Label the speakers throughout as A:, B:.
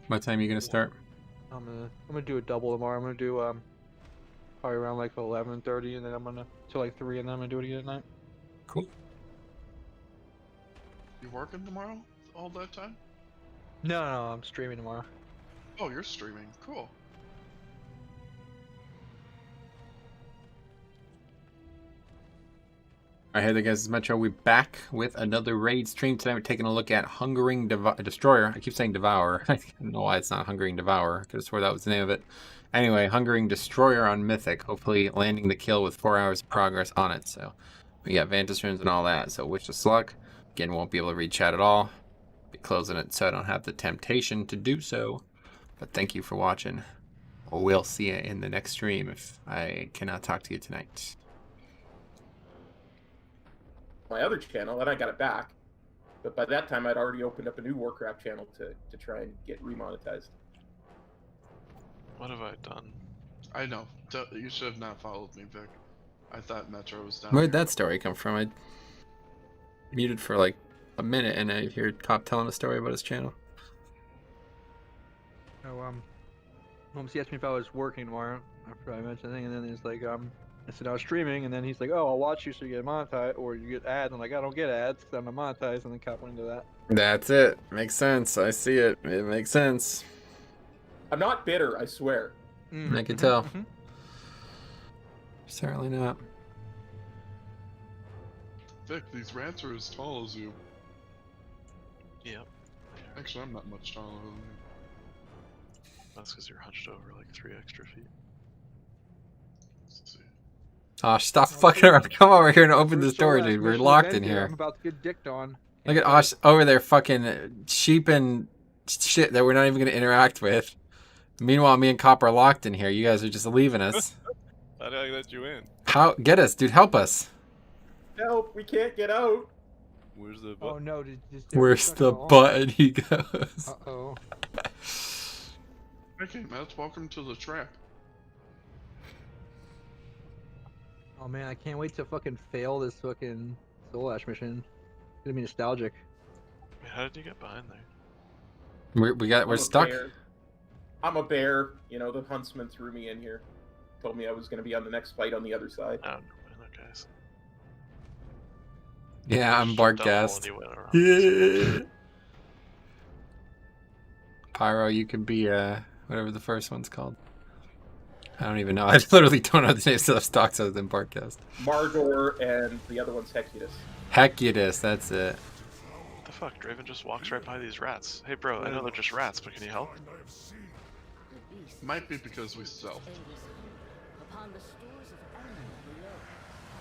A: What time are you gonna start?
B: I'm gonna do a double tomorrow. I'm gonna do probably around like 11:30, and then I'm gonna till like 3, and then I'm gonna do it again at night.
A: Cool.
C: You working tomorrow? All that time?
B: No, I'm streaming tomorrow.
C: Oh, you're streaming. Cool.
A: Alright, hey there guys, it's Metro. We're back with another raid stream. Today we're taking a look at Hungering Destroyer. I keep saying Devourer. I don't know why it's not Hungering Devourer. I could have swore that was the name of it. Anyway, Hungering Destroyer on Mythic. Hopefully landing the kill with 4 hours of progress on it. So we got Vantage runes and all that. So wish us luck. Again, won't be able to read chat at all. Be closing it so I don't have the temptation to do so. But thank you for watching. We'll see you in the next stream if I cannot talk to you tonight.
D: My other channel, and I got it back. But by that time, I'd already opened up a new Warcraft channel to try and get remonetized.
E: What have I done?
C: I know. You should have not followed me, Vic. I thought Metro was down.
A: Where'd that story come from? I muted for like a minute and I hear Cop telling a story about his channel.
B: So he asked me if I was working tomorrow after I mentioned the thing, and then he's like, I said I was streaming, and then he's like, oh, I'll watch you so you get monetized, or you get ads. I'm like, I don't get ads because I'm not monetized, and then Cop went into that.
A: That's it. Makes sense. I see it. It makes sense.
D: I'm not bitter, I swear.
A: I can tell. Certainly not.
C: Vic, these rats are as tall as you.
E: Yep.
C: Actually, I'm not much taller than you.
E: That's because you're hunched over like 3 extra feet.
C: Let's see.
A: Osh, stop fucking around. Come over here and open this door,
B: Last
A: dude. We're
B: mission
A: locked
B: event
A: in
B: here,
A: here.
B: I'm about to get dicked on.
A: Look at Osh over there fucking sheeping shit that we're not even going to interact with. Meanwhile, me and Cop are locked in here. You guys are just leaving us.
E: How did I let you in?
A: How? Get us, dude. Help us.
D: Help, we can't get out.
E: Where's the
B: Oh
E: button?
B: no,
A: Where's the button? He goes.
B: Uh-oh.
C: Okay, Matt, welcome to the trap.
B: Oh man, I can't wait to fucking fail this fucking Soul Ash mission. It's gonna be nostalgic.
E: Wait, how did you get behind there?
A: We're
D: I'm a
A: stuck.
D: bear. I'm a bear. You know, the huntsman threw me in here. Told me I was going to be on the next fight on the other side.
E: Oh, no, man, okay. So
A: Yeah, I'm
E: just jumped down the hole
A: Bartcast.
E: and you went around.
A: Yeah. Pyro, you can be whatever the first one's called. I don't even know. I literally don't know the names of the stocks other than Bartcast.
D: Mardor and the other one's Hecutus.
A: Hecutus, that's it.
E: What the fuck? Draven just walks right by these rats. Hey, bro, I know they're just rats, but can you help?
C: Might be because we stealth.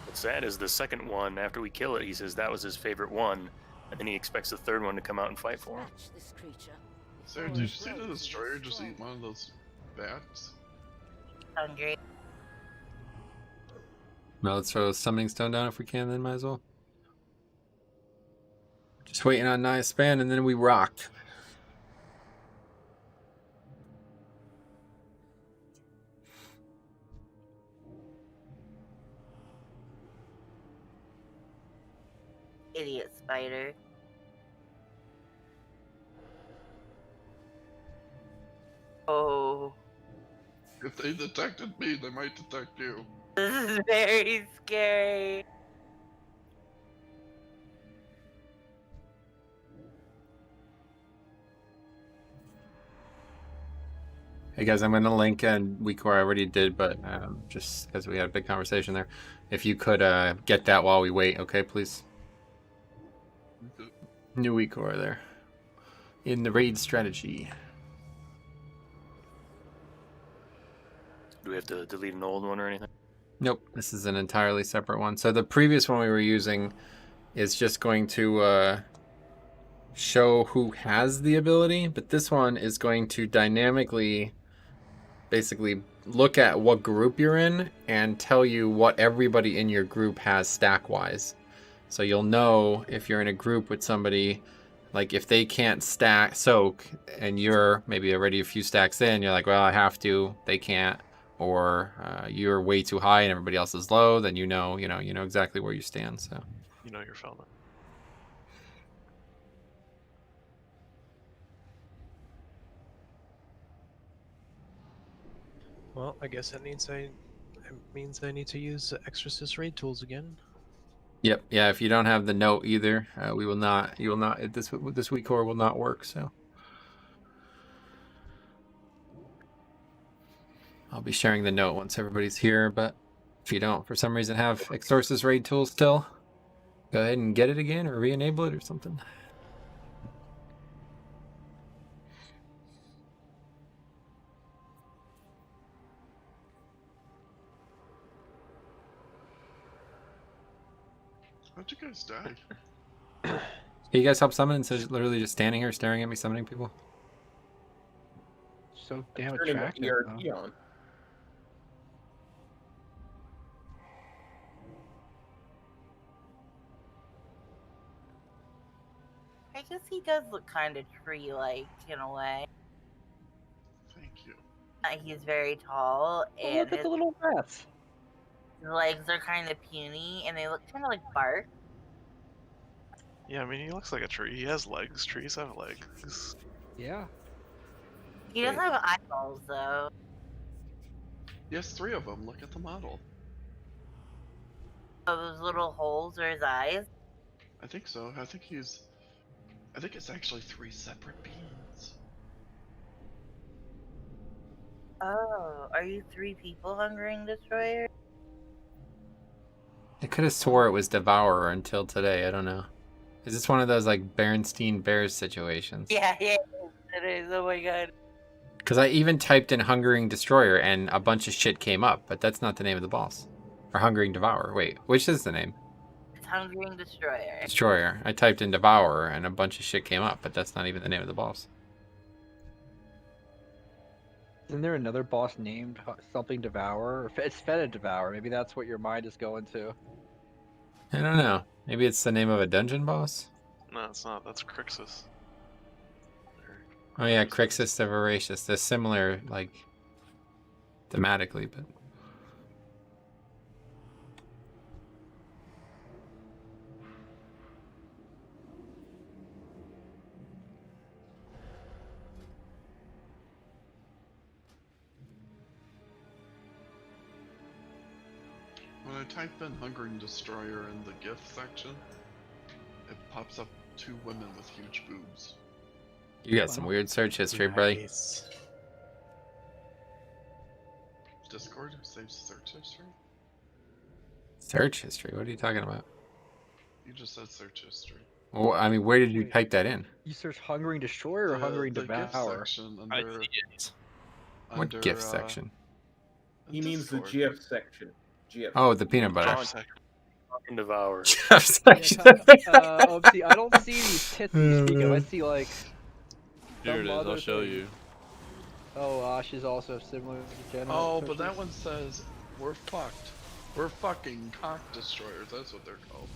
F: What's sad is the second one, after we kill it, he says that was his favorite one, and then he expects the third one to come out and fight for him.
C: Sarah, did you see the destroyer just eat one of those bats?
G: Hungry.
A: Well, let's throw a summoning stone down if we can, then might as well. Just waiting on Naya Span, and then we rock.
G: Idiot spider. Oh,
C: If they detected me, they might detect you.
G: this is very scary.
A: Hey guys, I'm going to link and WeCore I already did, but just because we had a big conversation there. If you could get that while we wait, okay, please? New WeCore there. In the raid strategy.
F: Do we have to delete an old one or anything?
A: Nope, this is an entirely separate one. So the previous one we were using is just going to show who has the ability, but this one is going to dynamically basically look at what group you're in and tell you what everybody in your group has stack-wise. So you'll know if you're in a group with somebody, like if they can't soak and you're maybe already a few stacks in, you're like, well, I have to, they can't. Or you're way too high and everybody else is low, then you know exactly where you stand. So
E: You know your felon.
H: Well, I guess that means it means I need to use Exorcist raid tools again.
A: Yep. Yeah. If you don't have the note either, we will not. You will not. This week core will not work. So I'll be sharing the note once everybody's here. But if you don't, for some reason, have Exorcist raid tools still, go ahead and get it again or re-enable it or something.
C: How'd you guys die?
A: Can you guys help summon instead of literally just standing here staring at me summoning people?
B: So damn
D: Turning the
B: attractive.
D: ERT
B: though.
D: on.
G: I guess he does look kind of tree-like in a way.
C: Thank you.
G: He's very tall,
B: Oh,
G: and
B: look at
G: his
B: the little rats.
G: legs are kind of puny, and they look kind of like bark.
E: Yeah, I mean, he looks like a tree. He has legs. Trees have legs.
B: Yeah.
G: He doesn't have eyeballs, though.
C: Yes, 3 of them. Look at the model.
G: So those little holes are his eyes.
C: I think so. I think it's actually 3 separate beings.
G: Oh, are you 3 people hungering destroyer?
A: I could have swore it was Devourer until today. I don't know. Is this one of those like Berenstein Bears situations?
G: Yeah, it is. Oh my god.
A: Because I even typed in Hungering Destroyer and a bunch of shit came up, but that's not the name of the boss. Or Hungering Devourer. Wait, which is the name?
G: It's hungering destroyer.
A: Destroyer. I typed in Devourer and a bunch of shit came up, but that's not even the name of the boss.
B: Isn't there another boss named something Devourer? Or it's Feta Devourer. Maybe that's what your mind is going to.
A: I don't know. Maybe it's the name of a dungeon boss?
E: No, it's not. That's Crixus.
A: Oh yeah, Crixus the Voracious. They're similar, like, thematically, but...
C: When I type in Hungering Destroyer in the gift section, it pops up 2 women with huge boobs.
A: You got some weird search history, buddy.
H: Nice.
C: Discord saves search history?
A: Search history? What are you talking about?
C: You just said search history.
A: Well, I mean, where did you
B: Wait.
A: type that in?
B: You search Hungering Destroyer or Hungering
C: the gift
B: Devour?
C: section
H: I
C: under,
H: see it.
A: What
C: under,
A: gift section?
D: He means the
C: Discord.
D: GF section. GF.
A: Oh, the peanut butter.
E: John,
F: Fucking devour.
A: Jeff section.
B: See, I don't see these tits you speak of. I see like.
I: Here
B: some
I: it is.
B: other
I: I'll show
B: thing.
I: you.
B: Oh, Ash is also similar to General.
C: Oh, but that one says, we're fucked. We're fucking cock destroyers. That's what they're called.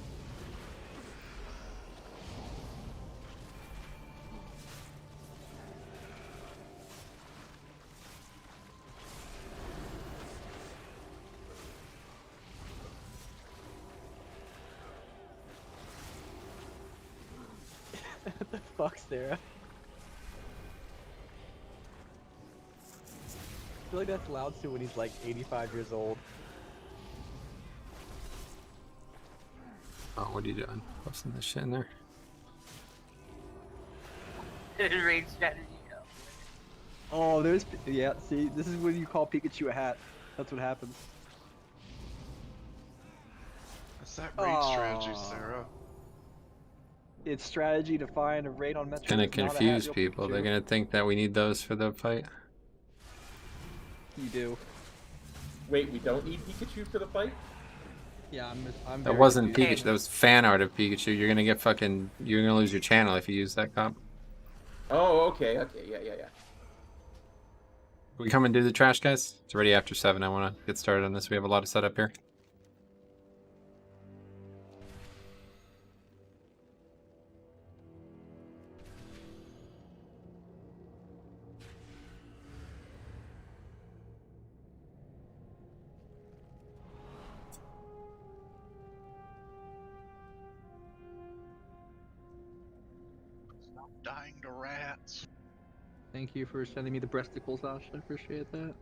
B: What the fuck, Sarah? I feel like that's Lao Tzu when he's like 85 years old.
A: Oh, what are you doing? Posting this shit in there?
G: Raid strategy.
B: Oh, there's yeah. See, this is when you call Pikachu a hat. That's what happens.
C: That's that raid strategy,
B: Aw.
C: Sarah.
B: It's strategy to find a raid on Metro.
A: It's gonna
B: that's not a
A: confuse
B: hat,
A: people.
B: Pikachu.
A: They're gonna think that we need those for the fight.
B: You do.
D: Wait, we don't need Pikachu for the fight?
B: Yeah, I'm.
A: That
B: very
A: wasn't
B: confused.
A: Pikachu. That was fan art of Pikachu. You're gonna get fucking. You're gonna lose your channel if you use that cop.
D: Oh, okay, yeah.
A: Can we come and do the trash, guys? It's already after 7. I want to get started on this. We have a lot of setup here.
C: Stop dying to rats.
B: Thank you for sending me the breasticles, Ash. I appreciate that.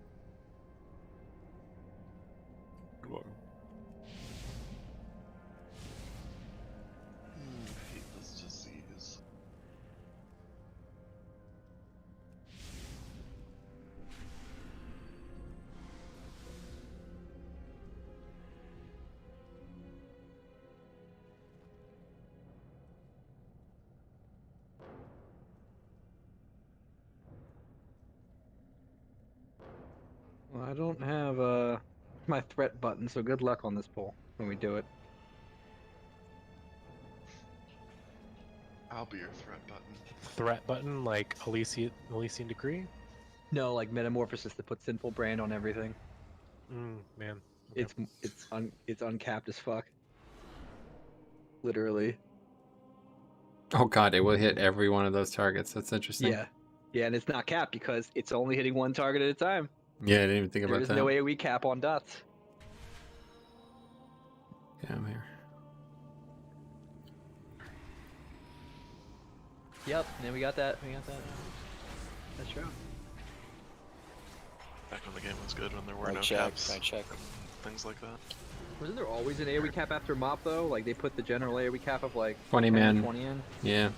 B: Well, I don't have my threat button, so good luck on this poll when we do it.
C: I'll be your threat button.
H: Threat button, like Elysian Decree?
B: No, like Metamorphosis that puts Sinful Brand on everything.
H: Man. Okay.
B: It's uncapped as fuck. Literally.
A: Oh god, it will hit every one of those targets. That's interesting.
B: Yeah. Yeah, and it's not capped because it's only hitting one target at a time.
A: Yeah, I didn't even think
B: There
A: about
B: is
A: that.
B: no AoE cap on dots.
A: Yeah, I'm here.
B: Yep, and then we got that. That's true.
E: Back when the game was good, when there were
I: Mic
E: no
I: check,
E: caps,
I: mic check.
E: things like that.
B: Wasn't there always an AoE cap after MOP though? Like they put the general AoE cap of like
A: 20
B: 10 or
A: man.
B: 20 in.
A: Yeah.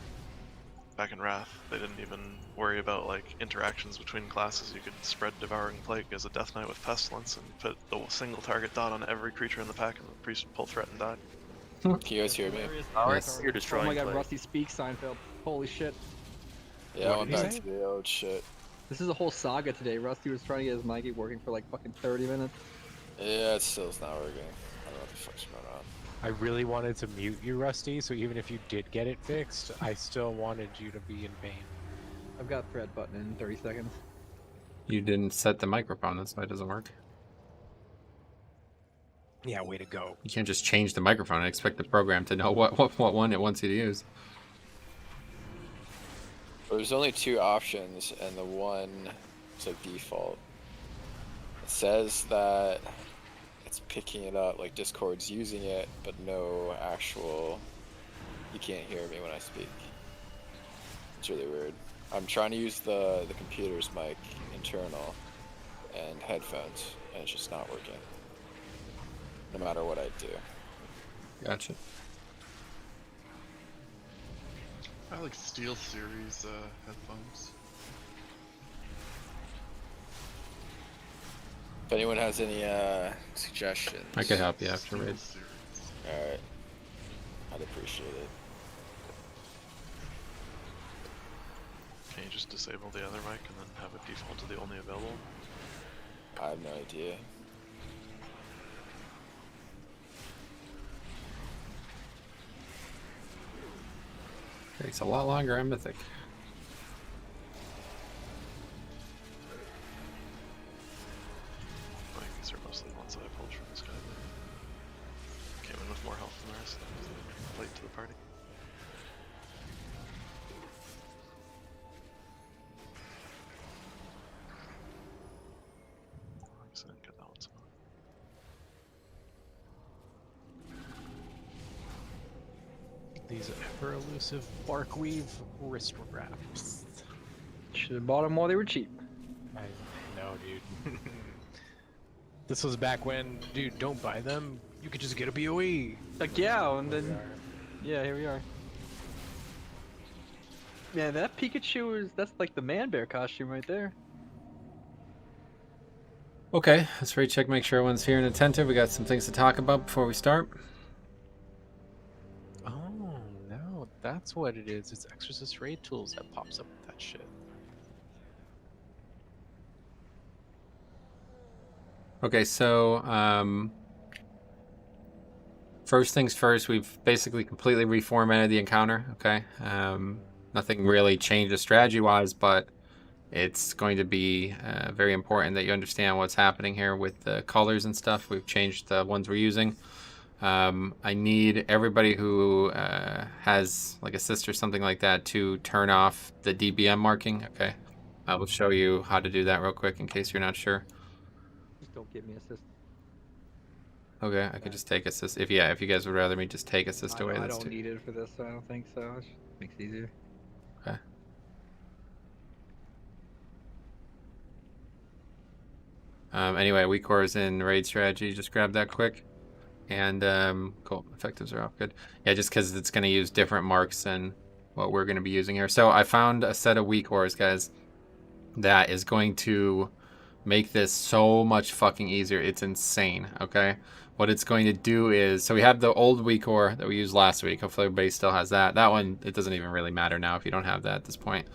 E: Back in Wrath, they didn't even worry about like interactions between classes. You could spread Devouring Plague as a Death Knight with Pestilence and put the single target dot on every creature in the pack, and the priest would pull threat and die.
I: Can you guys hear me?
A: Yes.
F: You're destroying
B: Oh my god,
F: Plague.
B: Rusty speaks Seinfeld. Holy shit.
I: Yeah, I went
H: did he
I: back
H: say?
I: to the old shit.
B: This is a whole saga today. Rusty was trying to get his mic working for like fucking 30 minutes.
I: Yeah, it still is not working. I don't know what the fuck's going on.
H: I really wanted to mute you, Rusty, so even if you did get it fixed, I still wanted you to be in pain.
B: I've got thread button in 30 seconds.
A: You didn't set the microphone, that's why it doesn't work.
H: Yeah, way to go.
A: You can't just change the microphone and expect the program to know what one it wants you to use.
I: Well, there's only two options, and the one is like default. It says that it's picking it up, like Discord's using it, but no actual. You can't hear me when I speak. It's really weird. I'm trying to use the computer's mic internal and headphones, and it's just not working. No matter what I do.
A: Gotcha.
C: I like Steel Series headphones.
I: If anyone has any suggestions,
A: I could help you after
C: Steel
A: raid.
C: Series.
I: Alright. I'd appreciate it.
E: Can you just disable the other mic and then have it default to the only available?
I: I have no idea.
A: Takes a lot longer on Mythic.
E: Like, these are mostly ones that I pulled from this guy. Came in with more health than the rest. Late to the party. I didn't get that one, so.
H: These ever elusive Barkweave wrist wraps.
B: Should have bought them while they were cheap.
H: I know, dude. This was back when, dude, don't buy them. You could just get a BOE.
B: Like, yeah, and
H: Here we
B: then.
H: are.
B: Yeah, here we are. Yeah, that Pikachu is. That's like the man bear costume right there.
A: Okay, let's raid check, make sure everyone's here and attentive. We got some things to talk about before we start.
H: Oh, no, that's what it is. It's Exorcist Raid Tools that pops up with that shit.
A: Okay, so first things first, we've basically completely reformatted the encounter. Okay, nothing really changes strategy-wise, but it's going to be very important that you understand what's happening here with the colors and stuff. We've changed the ones we're using. I need everybody who has like assist or something like that to turn off the DBM marking. Okay, I will show you how to do that real quick in case you're not sure.
B: Just don't give me assist.
A: Okay, I could just take assist. If you guys would rather me just take assist away,
B: I
A: that's
B: don't
A: too.
B: need it for this, so I don't think so. It just makes it easier.
A: Okay. Anyway, weak core is in raid strategy. Just grab that quick. And cool, effectives are off. Good. Yeah, just because it's going to use different marks than what we're going to be using here. So I found a set of weak cores, guys, that is going to make this so much fucking easier. It's insane. Okay. What it's going to do is, so we have the old weak core that we used last week. Hopefully everybody still has that. That one, it doesn't even really matter now if you don't have that at this point.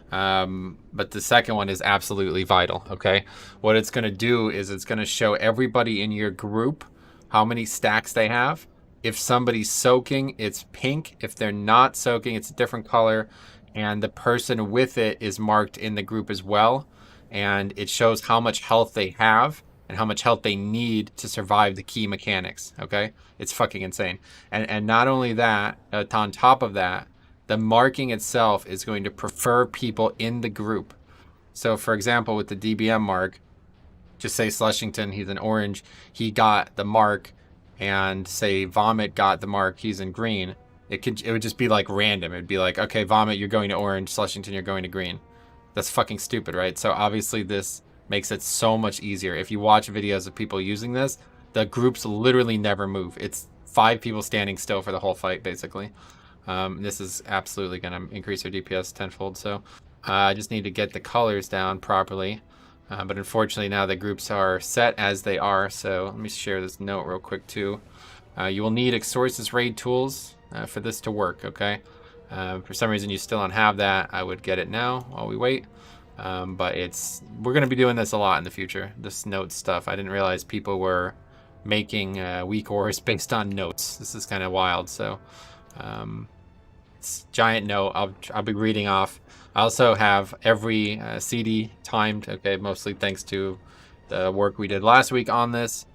A: But the second one is absolutely vital, okay? What it's going to do is it's going to show everybody in your group how many stacks they have. If somebody's soaking, it's pink. If they're not soaking, it's a different color. And the person with it is marked in the group as well. And it shows how much health they have and how much health they need to survive the key mechanics, okay? It's fucking insane. And not only that, on top of that, the marking itself is going to prefer people in the group. So for example, with the DBM mark, just say Slushington, he's in orange, he got the mark, and say Vomit got the mark, he's in green. It would just be like random. It'd be like, okay, Vomit, you're going to orange, Slushington, you're going to green. That's fucking stupid, right? So obviously this makes it so much easier. If you watch videos of people using this, the groups literally never move. It's 5 people standing still for the whole fight, basically. This is absolutely going to increase our DPS tenfold. So I just need to get the colors down properly. But unfortunately now the groups are set as they are. So let me share this note real quick too. You will need Exorcist raid tools for this to work, okay? For some reason you still don't have that. I would get it now while we wait. But we're going to be doing this a lot in the future, this note stuff. I didn't realize people were making weak ores based on notes. This is kind of wild. So it's giant note. I'll be reading off. I also have every CD timed, okay, mostly thanks to the work we did last week on this.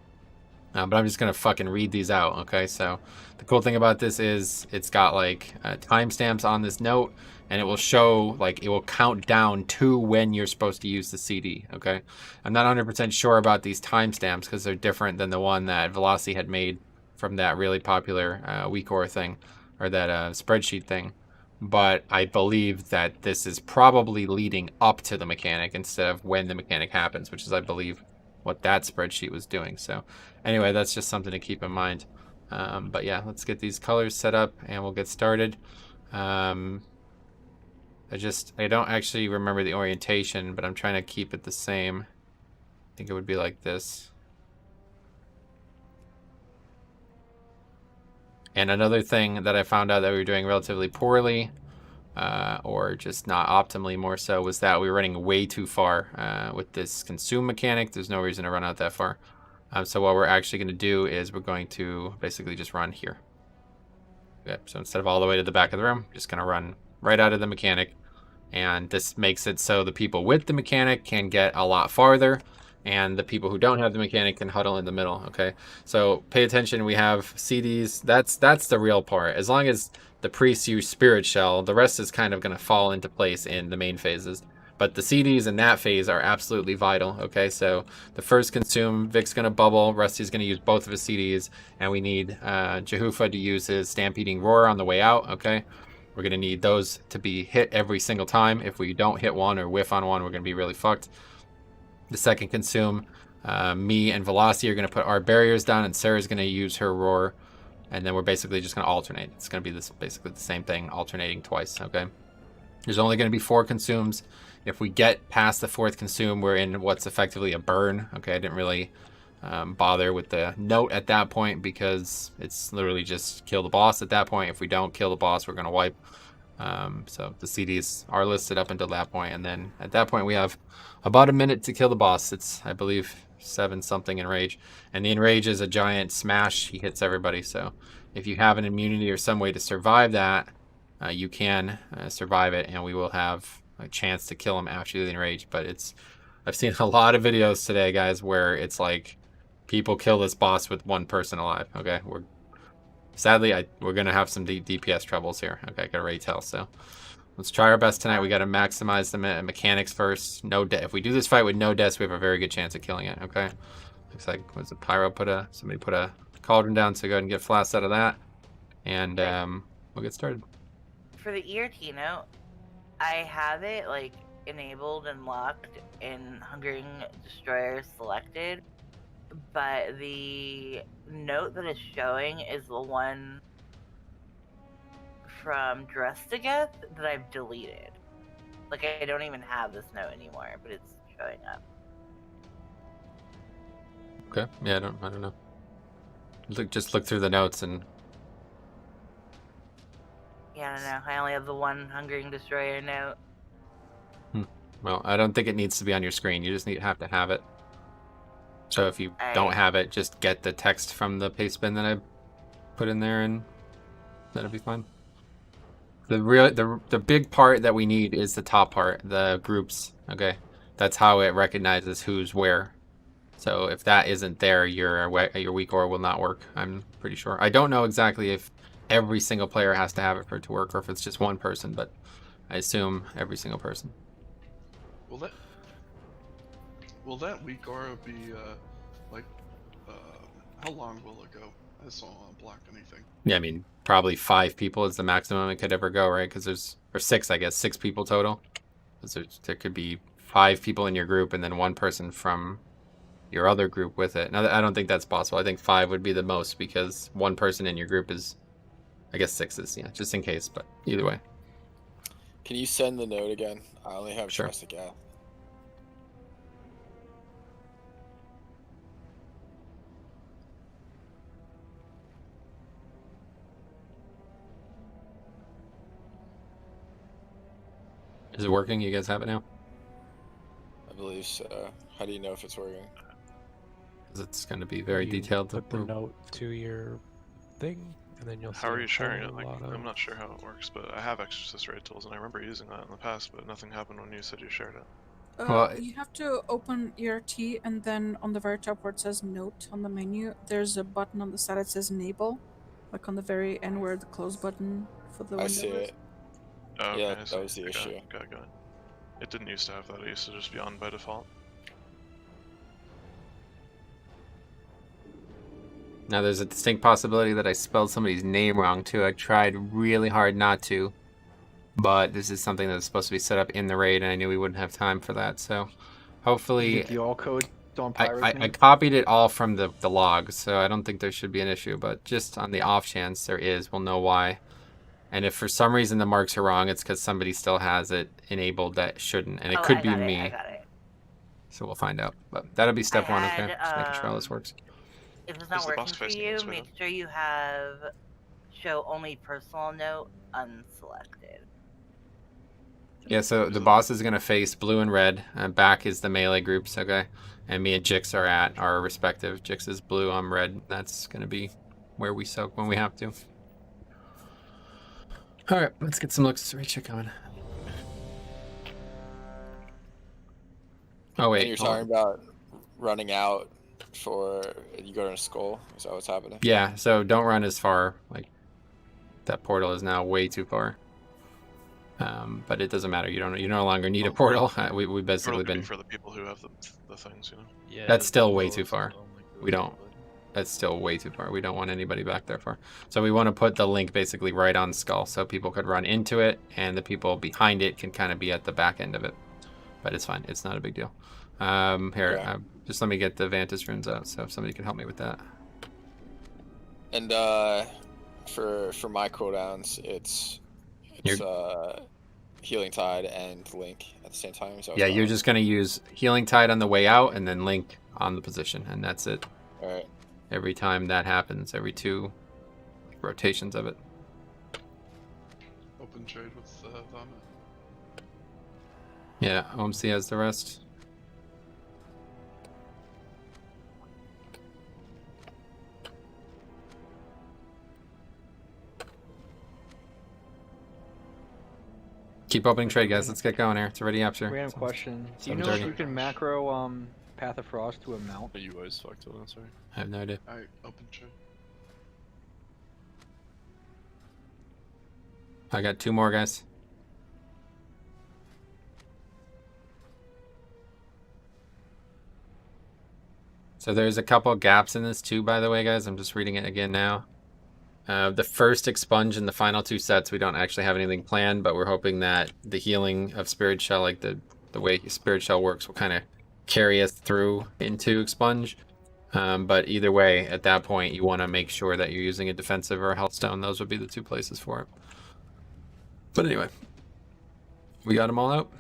A: But I'm just going to fucking read these out, okay? So the cool thing about this is it's got like timestamps on this note, and it will show, like, it will count down to when you're supposed to use the CD, okay? I'm not 100% sure about these timestamps because they're different than the one that Velocity had made from that really popular WeakOre thing, or that spreadsheet thing. But I believe that this is probably leading up to the mechanic instead of when the mechanic happens, which is, I believe, what that spreadsheet was doing. So anyway, that's just something to keep in mind. But yeah, let's get these colors set up and we'll get started. I don't actually remember the orientation, but I'm trying to keep it the same. I think it would be like this. And another thing that I found out that we were doing relatively poorly, or just not optimally more so, was that we were running way too far with this consume mechanic. There's no reason to run out that far. So what we're actually going to do is we're going to basically just run here. Okay, so instead of all the way to the back of the room, just going to run right out of the mechanic. And this makes it so the people with the mechanic can get a lot farther, and the people who don't have the mechanic can huddle in the middle, okay? So pay attention, we have CDs. That's the real part. As long as the priests use Spirit Shell, the rest is kind of going to fall into place in the main phases. But the CDs in that phase are absolutely vital, okay? So the first consume, Vic's going to bubble, Rusty's going to use both of his CDs, and we need Jehufa to use his Stampeding Roar on the way out, okay? We're going to need those to be hit every single time. If we don't hit one or whiff on one, we're going to be really fucked. The second consume, me and Velocity are going to put our barriers down, and Sarah's going to use her roar, and then we're basically just going to alternate. It's going to be basically the same thing, alternating twice, okay? There's only going to be 4 consumes. If we get past the 4th consume, we're in what's effectively a burn, okay? I didn't really bother with the note at that point because it's literally just kill the boss at that point. If we don't kill the boss, we're going to wipe. So the CDs are listed up until that point, and then at that point we have about a minute to kill the boss. It's, I believe, 7 something enrage, and the enrage is a giant smash. He hits everybody, so if you have an immunity or some way to survive that, you can survive it, and we will have a chance to kill him after the enrage. But I've seen a lot of videos today, guys, where it's like people kill this boss with 1 person alive, okay? Sadly, we're going to have some DPS troubles here. Okay, I got to already tell. So let's try our best tonight. We got to maximize the mechanics first. If we do this fight with no deaths, we have a very good chance of killing it. Okay. Looks like Pyro somebody put a cauldron down, so go ahead and get flasks out of that, and we'll get started.
G: For the ERT note, I have it like enabled and locked in Hungering Destroyer selected. But the note that is showing is the one from Drestigeth that I've deleted. Like, I don't even have this note anymore, but it's showing up.
A: Okay. Yeah, I don't know. Just look through the notes and...
G: Yeah, I don't know. I only have the one Hungering Destroyer note.
A: Well, I don't think it needs to be on your screen. You just have to have it. So if you don't have it, just get the text from the paste bin that I put in there, and that'll be fine. The big part that we need is the top part, the groups. Okay, that's how it recognizes who's where. So if that isn't there, your weak aura will not work. I'm pretty sure. I don't know exactly if every single player has to have it for it to work, or if it's just one person, but I assume every single person.
C: Will that weak aura be like how long will it go? I just don't want to block anything.
A: Yeah, I mean probably 5 people is the maximum it could ever go, right? Because there's 6, I guess, 6 people total. Because there could be 5 people in your group and then 1 person from your other group with it. Now, I don't think that's possible. I think 5 would be the most because 1 person in your group is, I guess 6 is, yeah, just in case. But either way.
I: Can you send the note again? I only have
A: Sure.
I: Trustic Gal.
A: Is it working? You guys have it now?
I: I believe so. How do you know if it's working?
A: Because it's going to be very
H: You
A: detailed.
H: Put the note to your thing, and then you'll see
E: How are
H: a
E: you sharing
H: whole
E: it? Like,
H: lot of-
E: I'm not sure how it works, but I have Exorcist raid tools, and I remember using that in the past, but nothing happened when you said you shared it.
A: Well,
J: You have to open ERT, and then on the very top where it says Note on the menu, there's a button on the side that says Enable, like on the very end where the close button for the window
I: I see
J: is.
I: it.
E: Oh, okay,
I: Yeah,
E: I
I: that
E: see.
I: was the
E: Got
I: issue.
E: it, got it. It didn't used to have that. It used to just be on by default.
A: Now there's a distinct possibility that I spelled somebody's name wrong too. I tried really hard not to, but this is something that's supposed to be set up in the raid, and I knew we wouldn't have time for that. So hopefully,
B: Get the all code on
A: I
B: pirates.
A: copied it all from the log, so I don't think there should be an issue. But just on the off chance there is, we'll know why. And if for some reason the marks are wrong, it's because somebody still has it enabled that shouldn't, and it could be me.
G: I got it.
A: So we'll find out. But that'll be step 1, okay?
G: had,
A: Just making sure all this works.
G: If it's
E: Is
G: not
E: the
G: working
E: box
G: for
E: facing
G: you,
E: this way,
G: make sure you have show only personal note unselected.
A: Yeah, so the boss is going to face blue and red. Back is the melee groups, okay? And me and Jix are at our respective. Jix is blue, I'm red. That's going to be where we soak when we have to. Alright, let's get some looks. Reach coming. Oh, wait.
I: And you're talking about running out for you go to a skull. Is that what's happening?
A: Yeah, so don't run as far. Like, that portal is now way too far. But it doesn't matter. You no longer need a portal. We basically
E: Portal could be
A: been.
E: for the people who have the things, you know.
K: Yeah,
A: That's still
K: the
A: way
K: portal
A: too
K: is
A: far.
K: only for
A: We don't. That's still way too far. We don't want anybody back there far. So we want to put the link basically right on Skull, so people could run into it, and the people behind it can kind of be at the back end of it. But it's fine. It's not a big deal. Here,
I: Yeah.
A: just let me get the Vantage runes out, so if somebody can help me with that.
I: And for my cooldowns, it's Healing Tide and Link at the same time. So
A: Yeah, you're just gonna use Healing Tide on the way out, and then Link on the position, and that's it.
I: all right.
A: Every time that happens, every 2 rotations of it.
C: Open trade with Vomit.
A: Yeah, OMC has the rest. Keep opening trade, guys. Let's get going here. It's already up here.
B: Random question. Do you know
A: 7:30.
B: if you can macro Path of Frost to a mount?
K: Are you always fucked with that, sorry?
A: I have no idea.
C: Alright, open trade.
A: I got 2 more, guys. So there's a couple gaps in this too, by the way, guys. I'm just reading it again now. The first expunge and the final 2 sets, we don't actually have anything planned, but we're hoping that the healing of Spirit Shell, like the way Spirit Shell works, will kind of carry us through into expunge. But either way, at that point, you want to make sure that you're using a defensive or a health stone. Those would be the 2 places for it. But anyway, we got them all out.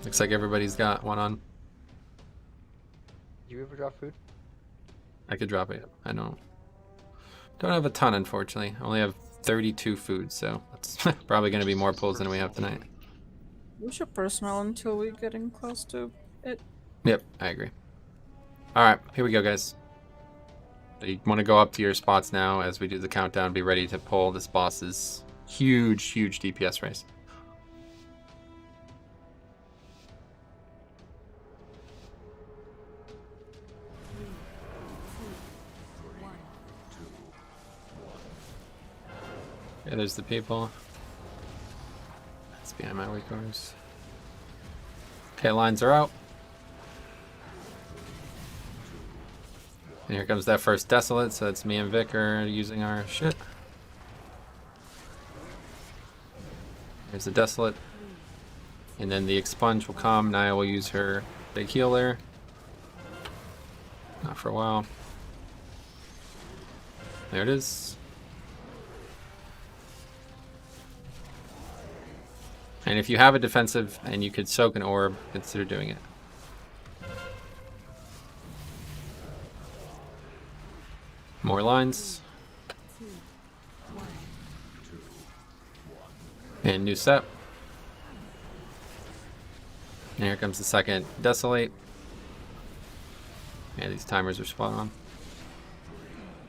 A: Looks like everybody's got one on.
B: Do you ever drop food?
A: I could drop it. I don't have a ton, unfortunately. I only have 32 food, so that's probably going to be more pulls than we have tonight.
J: We should personnel until we're getting close to it.
A: Yep, I agree. All right, here we go, guys. So you want to go up to your spots now as we do the countdown. Be ready to pull this boss's huge DPS race. Yeah, there's the people. That's behind my weak arms. Okay, lines are out. And here comes that first Desolate, so it's me and Vic are using our shit. Here's the Desolate. And then the Expunge will come. Naya will use her big healer. Not for a while. There it is. And if you have a defensive and you could soak an orb, consider doing it. More lines. And new set. And here comes the second Desolate. Yeah, these timers are spot on.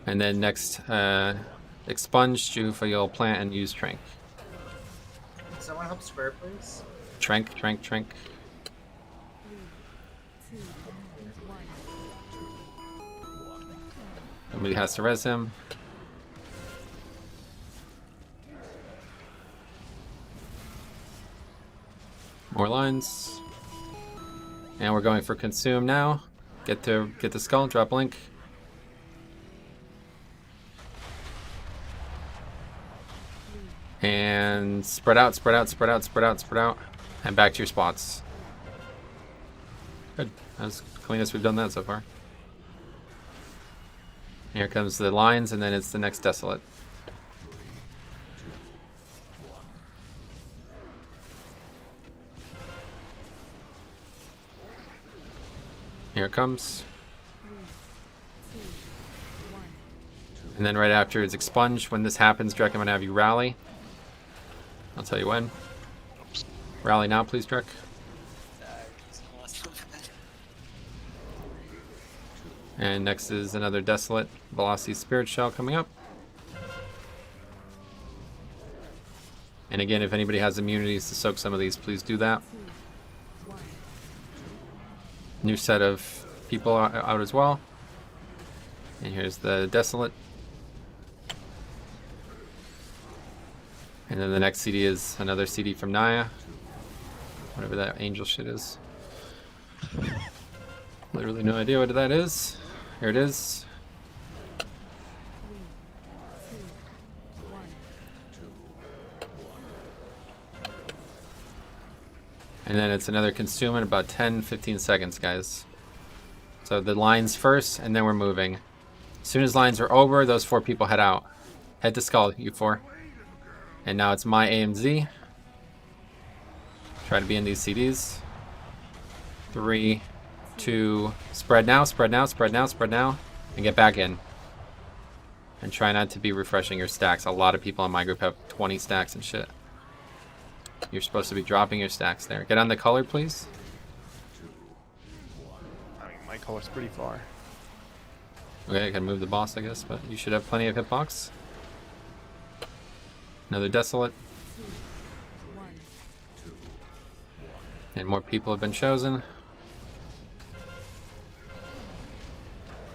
A: And then next, Expunge, Jufa, you'll plant and use Trank.
K: Someone help square, please.
A: Trank. Somebody has to res him. More lines. And we're going for consume now. Get the skull, drop link. And spread out. And back to your spots. Good. That's the cleanest we've done that so far. Here comes the lines, and then it's the next Desolate. Here it comes. And then right after is Expunge. When this happens, Drek, I'm going to have you rally. I'll tell you when. Rally now, please, Drek. And next is another Desolate. Velocity Spirit Shell coming up. And again, if anybody has immunities to soak some of these, please do that. New set of people out as well. And here's the Desolate. And then the next CD is another CD from Naya. Whatever that angel shit is. Literally no idea what that is. Here it is. And then it's another consume in about 10-15 seconds, guys. So the lines first, and then we're moving. As soon as lines are over, those 4 people head out. Head to skull, you 4. And now it's my AMZ. Try to be in these CDs. 3, 2, spread now, and get back in. And try not to be refreshing your stacks. A lot of people in my group have 20 stacks and shit. You're supposed to be dropping your stacks there. Get on the color, please.
H: I mean, my color's pretty far.
A: Okay, I can move the boss, I guess, but you should have plenty of hitbox. Another Desolate. And more people have been chosen.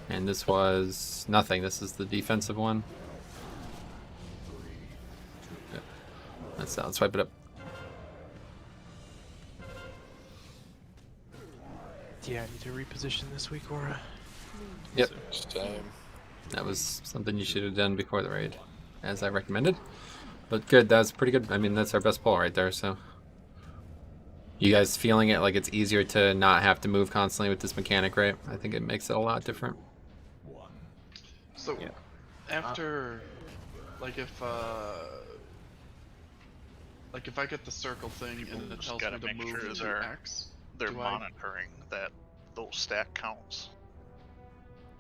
A: And this was nothing. This is the defensive one. Good. Let's wipe it up.
H: Yeah, I need to reposition this week, Aura.
A: Yep.
I: Same.
A: That was something you should have done before the raid, as I recommended. But good, that's pretty good. I mean, that's our best pull right there, so. You guys feeling it like it's easier to not have to move constantly with this mechanic, right? I think it makes it a lot different.
C: So,
A: Yeah.
C: after, like if I get the circle thing and it tells me to move to X,
L: they're
C: do I-
L: monitoring that those stack counts.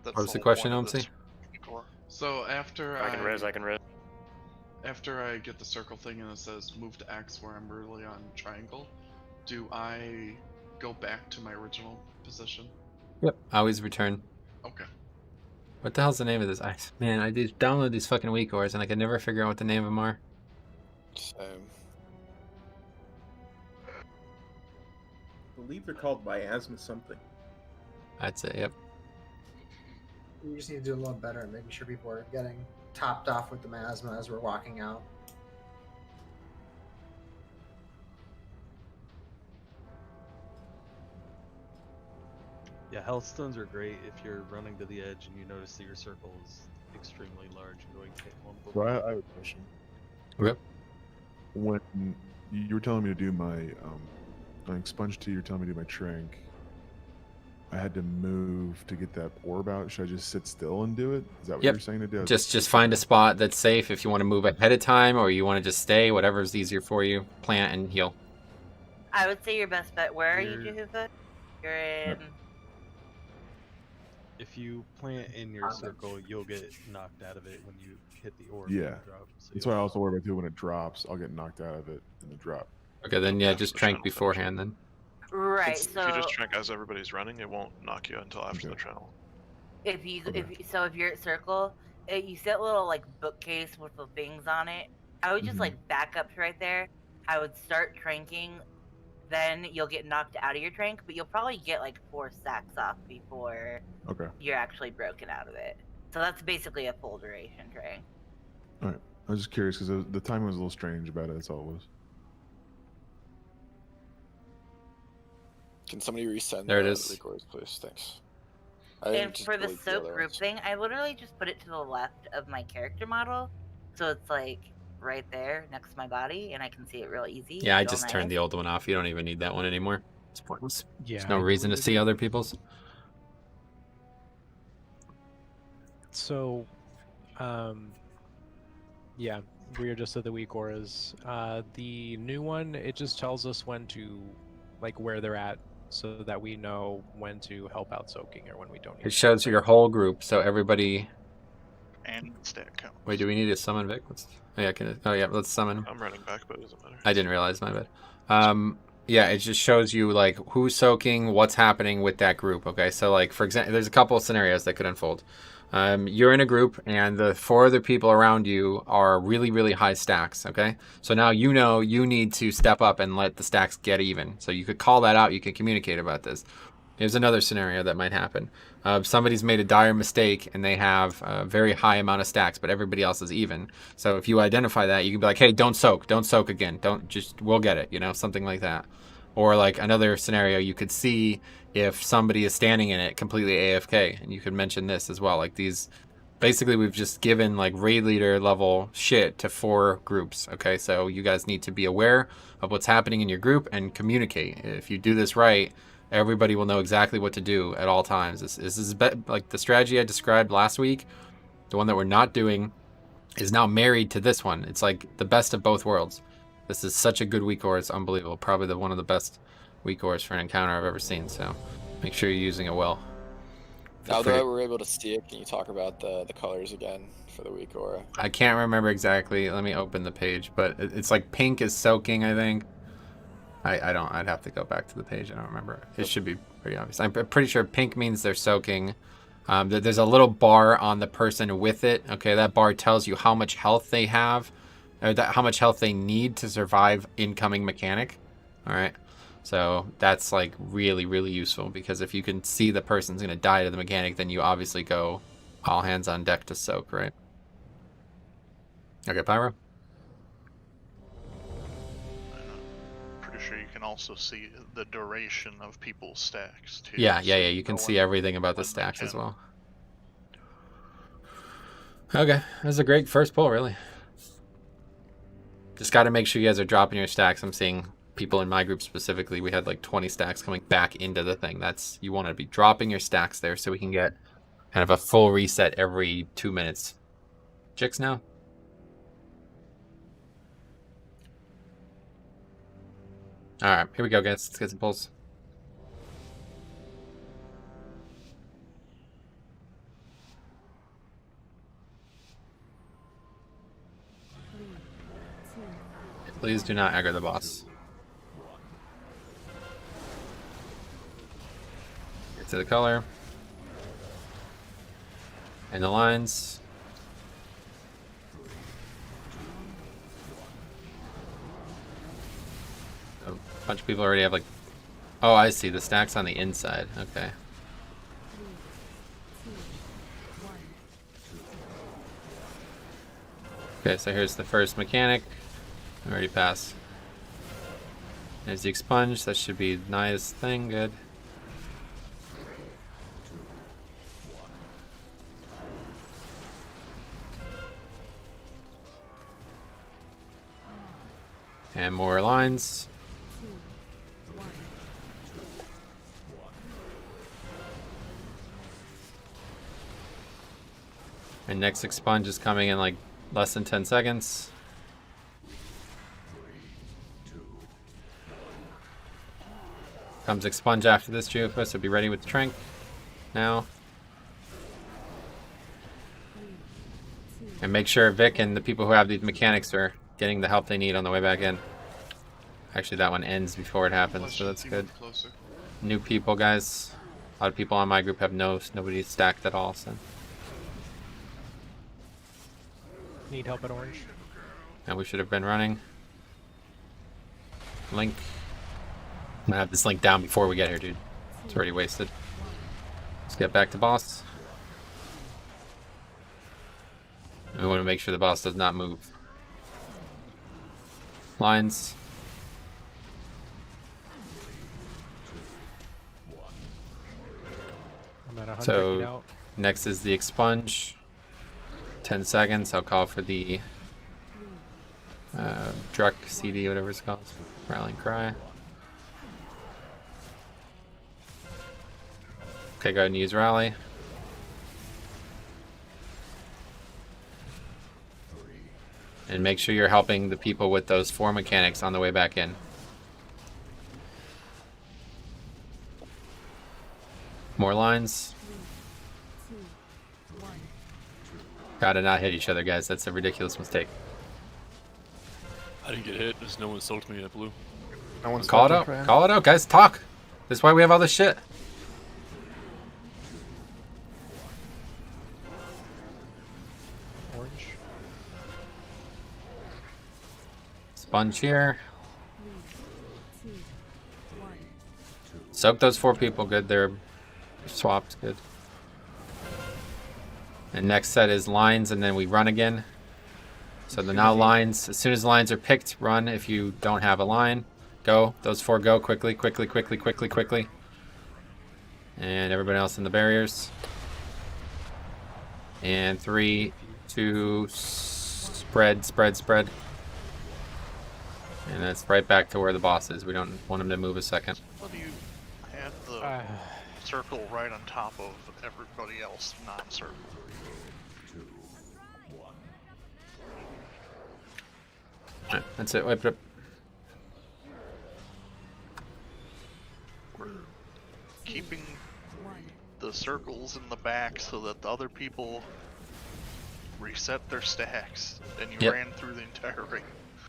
L: That's
A: What was the
L: whole
A: question,
L: point of
A: OMC?
L: this core.
C: So after
F: I can res.
C: after I get the circle thing and it says move to X where I'm really on triangle, Do I go back to my original position?
A: Yep. Always return.
C: Okay.
A: What the hell's the name of this? Man, I did download these fucking weak ores and I can never figure out what the name of them are.
I: Same.
D: I believe they're called miasma something.
A: That's it. Yep.
K: We just need to do a little better at making sure people are getting topped off with the miasma as we're walking out.
M: Yeah, healthstones are great if you're running to the edge and you notice that your circle is extremely large and going to hit one.
N: So I have a question.
A: Yep.
N: When you were telling me to do my expunge tea, you're telling me to do my trank. I had to move to get that orb out. Should I just sit still and do it? Is that what
A: Yep.
N: you're saying to do?
A: Just find a spot that's safe if you want to move ahead of time or you want to just stay, whatever's easier for you. Plant and heal.
G: I would say your best bet. Where are you, Jehufa? You're in.
M: If you plant in your circle, you'll get knocked out of it when you hit the orb.
N: Yeah.
M: and drop, so
N: That's why I also worry about too when it drops. I'll get knocked out of it in the drop.
A: Okay, then yeah, just trank beforehand then.
G: Right.
E: If
G: So
E: you just trank as everybody's running, it won't knock you until after the channel.
G: if you're at circle, you see that little like bookcase with the things on it. I would just like back up to right there. I would start tranking. Then you'll get knocked out of your trank, but you'll probably get like 4 stacks off before you're actually broken out of it. So that's basically a full duration trank.
N: All right. I was just curious because the timing was a little strange about it. That's all it was.
I: Can somebody resend
A: There it
I: the
A: is.
I: records, please? Thanks.
G: And for the soak group thing, I literally just put it to the left of my character model, so it's like right there next to my body, and I can see it real easy.
A: Yeah, I
G: real
A: just
G: nice.
A: turned the old one off. You don't even need that one anymore. It's pointless.
H: Yeah,
A: There's no
H: I
A: reason to
H: deleted
A: see
H: it.
A: other people's.
H: So, yeah, we are just at the weak auras. The new one, it just tells us when to, like, where they're at, so that we know when to help out soaking or when we don't need
A: It shows your whole group, so everybody.
L: And stat count.
A: Wait, do we need to summon Vic? Oh yeah, let's summon him.
E: I'm running back, but it doesn't matter.
A: I didn't realize, my bad. Yeah, it just shows you like who's soaking, what's happening with that group. Okay, so like for example, there's a couple of scenarios that could unfold. You're in a group, and the 4 other people around you are really, really high stacks. Okay, so now you know you need to step up and let the stacks get even. So you could call that out. You could communicate about this. Here's another scenario that might happen. Somebody's made a dire mistake and they have a very high amount of stacks, but everybody else is even. So if you identify that, you can be like, hey, don't soak again. We'll get it, something like that. Or like another scenario, you could see if somebody is standing in it completely AFK, and you could mention this as well. Like these, basically we've just given like raid leader level shit to 4 groups. Okay, so you guys need to be aware of what's happening in your group and communicate. If you do this right, everybody will know exactly what to do at all times. This is like the strategy I described last week. The one that we're not doing is now married to this one. It's like the best of both worlds. This is such a good weak ore. It's unbelievable. Probably one of the best weak ores for an encounter I've ever seen. So make sure you're using it well.
I: Now that we're able to see it, can you talk about the colors again for the weak aura?
A: I can't remember exactly. Let me open the page, but it's like pink is soaking, I think. I'd have to go back to the page. I don't remember. It should be pretty obvious. I'm pretty sure pink means they're soaking. There's a little bar on the person with it. Okay, that bar tells you how much health they have, or how much health they need to survive incoming mechanic. All right, so that's like really, really useful, because if you can see the person's gonna die to the mechanic, then you obviously go all hands on deck to soak, right? Okay, Pyro.
L: Pretty sure you can also see the duration of people's stacks too.
A: Yeah.
L: so
A: You can see everything about the
L: when they
A: stacks as
L: can.
A: well. Okay, that's a great first pull, really. Just got to make sure you guys are dropping your stacks. I'm seeing people in my group specifically, we had like 20 stacks coming back into the thing. You want to be dropping your stacks there so we can get kind of a full reset every 2 minutes. Chicks now? All right, here we go, guys. Let's get some pulls. Please do not aggro the boss. Stick to the color. And the lines. A bunch of people already have like... Oh, I see. The stack's on the inside. Okay. Okay, so here's the first mechanic. I already passed. There's the expunge. That should be a nice thing. Good. And more lines. And next expunge is coming in like less than 10 seconds. Comes expunge after this, Jufa, so be ready with the Trank now. And make sure Vic and the people who have these mechanics are getting the help they need on the way back in. Actually, that one ends before it happens, so that's good. New people, guys. A lot of people on my group have nobody stacked at all, so.
H: Need help at orange.
A: And we should have been running. Link. I'm gonna have this link down before we get here, dude. It's already wasted. Let's get back to boss. We want to make sure the boss does not move. Lines.
H: I'm at 100 feet
A: So
H: out.
A: next is the expunge. 10 seconds. I'll call for the Druck CD, whatever it's called. Rallying Cry. Okay, go ahead and use Rally. And make sure you're helping the people with those 4 mechanics on the way back in. More lines. Gotta not hit each other, guys. That's a ridiculous mistake.
O: I didn't get hit. There's no one soaked me in blue.
N: No one's
A: Call it out. Call it out, guys. Talk. That's why we have all this shit.
H: Orange.
A: Sponge here. Soak those 4 people. Good. They're swapped. Good. And next set is lines, and then we run again. So the now lines. As soon as lines are picked, run. If you don't have a line, go. Those 4 go quickly, quickly, quickly, quickly, quickly. And everybody else in the barriers. And 3, 2, spread, spread, spread. And that's right back to where the boss is. We don't want him to move a second.
L: What do you have the circle right on top of everybody else non-circle?
A: Alright, that's it. Wipe it up.
L: We're keeping the circles in the back so that the other people reset their stacks, and you
A: Yep.
L: ran through the entire ring.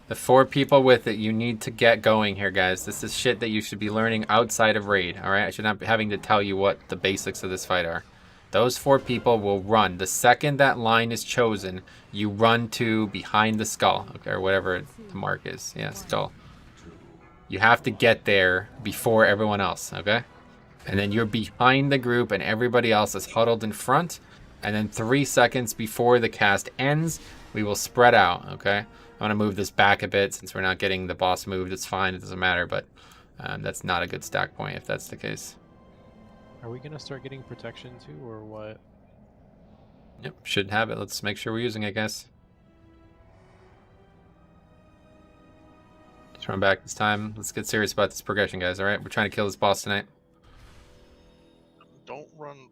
A: The 4 people with it, you need to get going here, guys. This is shit that you should be learning outside of Raid, alright? I should not be having to tell you what the basics of this fight are. Those 4 people will run. The second that line is chosen, you run to behind the skull, okay, or whatever the mark is. Yeah, skull. You have to get there before everyone else, okay? And then you're behind the group and everybody else is huddled in front. And then 3 seconds before the cast ends, we will spread out, okay? I want to move this back a bit since we're not getting the boss moved. It's fine, it doesn't matter, but that's not a good stack point if that's the case.
H: Are we gonna start getting protection too, or what?
A: Yep, should have it. Let's make sure we're using it, guys. Let's run back this time. Let's get serious about this progression, guys, alright? We're trying to kill this boss tonight.
L: Don't run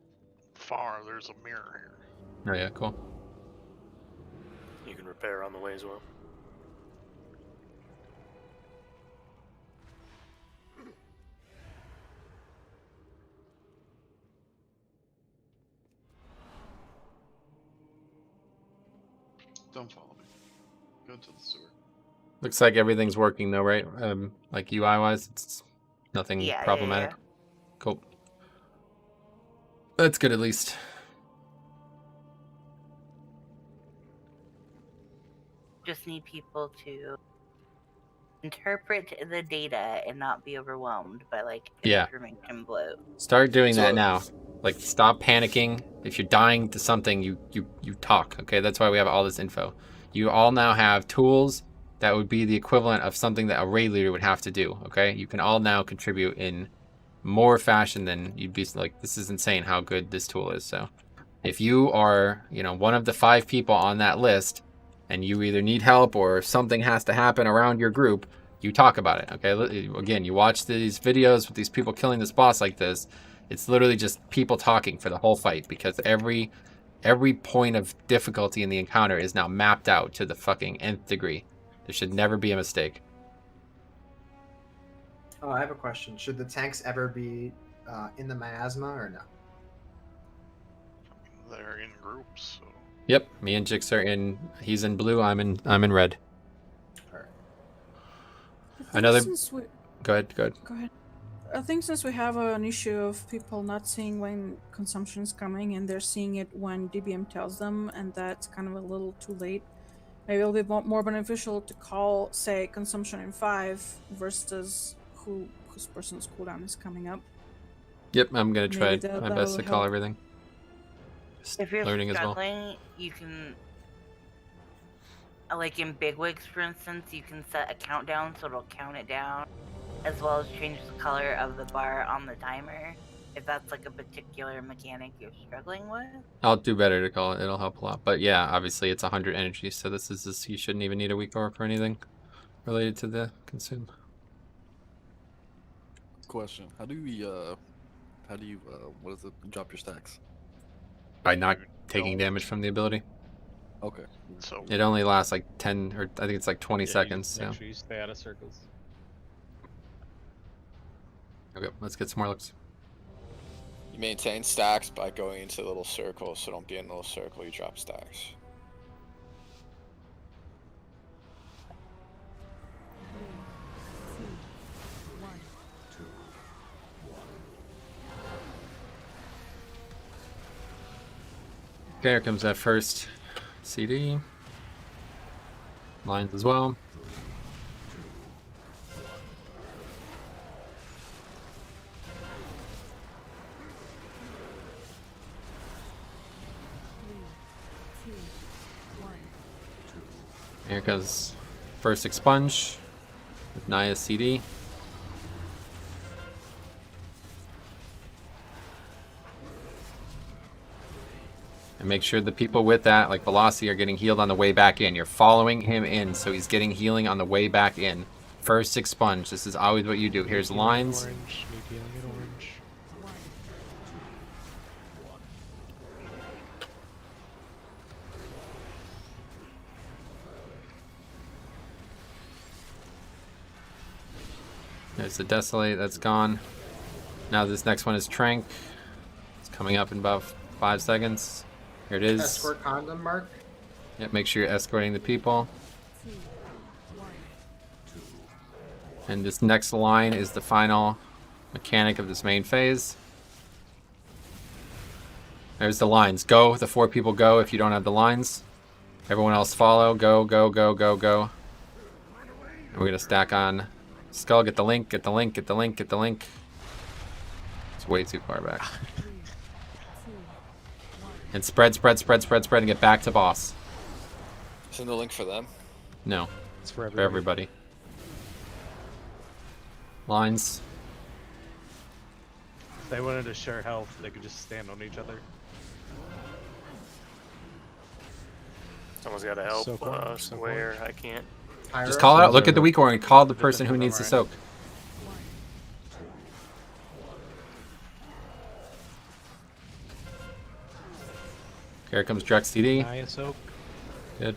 L: far, there's a mirror here.
A: Oh yeah, cool.
F: You can repair on the way as well.
C: Don't follow me. Go to the sewer.
A: Looks like everything's working though, right? Like UI-wise, it's nothing
G: Yeah,
A: problematic.
G: yeah.
A: Cool. That's good at least.
G: Just need people to interpret the data and not be overwhelmed by like
A: Yeah.
G: information bloat.
A: Start doing that now. Like, stop panicking. If you're dying to something, you talk. Okay, that's why we have all this info. You all now have tools that would be the equivalent of something that a raid leader would have to do. Okay, you can all now contribute in more fashion than you'd be like. This is insane how good this tool is. So, if you are, one of the 5 people on that list, and you either need help or something has to happen around your group, you talk about it. Okay, again, you watch these videos with these people killing this boss like this. It's literally just people talking for the whole fight, because every point of difficulty in the encounter is now mapped out to the fucking nth degree. There should never be a mistake.
K: Oh, I have a question. Should the tanks ever be in the miasma or no?
L: They're in groups. So.
A: Yep, me and Jix are in. He's in blue. I'm in red. Another. Go ahead.
J: Go ahead. I think since we have an issue of people not seeing when consumption is coming and they're seeing it when DBM tells them, and that's kind of a little too late, maybe it'll be more beneficial to call, say, consumption in 5 versus whose person's cooldown is coming up.
A: Yep, I'm gonna try
J: Maybe
A: my best to call everything. Just
G: If you're
A: learning
G: struggling,
A: as well.
G: you can, like in Bigwigs, for instance, you can set a countdown so it'll count it down, as well as change the color of the bar on the timer, if that's like a particular mechanic you're struggling with.
A: I'll do better to call it. It'll help a lot. But yeah, obviously it's 100 energy, so this is just, you shouldn't even need a weak aura for anything related to the consume.
O: Question: How do you what is it? Drop your stacks?
A: By not taking damage from the ability.
O: Okay.
L: So
A: it only lasts like 10, or I think it's like 20 seconds.
M: Make
A: So.
M: sure you stay out of circles.
A: Okay, let's get some more looks.
I: You maintain stacks by going into little circles, so don't be in a little circle, you drop stacks.
A: Okay, here comes that first CD. Lines as well. Here comes first expunge with Naya's CD. And make sure the people with that, like Velocity, are getting healed on the way back in. You're following him in, so he's getting healing on the way back in. First expunge. This is always what you do. Here's lines.
H: Orange, need healing in orange.
A: There's the Desolate, that's gone. Now this next one is Trank. It's coming up in about 5 seconds. Here it is.
K: Escort condom mark.
A: Yep, make sure you're escorting the people. And this next line is the final mechanic of this main phase. There's the lines. Go, the 4 people go if you don't have the lines. Everyone else follow. Go, go, go, go, go. And we're gonna stack on Skull, get the link, get the link, get the link, get the link. It's way too far back. And spread, spread, spread, spread, spread, and get back to boss.
I: Isn't the link for them?
A: No.
H: It's for
A: everybody. Lines.
M: If they wanted to share health, they could just stand on each other.
F: Someone's got to help where I can't.
A: Just call out, look at the weak aura and call the person who needs to soak. Here comes Drex CD.
H: Naya soak.
A: Good.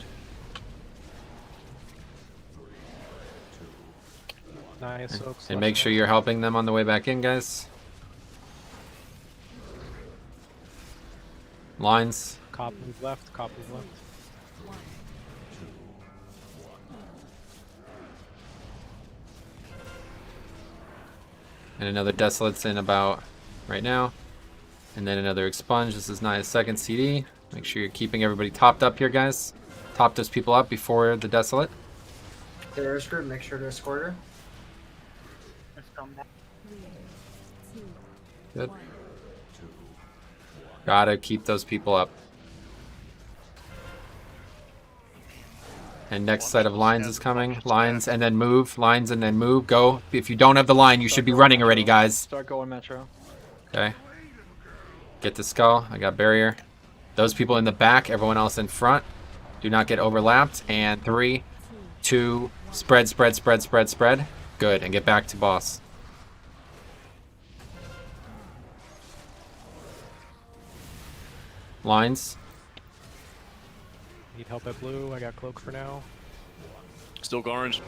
H: Naya soak.
A: And make sure you're helping them on the way back in, guys. Lines.
H: Cop move left, cop move left.
A: And another Desolate's in about right now. And then another expunge. This is Naya's second CD. Make sure you're keeping everybody topped up here, guys. Top those people up before the Desolate.
K: Terrorist group, make sure to escort her.
G: Let's go back.
A: Good. Gotta keep those people up. And next set of lines is coming. Lines and then move. Lines and then move. Go. If you don't have the line, you should be running already, guys.
B: Start going Metro.
A: Okay. Get the skull. I got barrier. Those people in the back, everyone else in front. Do not get overlapped. And 3, 2, spread, spread, spread, spread, spread. Good. And get back to boss. Lines.
H: Need help at blue. I got cloak for now.
O: Still orange.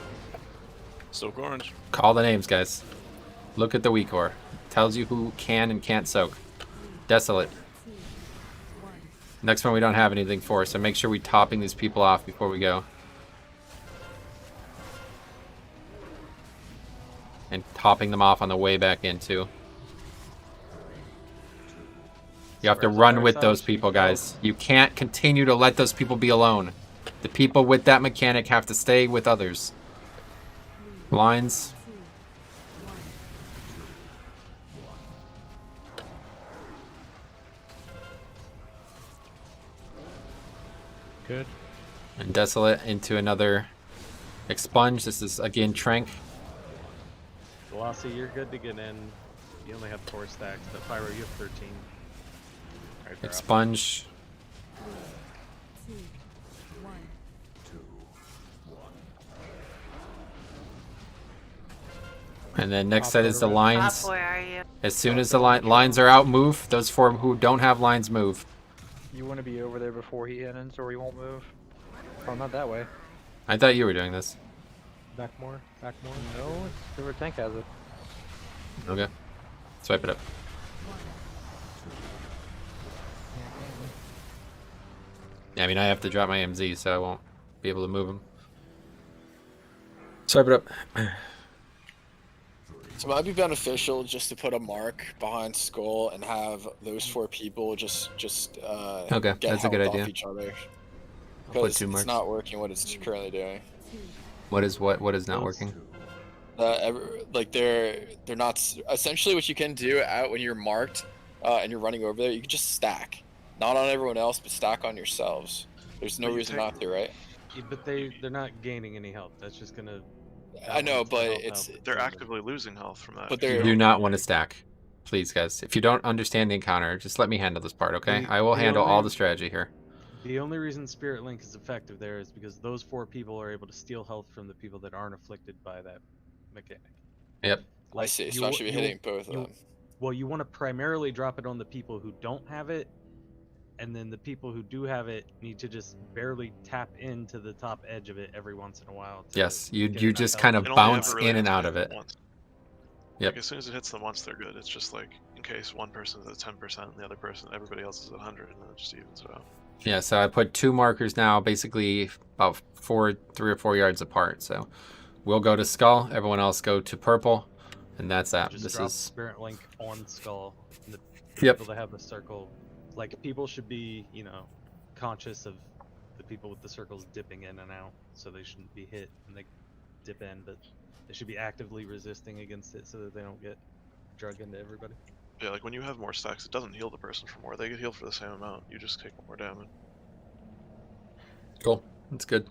O: Still orange.
A: Call the names, guys. Look at the weak ore. Tells you who can and can't soak. Desolate. Next one we don't have anything for, so make sure we topping these people off before we go. And topping them off on the way back in, too. You have to run with those people, guys. You can't continue to let those people be alone. The people with that mechanic have to stay with others. Lines.
H: Good.
A: And Desolate into another expunge. This is, again, Trank.
M: Velocity, you're good to get in. You only have 4 stacks, but Pyro, you have 13. Right,
A: Expunge. And then next set is the lines.
G: Where are you?
A: As soon as the lines are out, move. Those 4 who don't have lines, move.
B: You want to be over there before he ends, or he won't move. Oh, not that way.
A: I thought you were doing this.
H: Back more. Back more.
B: No, River Tank has it.
A: Okay. Swipe it up. Yeah, I mean, I have to drop my MZ, so I won't be able to move them. Swipe it up.
I: So it might be beneficial just to put a mark behind Skull and have those 4 people just
A: Okay,
I: get
A: that's a good
I: health
A: idea.
I: off each other.
A: I'll put
I: Because
A: 2
I: it's
A: marks.
I: not working what it's currently doing.
A: What is what? What is not working?
I: Like they're not. Essentially, what you can do when you're marked and you're running over there, you can just stack, not on everyone else, but stack on yourselves. There's no reason not to, right?
M: Yeah, but they're not gaining any health. That's just gonna.
I: I know, but
E: they're actively losing health from that.
I: But
A: You do not want to stack. Please, guys. If you don't understand the encounter, just let me handle this part, okay? I will handle all the strategy here.
M: The only reason Spirit Link is effective there is because those 4 people are able to steal health from the people that aren't afflicted by that mechanic.
A: Yep.
I: I see. So I should be hitting both of them.
M: Well, you want to primarily drop it on the people who don't have it, and then the people who do have it need to just barely tap into the top edge of it every once in a while.
A: Yes, you just
M: health.
A: kind of bounce in and out of it. Yep.
E: Like, as soon as it hits them once, they're good. It's just like, in case one person is at 10% and the other person, everybody else is at 100, and then it just evens it out.
A: Yeah, so I put 2 markers now, basically about 3 or 4 yards apart. So we'll go to Skull, everyone else go to purple, and that's that.
M: Just
A: This
M: drop
A: is
M: Spirit Link on Skull. And the
A: Yep.
M: people that have the circle, like people should be, conscious of the people with the circles dipping in and out, so they shouldn't be hit when they dip in, but they should be actively resisting against it so that they don't get drug into everybody.
E: Yeah, like when you have more stacks, it doesn't heal the person for more. They get healed for the same amount. You just take more damage.
A: cool. That's good.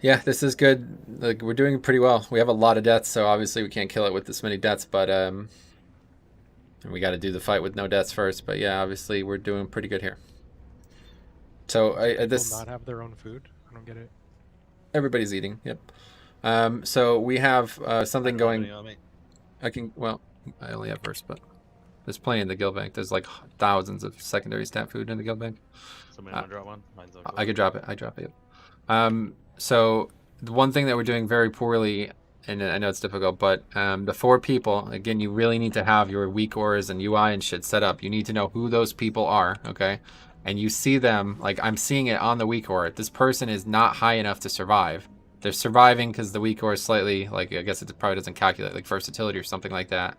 A: Yeah, this is good. Like, we're doing pretty well. We have a lot of deaths, so obviously we can't kill it with this many deaths, but and we got to do the fight with no deaths first. But yeah, obviously we're doing pretty good here. So this
H: Will not have their own food. I don't get it.
A: Everybody's eating. Yep. So we have something going. Well, I only have first, but there's plenty in the guild bank. There's like thousands of secondary stat food in the guild bank.
M: Somebody want to drop one? Mine's okay.
A: I could drop it. I drop it. So the one thing that we're doing very poorly, and I know it's difficult, but the 4 people, again, you really need to have your weak ores and UI and shit set up. You need to know who those people are, okay? And you see them, like I'm seeing it on the weak ore. This person is not high enough to survive. They're surviving because the weak ore is slightly, like, I guess it probably doesn't calculate, like versatility or something like that.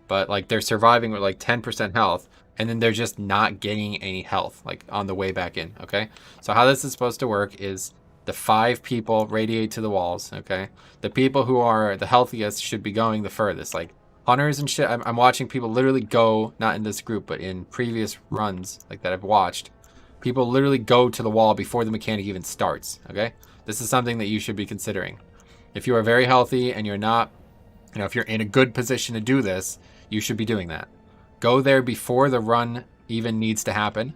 A: but like they're surviving with like 10% health, and then they're just not gaining any health like on the way back in. Okay, so how this is supposed to work is the 5 people radiate to the walls. Okay, the people who are the healthiest should be going the furthest. Like hunters and shit, I'm watching people literally go, not in this group, but in previous runs like that I've watched. People literally go to the wall before the mechanic even starts. Okay, this is something that you should be considering. If you are very healthy and you're not, if you're in a good position to do this, you should be doing that. Go there before the run even needs to happen.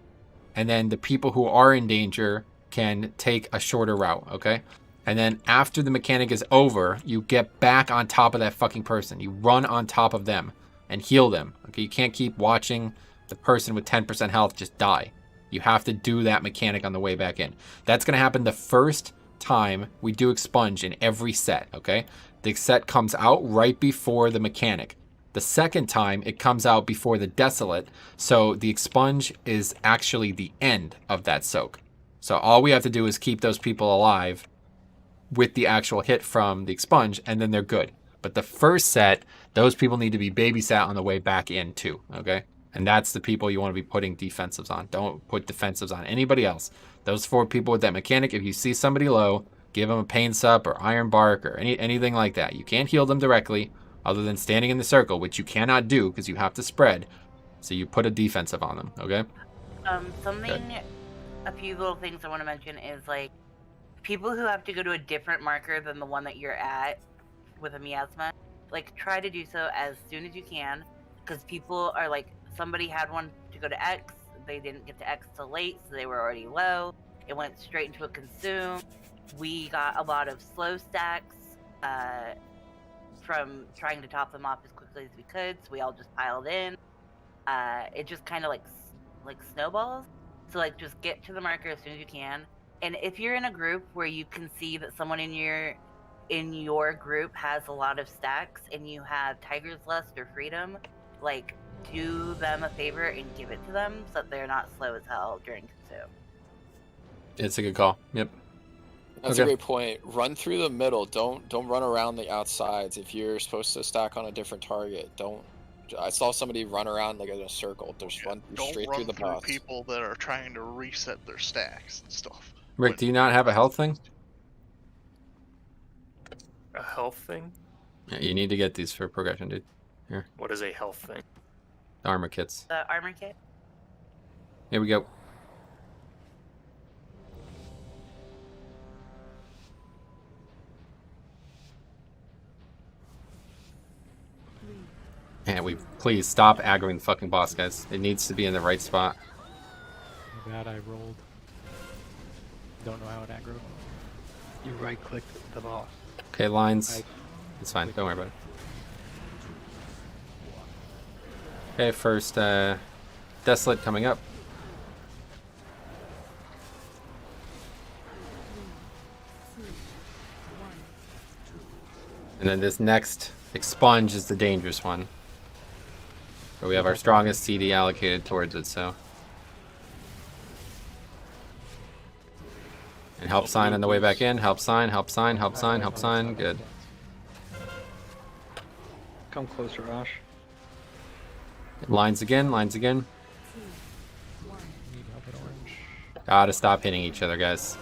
A: And then the people who are in danger can take a shorter route, okay? And then after the mechanic is over, you get back on top of that fucking person. You run on top of them and heal them, okay? You can't keep watching the person with 10% health just die. You have to do that mechanic on the way back in. That's going to happen the first time we do expunge in every set, okay? The set comes out right before the mechanic. The second time, it comes out before the desolate, so the expunge is actually the end of that soak. So all we have to do is keep those people alive with the actual hit from the expunge, and then they're good. But the first set, those people need to be babysat on the way back in too, okay? And that's the people you want to be putting defensives on. Don't put defensives on anybody else. Those 4 people with that mechanic, if you see somebody low, give them a pain sup or iron bark or anything like that. You can't heal them directly other than standing in the circle, which you cannot do because you have to spread. So you put a defensive on them, okay?
G: A few little things I want to mention is like people who have to go to a different marker than the one that you're at with a miasma, like try to do so as soon as you can, because people are like, somebody had one to go to X, they didn't get to X till late, so they were already low. It went straight into a consume. We got a lot of slow stacks from trying to top them off as quickly as we could, so we all just piled in. It just kind of like snowballs. So like just get to the marker as soon as you can. And if you're in a group where you can see that someone in your group has a lot of stacks and you have Tiger's Lust or Freedom, like do them a favor and give it to them so that they're not slow as hell during consume.
A: It's a good call. Yep.
I: That's a great point. Run through the middle. Don't run around the outsides. If you're supposed to stack on a different target, don't. I saw somebody run around like in a circle. Just run straight through the bots.
L: People that are trying to reset their stacks and stuff.
A: Rick, do you not have a health thing?
F: A health thing?
A: Yeah, you need to get these for progression, dude. Here.
F: What is a health thing?
A: Armor kits.
G: The armor kit?
A: Here we go. And please stop aggroing the fucking boss, guys. It needs to be in the right spot.
H: My bad, I rolled. Don't know how it aggroed.
B: You right-clicked the boss.
A: Okay, lines. It's fine. Don't worry about it. Okay, first Desolate coming up. And then this next expunge is the dangerous one. Where we have our strongest CD allocated towards it, so. And help sign on the way back in. Help sign, help sign, help sign, help sign. Good.
B: Come closer, Ash.
A: Lines again, lines again. Gotta stop hitting each other, guys.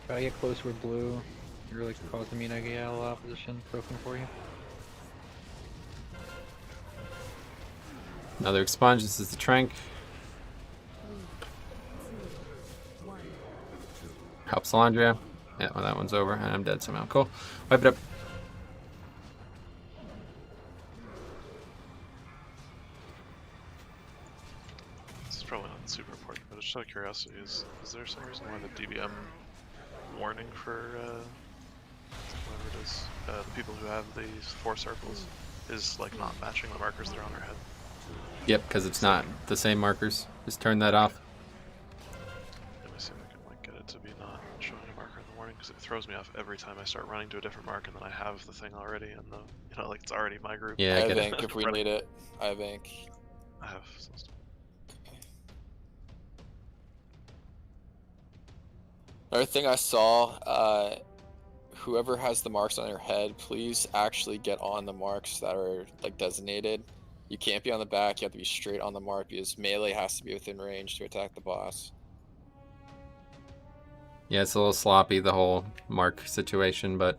B: Gotta get closer with blue. You're like causing me to get out of opposition. Broken for you.
A: Another expunge. This is the Trank. Help Salandria. Yeah, well, that one's over, and I'm dead somehow. Cool. Wipe it up.
E: This is probably not super important, but just out of curiosity, is there some reason why the DBM warning for whatever it is, the people who have these 4 circles is like not matching the markers that are on their head?
A: Yep, because it's not the same markers. Just turn that off.
E: Let me see if I can like get it to be not showing a marker in the morning, because it throws me off every time I start running to a different mark and then I have the thing already and the like it's already my group.
A: Yeah,
I: I think if we need it, I think.
E: I have some stuff.
I: Another thing I saw, whoever has the marks on their head, please actually get on the marks that are like designated. You can't be on the back, you have to be straight on the mark because melee has to be within range to attack the boss.
A: Yeah, it's a little sloppy, the whole mark situation, but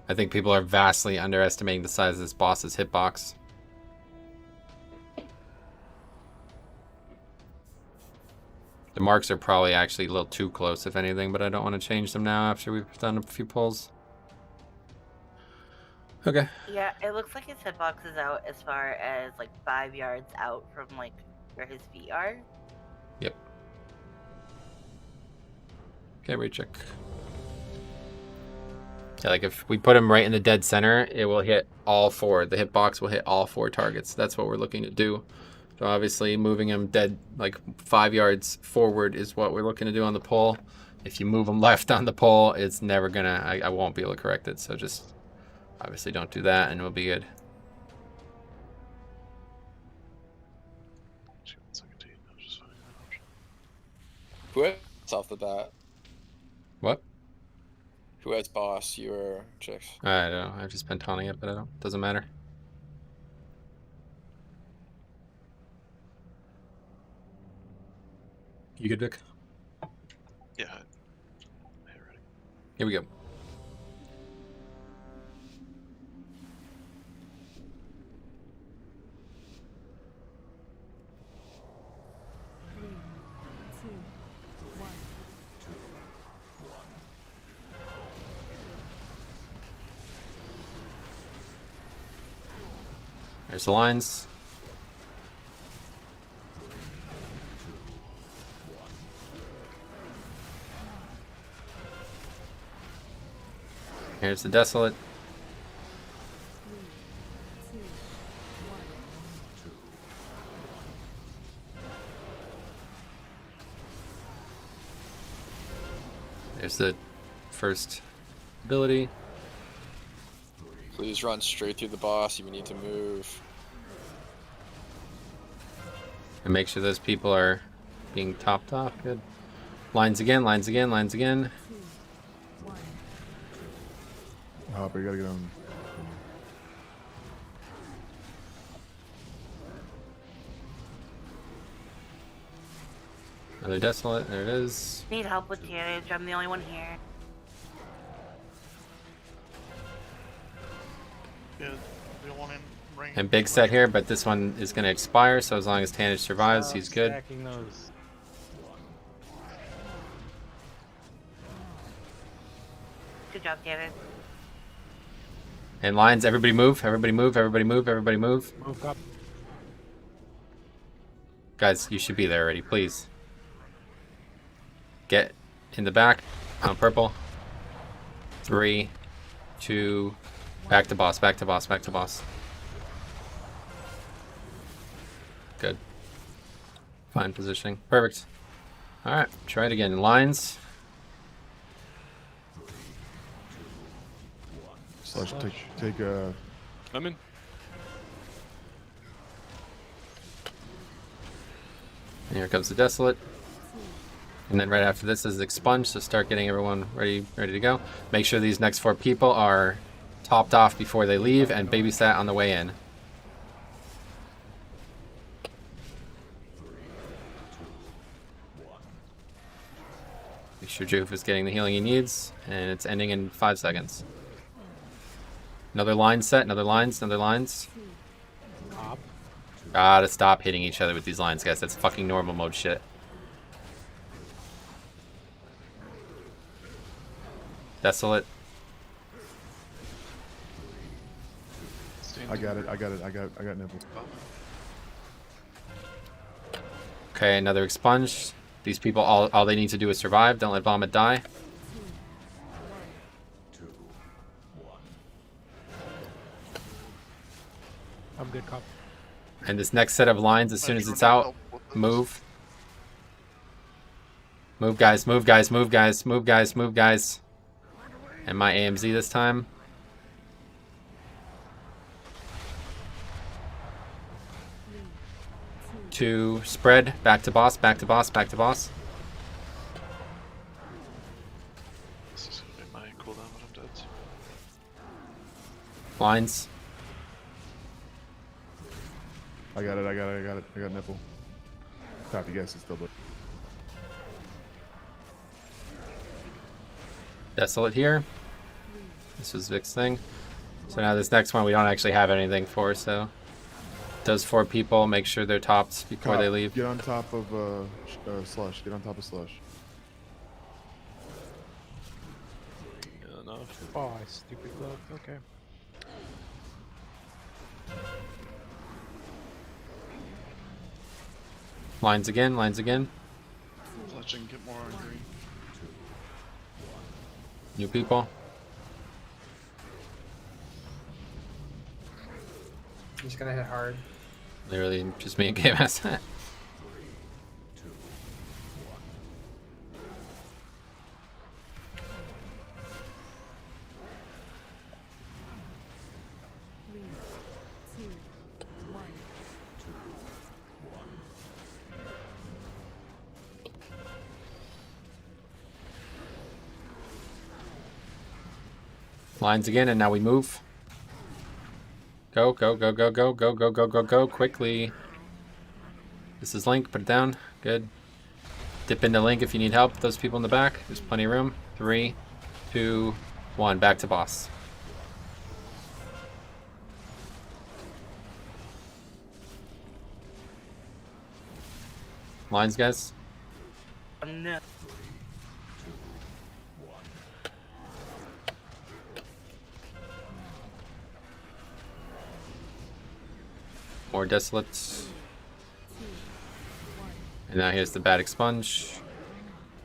A: I think people are vastly underestimating the size of this boss's hitbox. The marks are probably actually a little too close, if anything, but I don't want to change them now after we've done a few pulls. Okay.
G: Yeah, it looks like his hitbox is out as far as like 5 yards out from like where his feet are.
A: Yep. Okay, recheck. Yeah, like if we put him right in the dead center, it will hit all 4. The hitbox will hit all 4 targets. That's what we're looking to do. So obviously moving him dead like 5 yards forward is what we're looking to do on the pull. If you move him left on the pull, it's never gonna, I won't be able to correct it. So just obviously don't do that and we'll be good.
I: Who has off the bat?
A: What?
I: Who has boss? You or Chicks?
A: I don't know. I've just been taunting it, but I don't. Doesn't matter. You good, Vic?
E: Yeah.
A: Here we go. There's the lines. Here's the Desolate. There's the first ability.
I: Please run straight through the boss if you need to move.
A: And make sure those people are being topped off. Good. Lines again, lines again, lines again.
N: Hopper, you gotta get on.
A: Another Desolate, there it is.
G: Need help with damage. I'm the only one here.
L: Yeah, the one in range.
A: And big set here, but this one is going to expire, so as long as Tanage survives, he's good.
M: Stacking those.
G: Good job, David.
A: And lines, everybody move, everybody move, everybody move, everybody move.
H: Move up.
A: Guys, you should be there already, please. Get in the back on purple. 3, 2, back to boss, back to boss, back to boss. Good. Fine positioning. Perfect. Alright, try it again. Lines.
N: Slash, take a.
O: I'm in.
A: And here comes the Desolate. And then right after this is Expunge, so start getting everyone ready to go. Make sure these next 4 people are topped off before they leave and babysat on the way in. Make sure Joof is getting the healing he needs, and it's ending in 5 seconds. Another line set, another lines, another lines. Gotta stop hitting each other with these lines, guys. That's fucking normal mode shit. Desolate.
N: I got it. I got nibble.
A: Okay, another Expunge. These people, all they need to do is survive. Don't let Vomit die.
H: I'm good, cop.
A: And this next set of lines, as soon as it's out, move. Move, guys, move, guys, move, guys, move, guys, move, guys. And my AMZ this time. To spread, back to boss, back to boss, back to boss.
E: cooldown when I'm dead. So.
A: Lines.
N: I got it. I got nipple. Copy, guys. It's double.
A: Desolate here. This was Vic's thing. So now this next one we don't actually have anything for, so does 4 people. Make sure they're topped before they leave.
N: Get on top of Slush. Get on top of Slush.
E: Good enough.
H: Oh, stupid glove. Okay.
A: Lines again, lines again.
C: Fletching, get more on green.
A: New people.
K: He's gonna hit hard.
A: Literally just me and KMS. Lines again, and now we move. Go, go, go, go, go, go, go, go, go, go, quickly. This is Link, put it down. Good. Dip into Link if you need help. Those people in the back, there's plenty of room. 3, 2, 1, back to boss. Lines, guys.
G: No.
A: More Desolates. And now here's the bad expunge.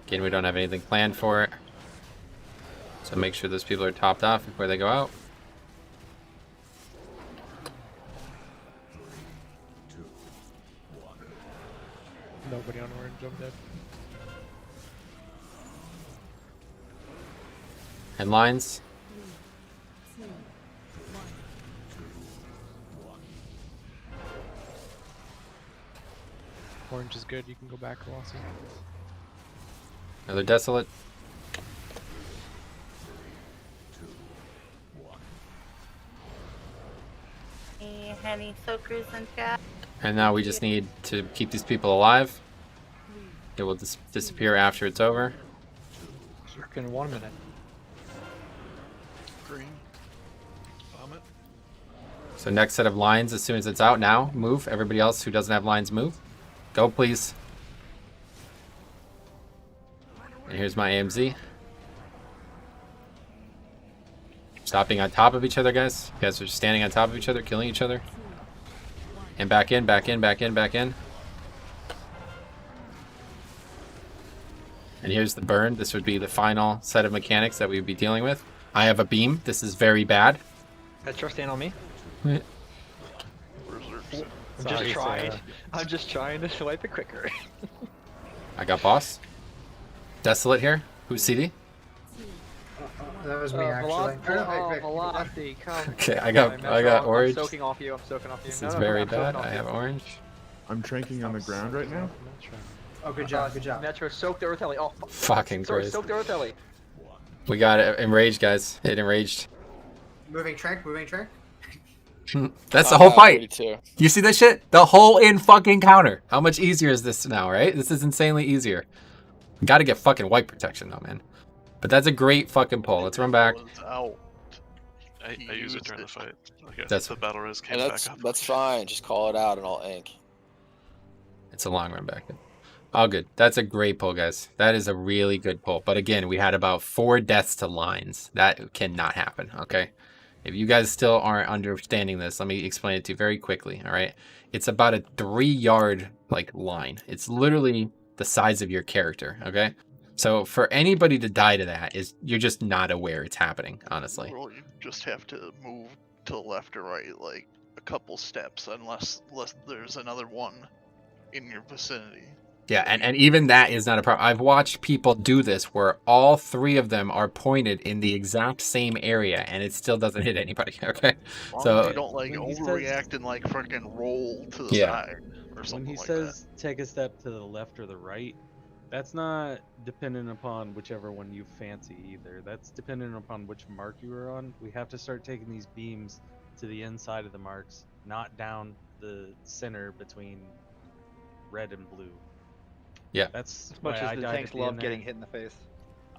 A: Again, we don't have anything planned for it. So make sure those people are topped off before they go out.
H: Nobody on orange, I'm dead.
A: And lines.
H: Orange is good, you can go back, Colossi.
A: Another Desolate.
G: Any soakers in chat?
A: And now we just need to keep these people alive. It will disappear after it's over.
B: Circ in 1 minute.
C: Green. Vomit.
A: So next set of lines as soon as it's out now. Move. Everybody else who doesn't have lines, move. Go, please. And here's my AMZ. Stop being on top of each other, guys. You guys are standing on top of each other, killing each other. And back in, back in, back in, back in. And here's the burn. This would be the final set of mechanics that we would be dealing with. I have a beam. This is very bad.
B: Metro, stand on me.
E: Berserks.
B: I'm just trying to swipe it quicker.
A: I got boss. Desolate here. Who's CD?
K: That was me actually.
B: Velocity, come.
A: Okay, I got orange.
B: I'm soaking off you. I'm soaking off you.
A: This is very bad. I have orange.
N: I'm tranking on the ground right now.
K: Oh, good job, good job.
B: Metro, soak the Earthelli. Oh,
A: Fucking
B: sorry,
A: Christ.
B: soak the Earthelli.
A: We got it. Enraged, guys. It enraged.
K: Moving trank, moving trank.
A: That's the whole fight.
I: 32.
A: You see this shit? The whole in fucking counter. How much easier is this now, right? This is insanely easier. We gotta get fucking white protection though, man. But that's a great fucking pull. Let's run back.
L: Out.
E: I use it during the fight. Okay,
A: That's-
E: the battle res came
I: And
E: back up.
I: that's fine. Just call it out and I'll ink.
A: It's a long run back. All good. That's a great pull, guys. That is a really good pull. But again, we had about 4 deaths to lines. That cannot happen, okay? If you guys still aren't understanding this, let me explain it to you very quickly, all right? It's about a 3-yard like line. It's literally the size of your character, okay? So for anybody to die to that is you're just not aware it's happening, honestly.
L: Well, you just have to move to the left or right like a couple steps, unless there's another one in your vicinity.
A: Yeah, and even that is not a problem. I've watched people do this where all 3 of them are pointed in the exact same area and it still doesn't hit anybody, okay?
L: As long
A: So
L: as you don't like overreact and like freaking roll to the
A: Yeah.
L: side or
M: When
L: something
M: he
L: like
M: says take a step to the left or the right, That's not dependent upon whichever one you fancy either. That's dependent upon which mark you are on. We have to start taking these beams to the inside of the marks, not down the center between red and blue.
A: Yeah.
M: That's
B: As much
M: why
B: as
M: I
B: the
M: died
B: tanks
M: at the
B: love
M: end
B: getting
M: there.
B: hit in the face.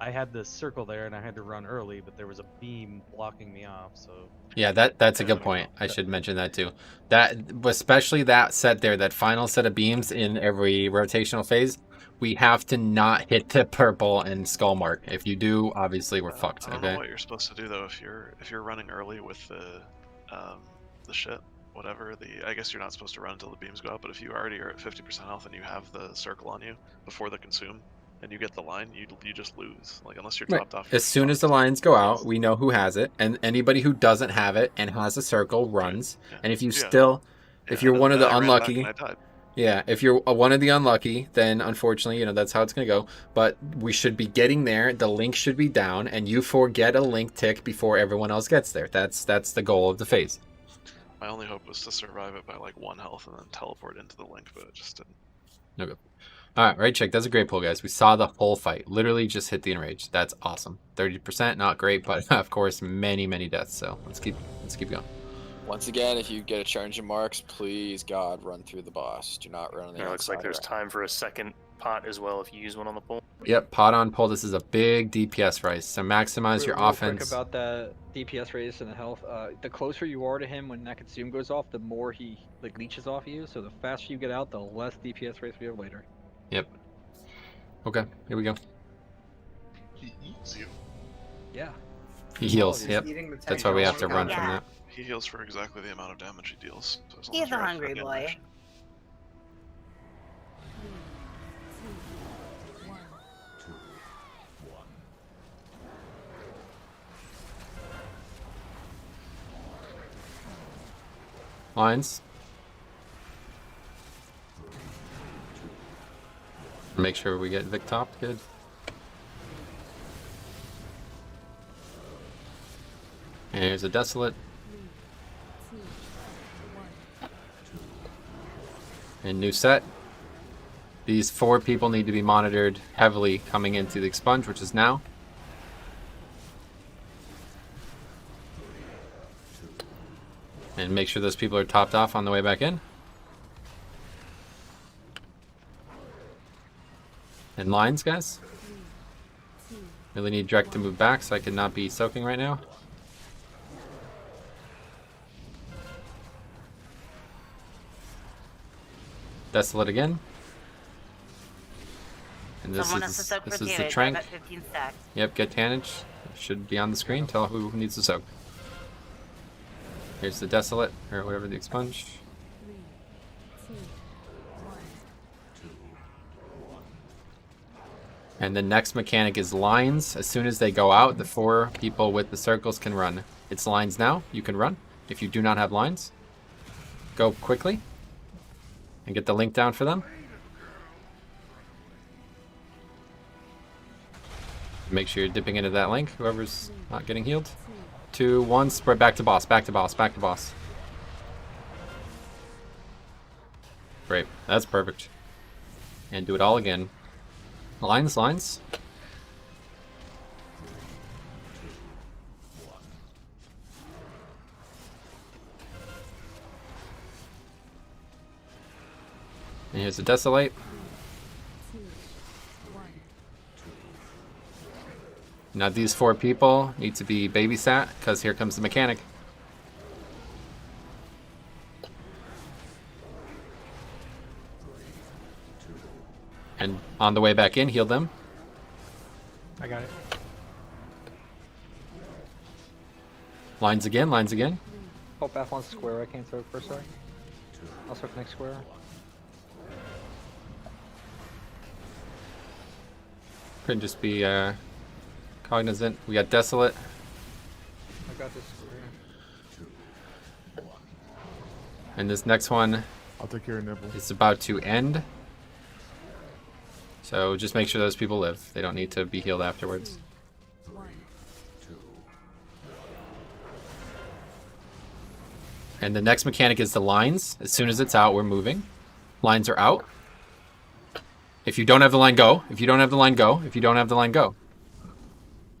M: I had the circle there and I had to run early, but there was a beam blocking me off, so
A: Yeah, that's a good point. I should mention that too. That especially that set there, that final set of beams in every rotational phase, we have to not hit the purple and skull mark. If you do, obviously we're fucked.
E: I don't know
A: Okay.
E: what you're supposed to do though if you're running early with the shit, whatever. I guess you're not supposed to run until the beams go up. But if you already are at 50% health and you have the circle on you before the consume, and you get the line, you just lose. Like unless you're
A: Right.
E: topped off.
A: As soon as the lines go out, we know who has it, and anybody who doesn't have it and has a circle runs.
E: Yeah.
A: And if you
E: Yeah.
A: still, if you're
E: and
A: one of
E: then
A: the
E: I ran back
A: unlucky,
E: and I died.
A: yeah, if you're one of the unlucky, then unfortunately, that's how it's gonna go. But we should be getting there. The link should be down, and you get a link tick before everyone else gets there. That's the goal of the phase.
E: My only hope was to survive it by like 1 health and then teleport into the link, but it just didn't.
A: No good. All right, right check. That's a great pull, guys. We saw the whole fight. Literally just hit the enrage. That's awesome. 30%, not great, but of course, many deaths. So let's keep going.
I: Once again, if you get a change of marks, please, God, run through the boss. Do not run on the
F: It looks like
I: outside
F: there's
I: right.
F: time for a second pot as well if you use one on the pole.
A: Yep, pot on pull. This is a big DPS race. So maximize your
B: Real
A: offense.
B: quick about that DPS race and the health. The closer you are to him when that consume goes off, the more he leeches off you. So the faster you get out, the less DPS race we have later.
A: Yep. Okay, here we go.
C: He eats you.
B: Yeah.
A: He heals.
K: he's
A: Yep.
K: eating the
A: That's why we have to
K: tank.
A: run
G: Yeah.
A: from that.
E: He heals for exactly the amount of damage he deals. So as long
G: He's
E: as you're
G: a
E: at
G: hungry
E: fucking
G: boy.
E: range.
A: Lines. Make sure we get Vic topped. Good. And here's a Desolate. And new set. These 4 people need to be monitored heavily coming into the expunge, which is now. And make sure those people are topped off on the way back in. And lines, guys. Really need Drek to move back so I could not be soaking right now. Desolate again. And this
G: Someone has to
A: is
G: soak for
A: the
G: Tannage.
A: trank.
G: I'm at 15 stacks.
A: Yep, get Tannage. Should be on the screen. Tell who needs to soak. Here's the Desolate, or whatever the expunge. And the next mechanic is lines. As soon as they go out, the 4 people with the circles can run. It's lines now. You can run. If you do not have lines, go quickly and get the link down for them. Make sure you're dipping into that link, whoever's not getting healed. 2, 1, spread back to boss, back to boss, back to boss. Great, that's perfect. And do it all again. Lines. And here's the Desolate. Now these 4 people need to be babysat, because here comes the mechanic. And on the way back in, heal them.
H: I got it.
A: Lines again.
B: Oh, Bath wants square. I can't soak first, sorry. I'll soak next square.
A: Couldn't just be cognizant. We got Desolate.
B: I got this square.
A: And this next one
N: I'll take care of Nibble.
A: is about to end. So just make sure those people live. They don't need to be healed afterwards. And the next mechanic is the lines. As soon as it's out, we're moving. Lines are out. If you don't have the line, go. If you don't have the line, go. If you don't have the line, go.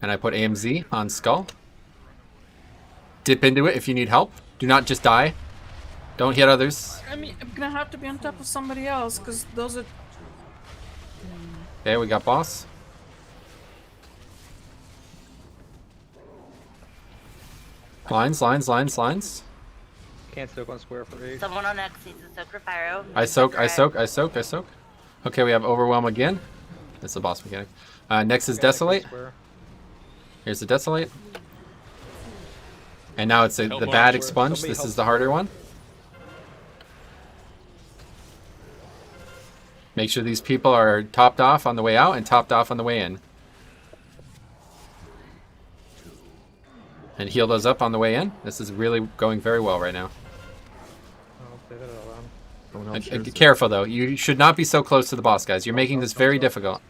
A: And I put AMZ on Skull. Dip into it if you need help. Do not just die. Don't hit others.
J: I mean, I'm gonna have to be on top of somebody else because those are.
A: Okay, we got boss. Lines, lines, lines, lines.
B: Can't soak on square for 8.
G: Someone on X needs to soak for Pyro.
A: I soak, I soak, I soak, I soak. Okay, we have Overwhelm again. That's the boss mechanic. Next is Desolate. Here's the Desolate. And now it's the bad Expunge. This is the harder one. Make sure these people are topped off on the way out and topped off on the way in. And heal those up on the way in. This is really going very well right now. Careful though, you should not be so close to the boss, guys. You're making this very difficult.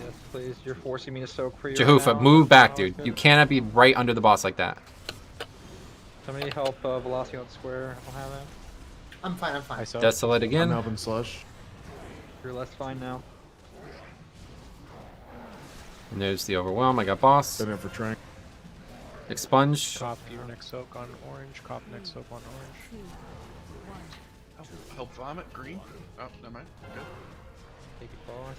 B: Yes, please. You're forcing me to soak for you.
A: Jehufa,
B: right now.
A: move back, dude. You cannot be right under the boss like that.
B: Somebody help Velocity on square. I don't have that.
K: I'm fine, I'm fine.
A: Desolate again.
N: I'm helping Slush.
B: You're less fine now.
A: And there's the Overwhelm. I got boss.
N: Setting up for Trank.
A: Expunge.
H: Cop your next soak on orange. Cop next soak on orange.
C: Help vomit, green. Oh, never mind. Good.
B: Take it boss.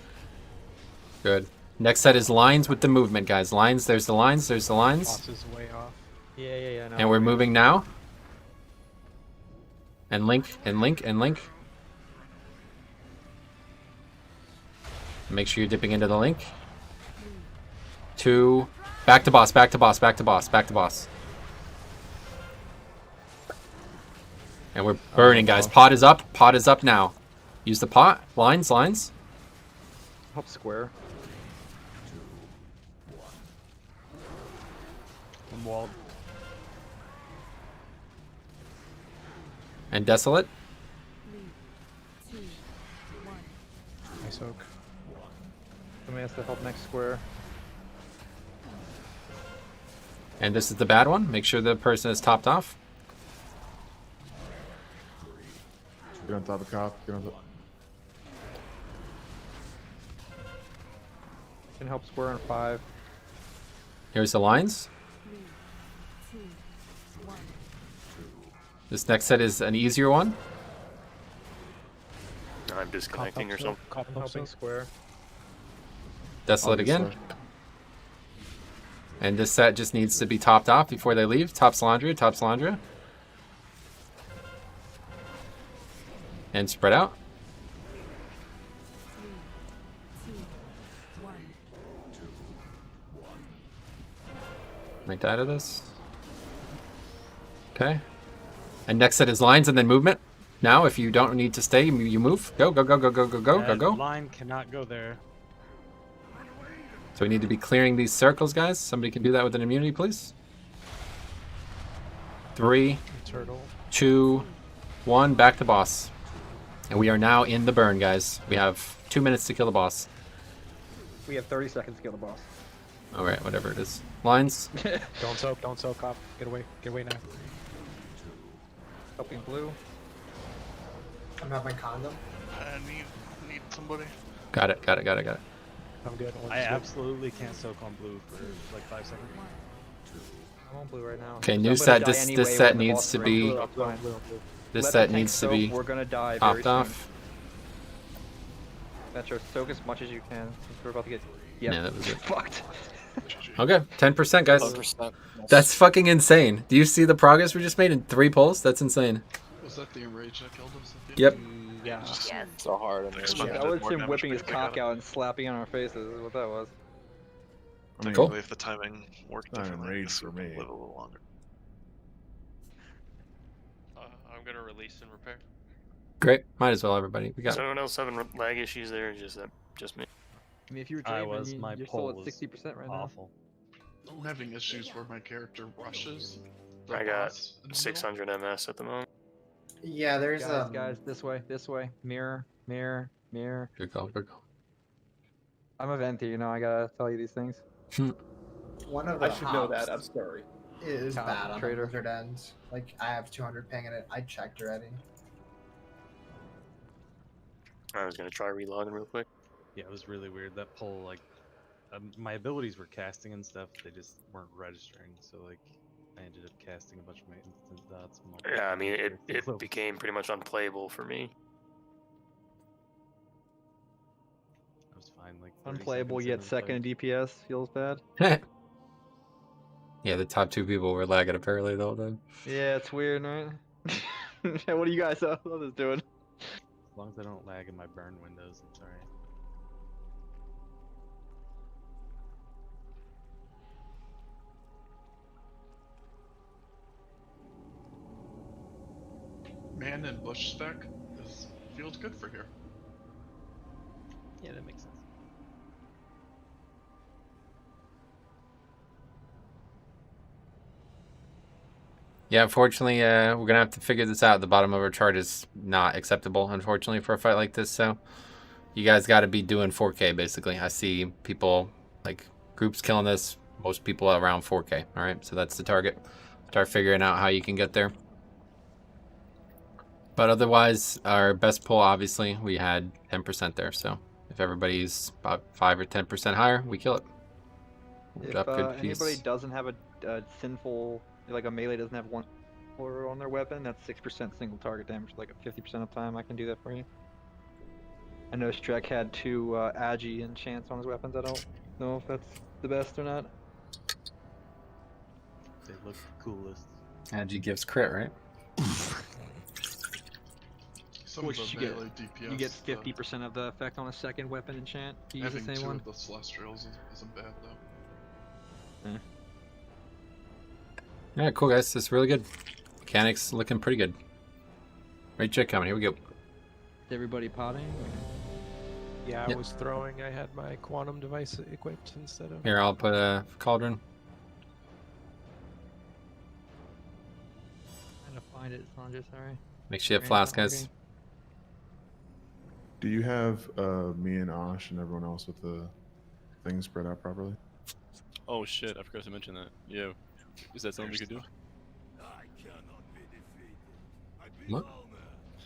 A: Good. Next set is lines with the movement, guys. Lines. There's the lines. There's the lines.
H: Boss is way off.
B: Yeah. No,
A: And we're moving now. And link, and link, and link. Make sure you're dipping into the link. 2. Back to boss, back to boss, back to boss, back to boss. And we're burning, guys. Pot is up now. Use the pot. Lines, lines.
B: Help square.
H: I'm walled.
A: And Desolate.
H: I soak.
B: Somebody has to help next square.
A: And this is the bad one. Make sure the person is topped off.
N: Get on top of Cop. Get on top.
B: Can help square on 5.
A: Here's the lines. This next set is an easier one.
F: I'm disconnecting or something.
B: I'm helping square.
A: Desolate again. And this set just needs to be topped off before they leave. Top Salandria, top Salandria. And spread out. Might die to this. Okay. And next set is lines and then movement. Now, if you don't need to stay, you move. Go, go, go, go, go, go, go, go, go.
M: Line cannot go there.
A: So we need to be clearing these circles, guys. Somebody can do that with an immunity, please. 3,
H: Turtle.
A: 2, 1, back to boss. And we are now in the burn, guys. We have 2 minutes to kill the boss.
B: We have 30 seconds to kill the boss.
A: Alright, whatever it is. Lines.
H: Don't soak, Cop. Get away now.
B: Helping blue.
K: I'm having condom.
L: I need somebody.
A: Got it, got it, got it, got it.
H: I'm good.
M: I absolutely can't soak on blue for like 5 seconds.
B: I'm on blue right now.
A: Okay,
B: So
A: new
B: I'm
A: set.
B: gonna die
A: This
B: anyway
A: set
B: when the
A: needs
B: boss
A: to
B: is
A: be.
B: ready. Fine.
A: This
B: Let
A: set
B: the tank
A: needs to
B: soak,
A: be
B: We're gonna die very
A: topped
B: soon.
A: off.
B: Metro, soak as much as you can. Since we're about to get.
A: Yeah, that was it.
B: Fucked.
A: Okay, 10%, guys.
I: 10%.
A: That's fucking insane. Do you see the progress we just made in 3 pulls? That's insane.
C: Was that the enrage that killed us?
A: Yep.
B: Yeah.
G: Yes.
I: So hard. And
B: That was him whipping his cock out and slapping on our faces. Is what that was.
N: I mean,
A: Cool.
E: If the timing worked
N: Not
E: differently, I
N: enraged
E: guess
N: for
E: we could
N: me.
E: live a little longer.
P: I'm gonna release and repair.
A: Great. Might as well, everybody. We got
F: Does anyone else having lag issues there? Or just me?
B: I mean, if you were
M: I
B: dreaming,
M: was. My
B: you're
M: poll
B: still at
M: was
B: 60% right
M: awful.
C: I'm having issues where my character rushes. the
F: I got
C: boss in the middle.
F: 600 MS at the moment.
K: Yeah, there's
B: now. Guys, this way. Mirror.
A: Good call, good call.
B: I'm a venti, you know. I gotta tell you these things.
K: one of the
D: I should know
K: hops
D: that. I'm sorry.
K: is
B: Top
K: bad on
B: trader.
K: the wizard end. Like I have 200 ping in it. I checked already.
F: I was gonna try relogging real quick.
M: Yeah, it was really weird. That pull, like, my abilities were casting and stuff. They just weren't registering. So like, I ended up casting a bunch of my instant dots. multiple
F: Yeah, I mean,
M: times
F: it,
M: very
F: it
M: close.
F: became pretty much unplayable for me.
M: I was fine. Like 30
B: Unplayable
M: seconds
B: yet
M: into the
B: second in
M: fight.
B: DPS feels bad.
A: Yeah, the top two people were lagging apparently the whole time.
B: Yeah, it's weird, right? What do you guys others doing?
M: As long as I don't lag in my burn windows, it's alright.
C: Man in bush spec feels good for here.
M: Yeah, that makes sense.
A: Yeah, unfortunately, we're gonna have to figure this out. The bottom of our chart is not acceptable, unfortunately, for a fight like this. So, you guys got to be doing 4K basically. I see people like groups killing this. Most people around 4K. All right, so that's the target. Start figuring out how you can get there. But otherwise, our best pull, obviously, we had 10% there. So if everybody's about 5 or 10% higher, we kill it.
B: If
A: Up good
B: anybody
A: piece.
B: doesn't have a sinful, like a melee doesn't have one or on their weapon, that's 6% single target damage, like a 50% of time. I can do that for you. I know Strek had 2 Agi enchants on his weapons. I don't know if that's the best or not.
M: They look the coolest.
A: Agi gives crit, right?
C: Some
B: Which
C: of the
B: you get,
C: melee DPS.
B: you get 50% of the effect on a second weapon enchant. You use the
C: Having
B: same
C: 2
B: one.
C: of the Celestials isn't bad though.
A: Yeah, cool guys. This is really good. Mechanics looking pretty good. Right check coming. Here we go.
B: Is everybody potting?
H: Yeah, I
A: Yep.
H: was throwing. I had my quantum device equipped instead of.
A: Here, I'll put a cauldron.
B: I'm trying to find it, Sanjay, sorry.
A: Make sure you have
B: Brain's
A: flask,
B: not
A: guys.
B: working.
N: Do you have me and Osh and everyone else with the things spread out properly?
O: Oh shit, I forgot to mention that. Yeah. Is that something we could do?
A: What?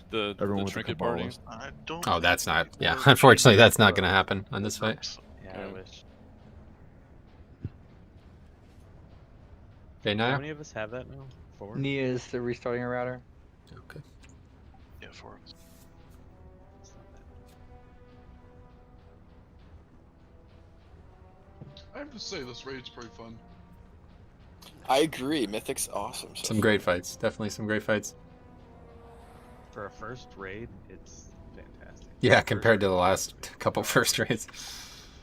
O: The
N: Everyone with the
O: trinket party?
N: Kabbalist?
L: I don't.
A: Oh, that's not.
L: think
A: Yeah,
L: we're
A: unfortunately,
L: changing
A: that's not
L: the
A: going to happen on this fight.
L: groups.
M: Yeah, I wish.
A: Okay,
M: How
A: Naya?
M: many of us have that now? 4?
B: Nia is the restarting a router.
A: Okay.
L: Yeah, 4 of us.
M: It's not bad.
C: I have to say this raid's pretty fun.
I: I agree. Mythic's awesome. So
A: Some great fights. Definitely some great fights.
M: For a first raid, it's fantastic.
A: Yeah,
M: First
A: compared to the
M: raid,
A: last couple first raids.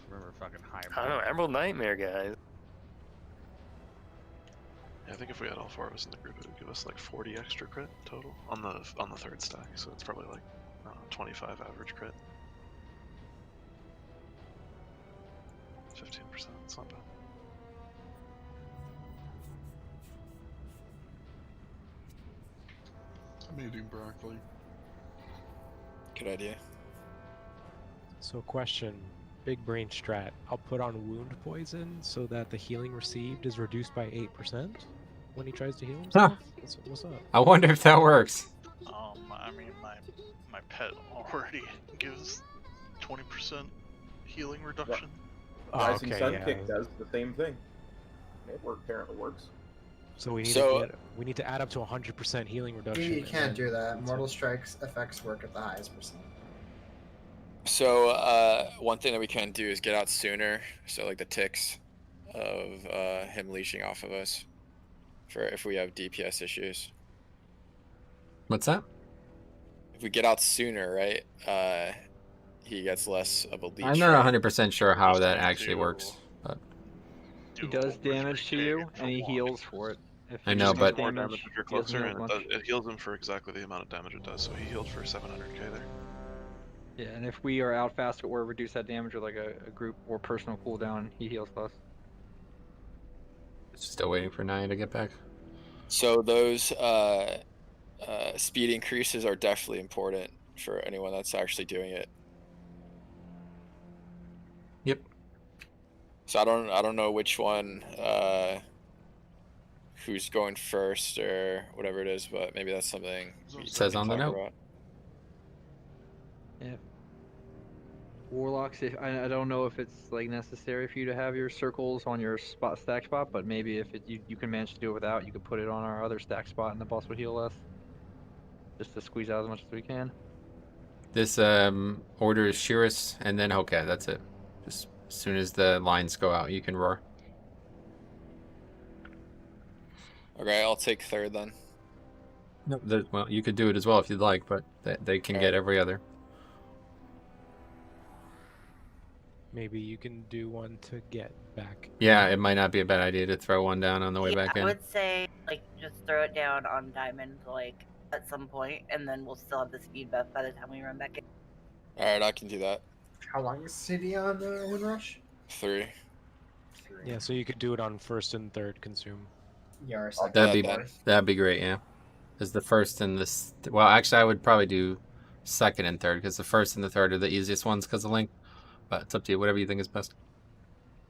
M: remember fucking high.
F: I don't know, Emerald Nightmare, guys.
E: Yeah, I think if we had all 4 of us in the group, it would give us like 40 extra crit total on the 3rd stack. So it's probably like 25 average crit. 15%. It's not bad.
C: I'm eating broccoli.
I: good idea.
H: So, question. Big brain strat. I'll put on wound poison so that the healing received is reduced by 8% when he tries to heal himself. What's up?
A: I wonder if that works.
L: I mean, my pet already gives 20% healing reduction.
H: Oh,
D: Rising
H: okay,
D: Sun
H: yeah.
D: Kick does the same thing. Apparently works.
H: So we need
I: So-
H: we need to add up to 100% healing reduction.
K: You
H: and
K: can't
H: then-
K: do that. Mortal Strike's effects work at the highest percent.
I: So one thing that we can do is get out sooner. So like the ticks of him leashing off of us, for if we have DPS issues.
A: What's that?
I: If we get out sooner, right? He gets less of a leech.
A: I'm not
I: right?
A: 100% sure how
L: Just
A: that
L: need
A: actually
L: to
A: works. But
B: He
L: do
B: does
L: over
B: damage to
L: 3K
B: you,
L: for
B: and he
L: walk.
B: heals for it. If
A: I
B: he
A: know,
B: does
A: but-
E: More damage if you're
B: he doesn't
E: closer,
B: heal
E: and
B: as much.
E: it heals him for exactly the amount of damage it does. So he healed for 700k there.
B: Yeah, and if we are out faster or reduce that damage with like a group or personal cooldown, he heals less.
A: Still waiting for Naya to get back.
I: So those speed increases are definitely important for anyone that's actually doing it.
A: Yep.
I: So I don't know which one who's going first or whatever it is, but maybe that's something we
A: Says
I: can
A: on the
I: talk
A: note.
I: about.
B: Yeah. Warlocks, I don't know if it's like necessary for you to have your circles on your stack spot, but maybe if you can manage to do it without, you could put it on our other stack spot and the boss will heal us. Just to squeeze out as much as we can.
A: This order is Shiris, and then okay, that's it. Just as soon as the lines go out, you can roar.
I: Okay, I'll take third then.
A: No, well, you could do it as well if you'd like, but they can get every other.
H: Maybe you can do one to get back.
A: Yeah, it might not be a bad idea to throw one down on the way back
G: I
A: in.
G: would say like just throw it down on diamond like at some point, and then we'll still have the speed buff by the time we run back in.
I: Alright, I can do that.
K: How long is CD on Windrush?
I: 3.
H: Yeah, so you could do it on first and third consume.
K: Yeah, or
A: That'd be great, yeah. Because the first and this, well, actually, I would probably do second and third because the first and the third are the easiest ones because of link. But it's up to you, whatever you think is best.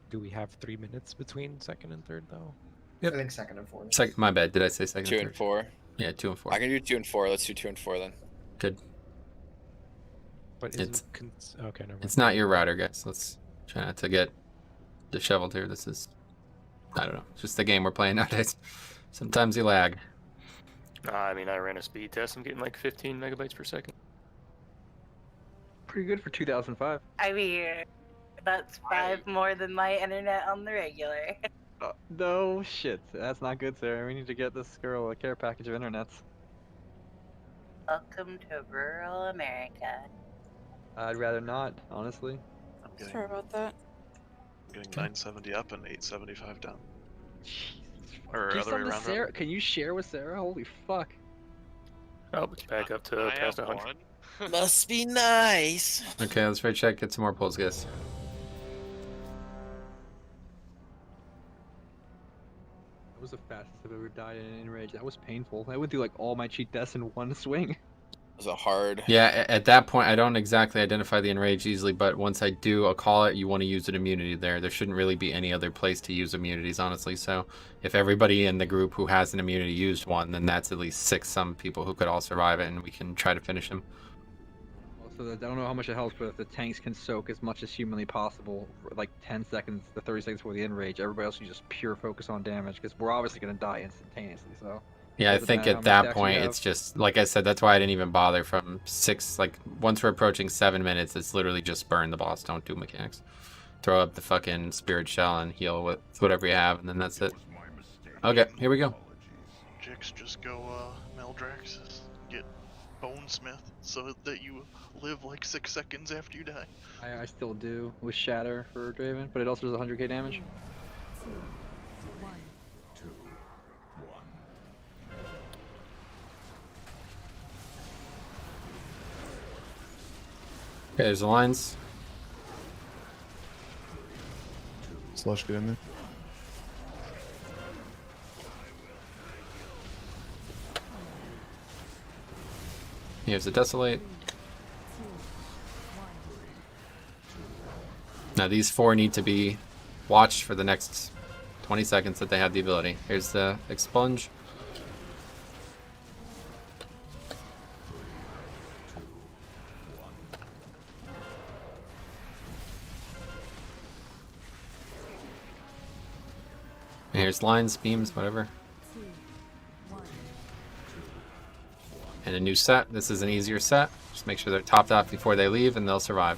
H: Do we have 3 minutes between second and third though?
A: Yep.
K: I think second and fourth.
A: My bad. Did I say second?
I: 2
A: and
I: and
A: third?
I: 4.
A: Yeah, 2 and 4.
I: I can do 2 and 4. Let's do 2 and 4 then.
A: Good.
H: But
A: It's
H: okay, never mind.
A: It's not your router, guys. Let's try not to get disheveled here. This is, I don't know, it's just the game we're playing nowadays. Sometimes you lag.
F: I mean, I ran a speed test. I'm getting like 15 megabytes per second.
B: Pretty good for 2005.
G: I mean, that's 5 more than my internet on the regular.
B: No shit, that's not good, Sarah. We need to get this girl a care package of internets.
G: Welcome to rural America.
B: I'd rather not, honestly.
E: I'm getting,
J: Sorry about that.
E: I'm getting 970 up and 875 down. Or
B: Give
E: other
B: some
E: way
B: to
E: around.
B: Sarah. Can you share with Sarah? Holy fuck.
F: Oh, back up to
P: I
F: past
P: have
F: 100.
P: one.
I: Must be nice.
A: Okay, let's try check. Get some more pulls, guys.
B: That was the fastest I've ever died in an enrage. That was painful. I went through like all my cheat deaths in one swing.
I: It was a hard.
A: Yeah, at that point, I don't exactly identify the enrage easily, but once I do, I'll call it. You want to use an immunity there. There shouldn't really be any other place to use immunities, honestly. So if everybody in the group who has an immunity used one, then that's at least 6 some people who could all survive it, and we can try to finish them.
B: Also, I don't know how much it helps, but if the tanks can soak as much as humanly possible for like 10 seconds to 30 seconds before the enrage, everybody else can just pure focus on damage, because we're obviously going to die instantaneously, so...
A: Yeah, I
B: Doesn't
A: think
B: matter
A: at
B: how many
A: that
B: stacks we
A: point,
B: have.
A: it's just, like I said, that's why I didn't even bother from 6, like, once we're approaching 7 minutes, it's literally just burn the boss, don't do mechanics. Throw up the fucking spirit shell and heal with whatever you have, and then that's it. Okay, here we go.
L: Jix, just go Maldraxxus, get Bonesmith, so that you live like 6 seconds after you die.
B: I still do with Shatter for Draven, but it also does 100k damage.
A: Okay, there's the lines.
N: Slush, get in there.
A: Here's the Desolate. Now these 4 need to be watched for the next 20 seconds that they have the ability. Here's the Expunge. And here's lines, beams, whatever. And a new set. This is an easier set. Just make sure they're topped off before they leave and they'll survive.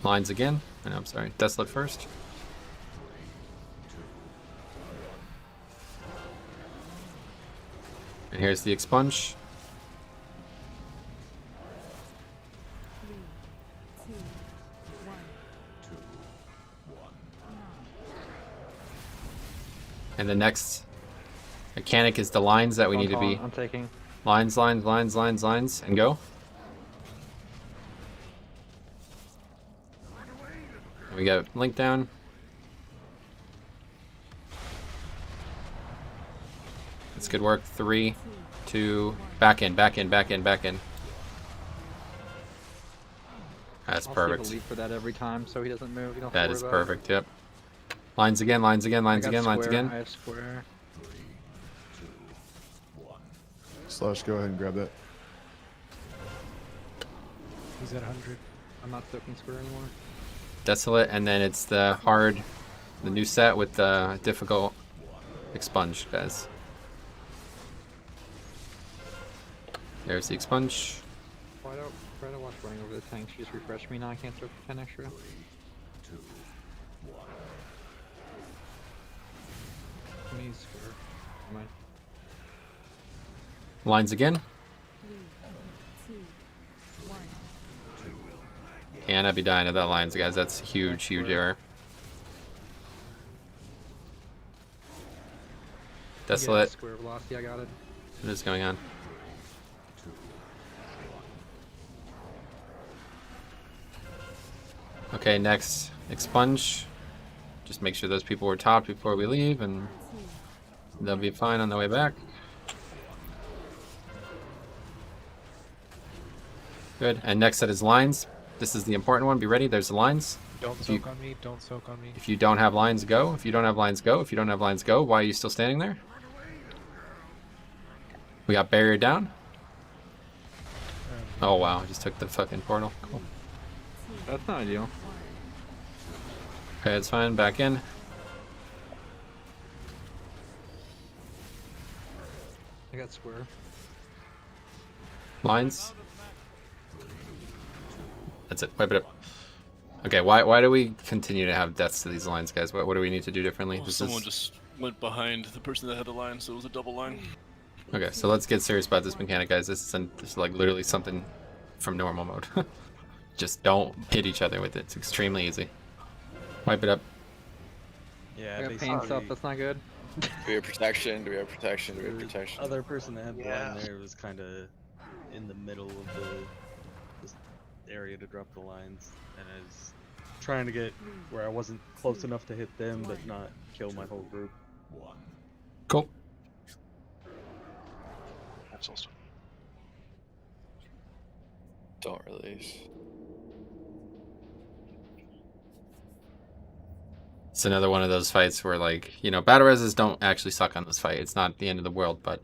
A: Lines again. No, I'm sorry. Desolate first. And here's the Expunge. And the next mechanic is the lines that we need to be.
B: I'm taking.
A: Lines, lines, lines, lines, lines, and go. We got link down. That's good work. 3, 2, back in, back in, back in, back in. That's
B: I'll
A: perfect.
B: save a leap for that every time, so he doesn't move. You don't have
A: That
B: to
A: is
B: worry about it.
A: perfect, yep. Lines again, lines again, lines
B: I got
A: again, lines
B: square,
A: again.
B: I have square.
N: Slush, go ahead and grab that.
H: He's at 100.
B: I'm not soaking square anymore.
A: Desolate, and then it's the hard, the new set with the difficult expunge, guys. There's the expunge.
B: Why don't watch running over the tank? She just refreshed me. Now I can't soak for 10 extra. Me square. Might.
A: Lines again. And I'd be dying of that lines, guys. That's a huge, huge error. Desolate.
B: Square velocity, I got it.
A: What is going on? Okay, next, expunge. Just make sure those people were topped before we leave, and they'll be fine on the way back. Good, and next set is lines. This is the important one. Be ready, there's the lines.
H: Don't soak on me, don't soak on me.
A: If you don't have lines, go. If you don't have lines, go. If you don't have lines, go. Why are you still standing there? We got barrier down. Oh wow, I just took the fucking portal. Cool.
B: That's not ideal.
A: Okay, it's fine. Back in.
B: I got square.
A: Lines. That's it. Wipe it up. Okay, why do we continue to have deaths to these lines, guys? What do we need to do differently?
O: Well, someone just went behind the person that had the line, so it was a double line.
A: Okay, so let's get serious about this mechanic, guys. This is like literally something from normal mode. Just don't hit each other with it. It's extremely easy. Wipe it up.
M: Yeah,
B: I got
M: basically.
B: pain stuff. That's not good.
I: Do we have protection? Do we have protection? Do we have protection?
M: Other person that had the line there was kind of in the middle of this area to drop the lines, and I was trying to get where I wasn't close enough to hit them, but not kill my whole group.
A: Cool.
E: That's awesome.
I: Don't release.
A: It's another one of those fights where, like, you know, battle reses don't actually suck on this fight. It's not the end of the world, but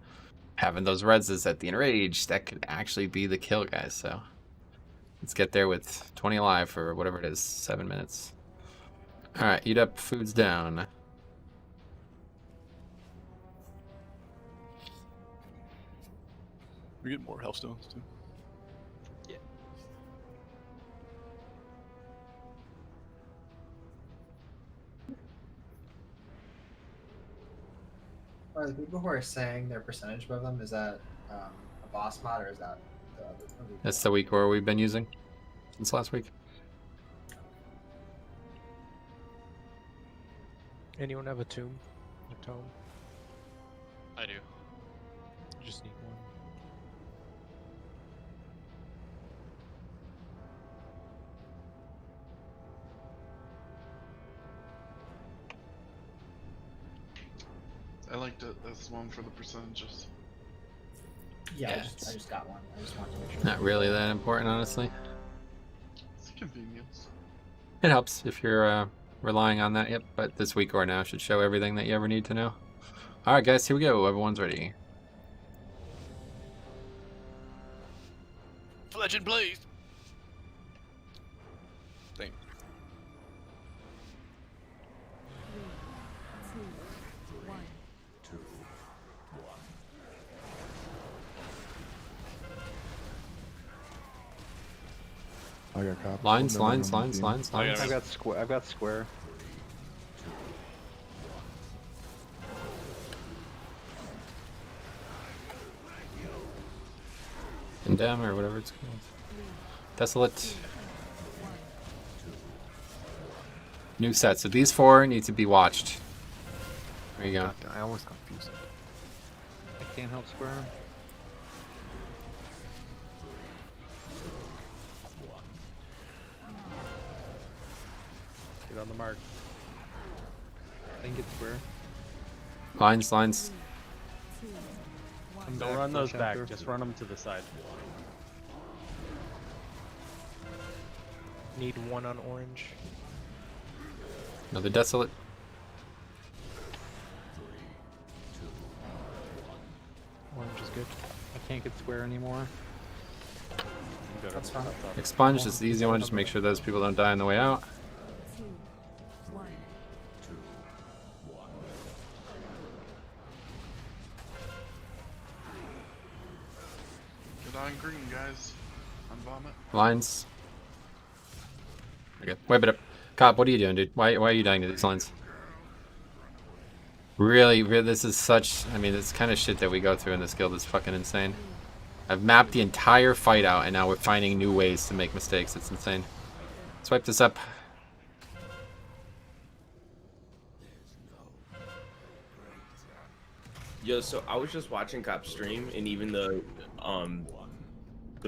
A: having those reses at the enrage, that could actually be the kill, guys. So let's get there with 20 alive for whatever it is, 7 minutes. All right, eat up, food's down.
O: We get more health stones too.
M: Yeah.
K: Are the people who are saying their percentage above them, is that a boss mod or is that the other?
A: That's the week where we've been using since last week.
H: Anyone have a tomb? A tome?
P: I do.
H: Just need one.
C: I liked it as one for the percentages.
K: Yeah,
A: Yeah,
K: I just got one. I just wanted to make sure.
A: Not really that important, honestly.
C: It's a convenience.
A: It helps if you're relying on that, yep. But this week or now should show everything that you ever need to know. All right, guys, here we go. Everyone's ready.
O: Legend Blaze! Thank
N: I got cop.
A: Lines,
N: No, no,
A: lines,
N: no,
A: lines,
N: no.
A: lines, lines.
B: I've got square. I've got square.
A: Condemn or whatever it's called. Desolate. New set. So these four need to be watched. There you go.
N: I always confuse it.
B: I can't help square.
M: Get on the mark.
B: I can get square.
A: Lines, lines.
B: I'm
M: Don't
B: back
M: run
B: for
M: those back.
B: chapter.
M: Just run them to the side.
H: Need one on orange.
A: Another desolate.
H: Orange is good.
B: I can't get square anymore.
K: That's fine.
A: Expunge is the easy one. Just make sure those people don't die on the way out.
C: Get on green, guys. On vomit.
A: Lines. Okay, wait a minute. Cop, what are you doing, dude? Why are you dying to these lines? Really, this is such... I mean, this kind of shit that we go through in this guild is fucking insane. I've mapped the entire fight out, and now we're finding new ways to make mistakes. It's insane. Swipe this up.
Q: Yo, so I was just watching Cop stream, and even the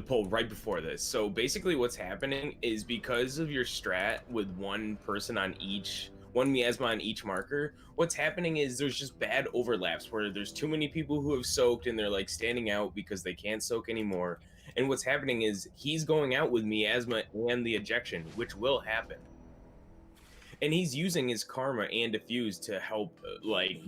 Q: poll right before this. So basically what's happening is because of your strat with one person on each, one miasma on each marker, what's happening is there's just bad overlaps where there's too many people who have soaked and they're like standing out because they can't soak anymore. And what's happening is he's going out with miasma and the ejection, which will happen. And he's using his karma and diffuse to help like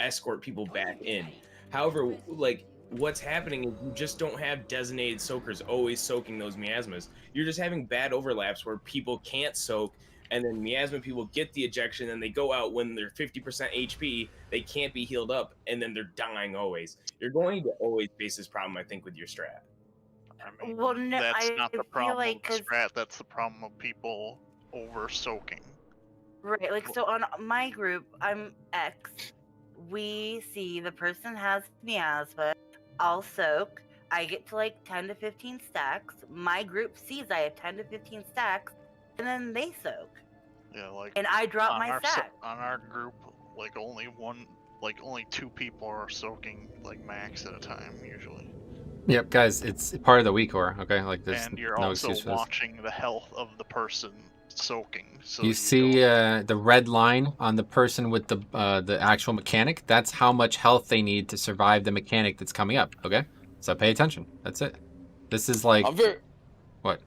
Q: escort people back in. However, like what's happening is you just don't have designated soakers always soaking those miasmas. You're just having bad overlaps where people can't soak, and then miasma people get the ejection and they go out when they're 50% HP, they can't be healed up, and then they're dying always. You're going to always face this problem, I think, with your strat.
L: I mean,
G: Well, no,
L: that's
G: I
L: not the
G: feel
L: problem
G: like
L: with strat, that's the problem of people over soaking.
G: Right, like so on my group, I'm X. We see the person has miasma, I'll soak. I get to like 10 to 15 stacks. My group sees I have 10 to 15 stacks, and then they soak.
L: Yeah, like.
G: And I drop
L: on
G: my
L: our
G: stack.
L: On our group, like only two people are soaking like max at a time usually.
A: Yep, guys, it's part of the weak core, okay? Like, there's
L: And you're
A: no
L: also
A: excuse for this.
L: watching the health of the person soaking. So
A: You see the red line on the person with the actual mechanic? That's how much health they need to survive the mechanic that's coming up, okay? So pay attention. That's it. This is like... What?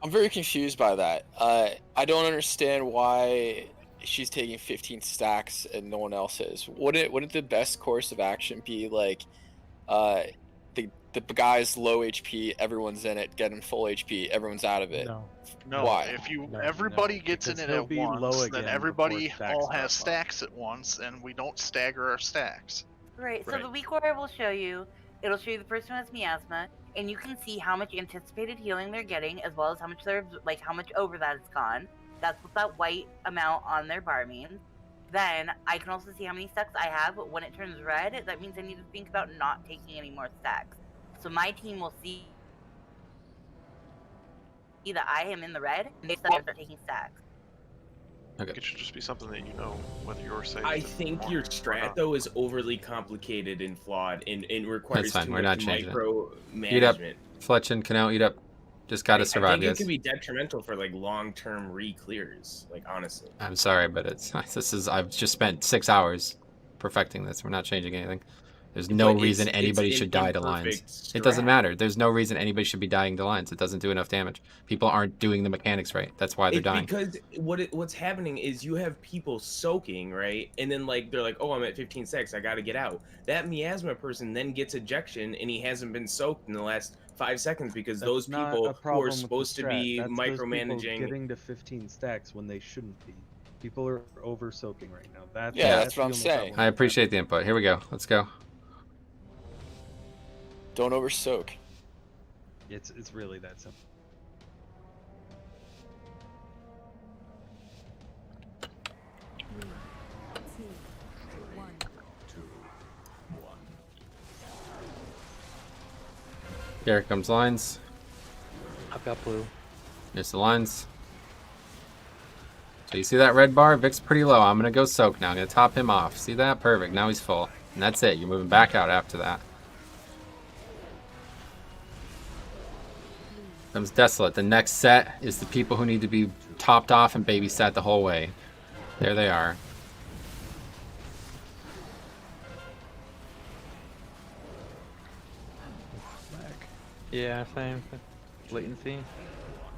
I: I'm very confused by that. I don't understand why she's taking 15 stacks and no one else is. Wouldn't the best course of action be like the guy's low HP, everyone's in it, get him full HP, everyone's out of it?
L: No,
I: Why?
L: if everybody gets in it at once, then everybody all has stacks at once, and we don't stagger our stacks.
G: Right, so the weak core will show you, it'll show you the person who has miasma, and you can see how much anticipated healing they're getting, as well as how much how much over that it's gone. That's what that white amount on their bar means. Then I can also see how many stacks I have. When it turns red, that means I need to think about not taking any more stacks. So my team will see that I am in the red, and they start taking stacks.
A: Okay.
E: It should just be something that you know whether you're safe.
Q: I think your strat though is overly complicated and flawed and requires
A: That's fine.
Q: too
A: We're not
Q: much
A: changing
Q: micro
A: it. Eat up.
Q: management.
A: Fletch and Canal, eat up. Just gotta survive,
Q: I think
A: guys.
Q: it could be detrimental for like long-term re-clears, like honestly.
A: I'm sorry, but I've just spent 6 hours perfecting this. We're not changing anything. There's no reason anybody should die to lines. It doesn't matter. There's no reason anybody should be dying to lines. It doesn't do enough damage. People aren't doing the mechanics right. That's why they're dying.
Q: Because what's happening is you have people soaking, right? And then like they're like, oh, I'm at 15 seconds, I gotta get out. That miasma person then gets ejection and he hasn't been soaked in the last 5 seconds because those people who are supposed to be micromanaging.
M: Getting to 15 stacks when they shouldn't be. People are over soaking right now.
I: That's what I'm saying.
A: I appreciate the input. Here we go. Let's go.
I: Don't over soak.
M: It's really that simple.
A: Here comes lines.
B: I've got blue.
A: There's the lines. So you see that red bar? Vic's pretty low. I'm gonna go soak now. I'm gonna top him off. See that? Perfect. Now he's full. And that's it. You're moving back out after that. Comes Desolate. The next set is the people who need to be topped off and babysat the whole way. There they are.
B: Yeah, same. Latency.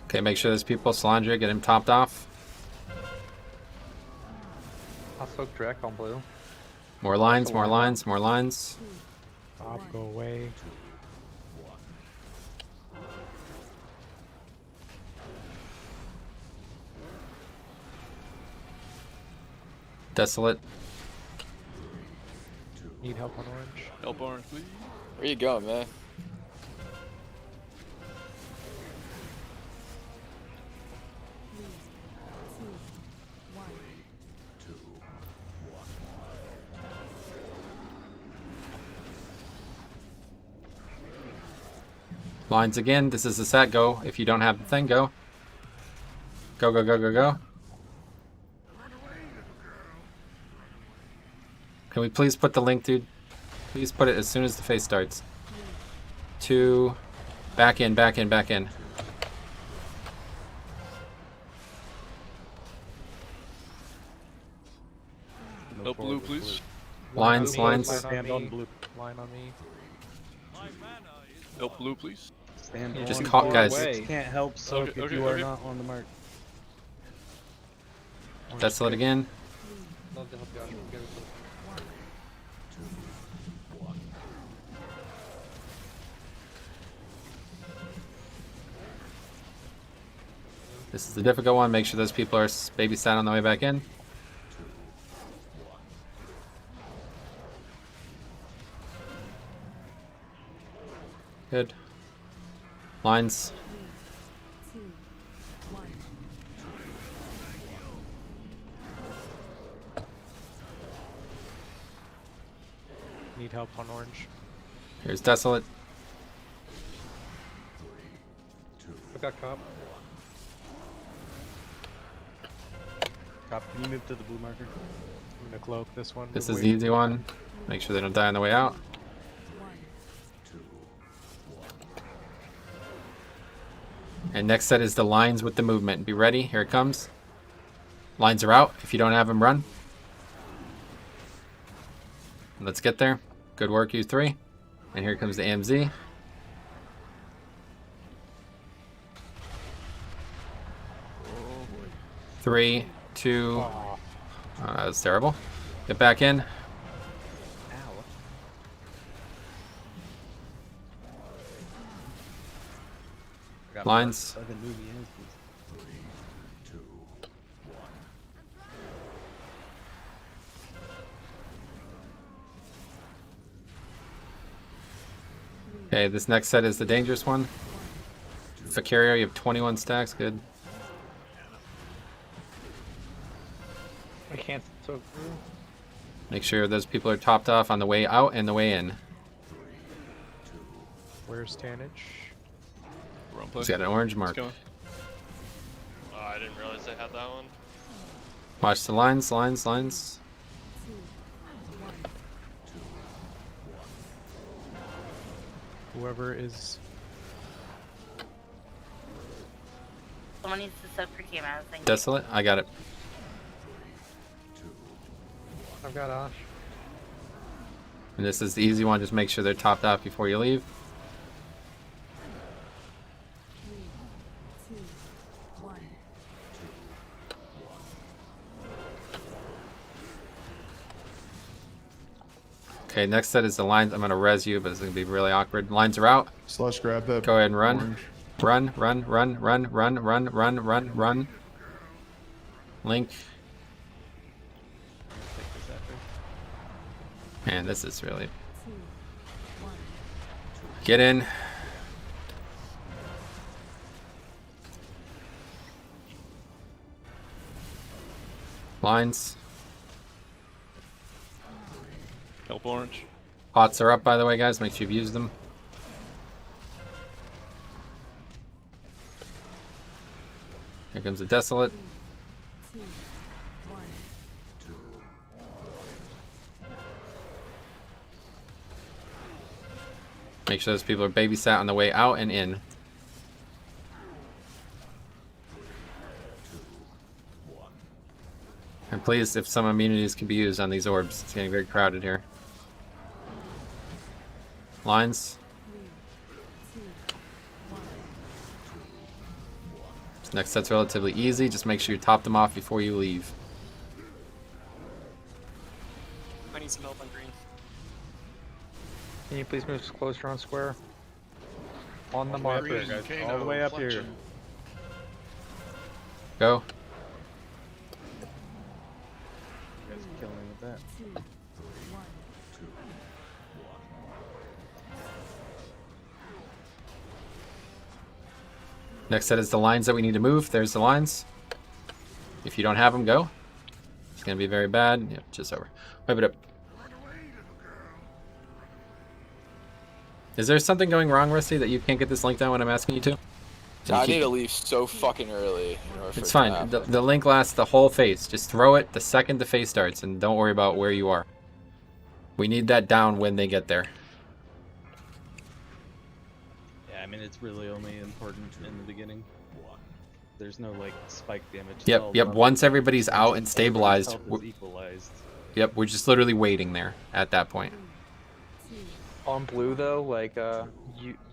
A: Okay, make sure there's people. Solandria, get him topped off.
B: I'll soak Drek on blue.
A: More lines, more lines, more lines.
H: Off, go away.
A: Desolate.
H: Need help on orange?
P: Help orange, please.
I: Where you going, man?
A: Lines again. This is the set. Go. If you don't have the thing, go. Go, go, go, go, go. Can we please put the link, dude? Please put it as soon as the phase starts. 2. Back in, back in, back in.
P: Help blue, please.
A: Lines, lines.
H: Stand on blue. Line on me.
P: Help blue, please.
M: Stand
A: Just
M: on
A: caught,
M: the
A: guys.
M: way. Can't help soak
P: Okay,
M: if
P: okay,
M: you are
P: okay.
M: not on the mark.
A: Desolate again.
B: Love to help you out. Get it.
A: This is the difficult one. Make sure those people are babysat on the way back in. Good. Lines.
H: Need help on orange?
A: Here's Desolate.
B: I got cop.
M: Cop, can you move to the blue marker?
H: I'm gonna cloak this one.
A: This is the easy one. Make sure they don't die on the way out. And next set is the lines with the movement. Be ready. Here it comes. Lines are out. If you don't have them, run. Let's get there. Good work, you 3. And here comes the AMZ. Three, 2. That was terrible. Get back in. Lines. Okay, this next set is the dangerous one. Vicario, you have 21 stacks. Good.
B: I can't soak through.
A: Make sure those people are topped off on the way out and the way in.
H: Where's Tannage?
P: Wrong play.
A: He's got an orange
P: Let's
A: mark.
P: go.
R: Oh, I didn't realize they had that one.
A: Watch the lines, lines, lines.
H: Whoever is.
G: Someone needs to soak for Kima. Thank you.
A: Desolate? I got it.
B: I've got Osh.
A: And this is the easy one. Just make sure they're topped off before you leave. Okay, next set is the lines. I'm going to res you, but it's going to be really awkward. Lines are out.
N: Slush, grab that.
A: Go ahead and run.
N: orange.
A: Run, run, run, run, run, run, run, run, run. Link. Man, this is really... Get in. Lines.
P: Help orange.
A: Pots are up, by the way, guys. Make sure you've used them. Here comes the Desolate. Make sure those people are babysat on the way out and in. And please, if some immunities can be used on these orbs, it's getting very crowded here. Lines. This next set's relatively easy. Just make sure you top them off before you leave.
R: I need some help on green.
B: Can you please move closer on square? On the marker,
C: Green,
B: guys.
C: Kano,
M: All the way up here.
C: flexion.
A: Go.
M: with that.
A: Next set is the lines that we need to move. There's the lines. If you don't have them, go. It's going to be very bad. Yeah, just over. Wipe it up. Is there something going wrong, Rusty, that you can't get this link down when I'm asking you to?
I: I need to leave so fucking early. In order for
A: It's
I: it to
A: fine.
I: happen.
A: The link lasts the whole phase. Just throw it the second the phase starts, and don't worry about where you are. We need that down when they get there.
M: Yeah, I mean it's really only important in the beginning. There's no like spike damage. It's
A: Yep,
M: all
A: yep.
M: level.
A: Once everybody's out and
M: Everybody's
A: stabilized,
M: health is equalized.
A: yep, we're just literally waiting there at that point.
B: On blue though, like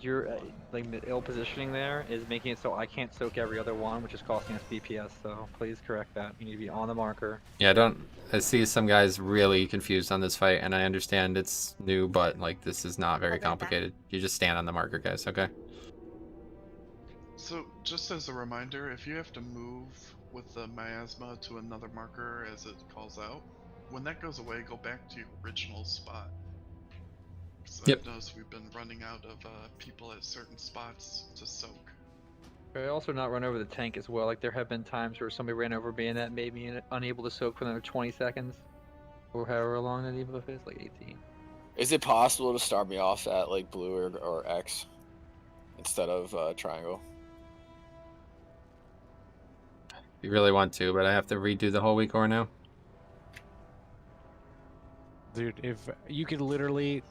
B: you're like the ill positioning there is making it so I can't soak every other one, which is costing us DPS. So please correct that. You need to be on the marker.
A: Yeah, I see some guys really confused on this fight, and I understand it's new, but like this is not very complicated. You just stand on the marker, guys. Okay.
C: So, just as a reminder, if you have to move with the miasma to another marker as it calls out, when that goes away, go back to your original spot.
A: Yep.
C: I've noticed we've been running out of people at certain spots to soak.
B: I also not run over the tank as well. Like there have been times where somebody ran over me and that made me unable to soak for another 20 seconds, or however long that even is, like 18.
I: Is it possible to start me off at like blue or X instead of triangle?
A: You really want to, but I have to redo the whole week or now.
H: Dude, if you could literally